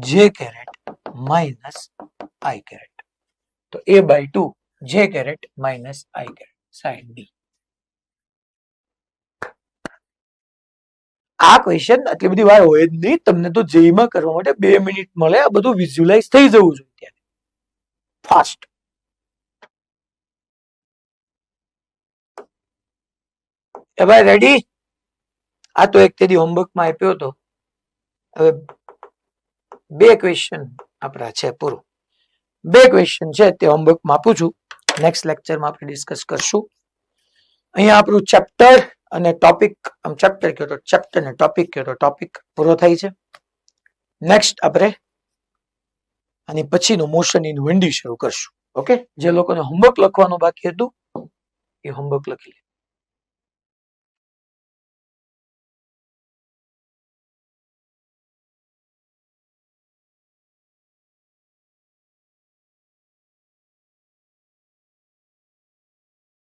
j caret minus i caret. તો a by 2 j caret minus i caret side B. આ question આટલી બધી વાર હોય જ નહીં, તમને તો જેઈમાં કરવા માટે 2 મિનિટ મળે, આ બધું વિઝ્યુઅલાઇઝ થઈ જવું જોઈએ ફાસ્ટ. એ ભાઈ રેડી? આ તો એક તેદી હોમવર્કમાં આપ્યો હતો. હવે 2 ક્વેશ્ચન આપણા છે. પૂરું 2 ક્વેશ્ચન છે તે હોમવર્કમાં આપું છું. નેક્સ્ટ લેક્ચરમાં આપણે ડિસ્કસ કરશું. અહીંયા આપણું ચેપ્ટર અને ટોપિક, આમ ચેપ્ટર કયો તો ચેપ્ટર ને ટોપિક કયો તો ટોપિક પૂરો થાય છે. નેક્સ્ટ આપણે આની પછીનું મોશન ઇન વિન્ડી શરૂ કરશું. ઓકે, જે લોકોને હોમવર્ક લખવાનું બાકી હતું એ હોમવર્ક લખી લે.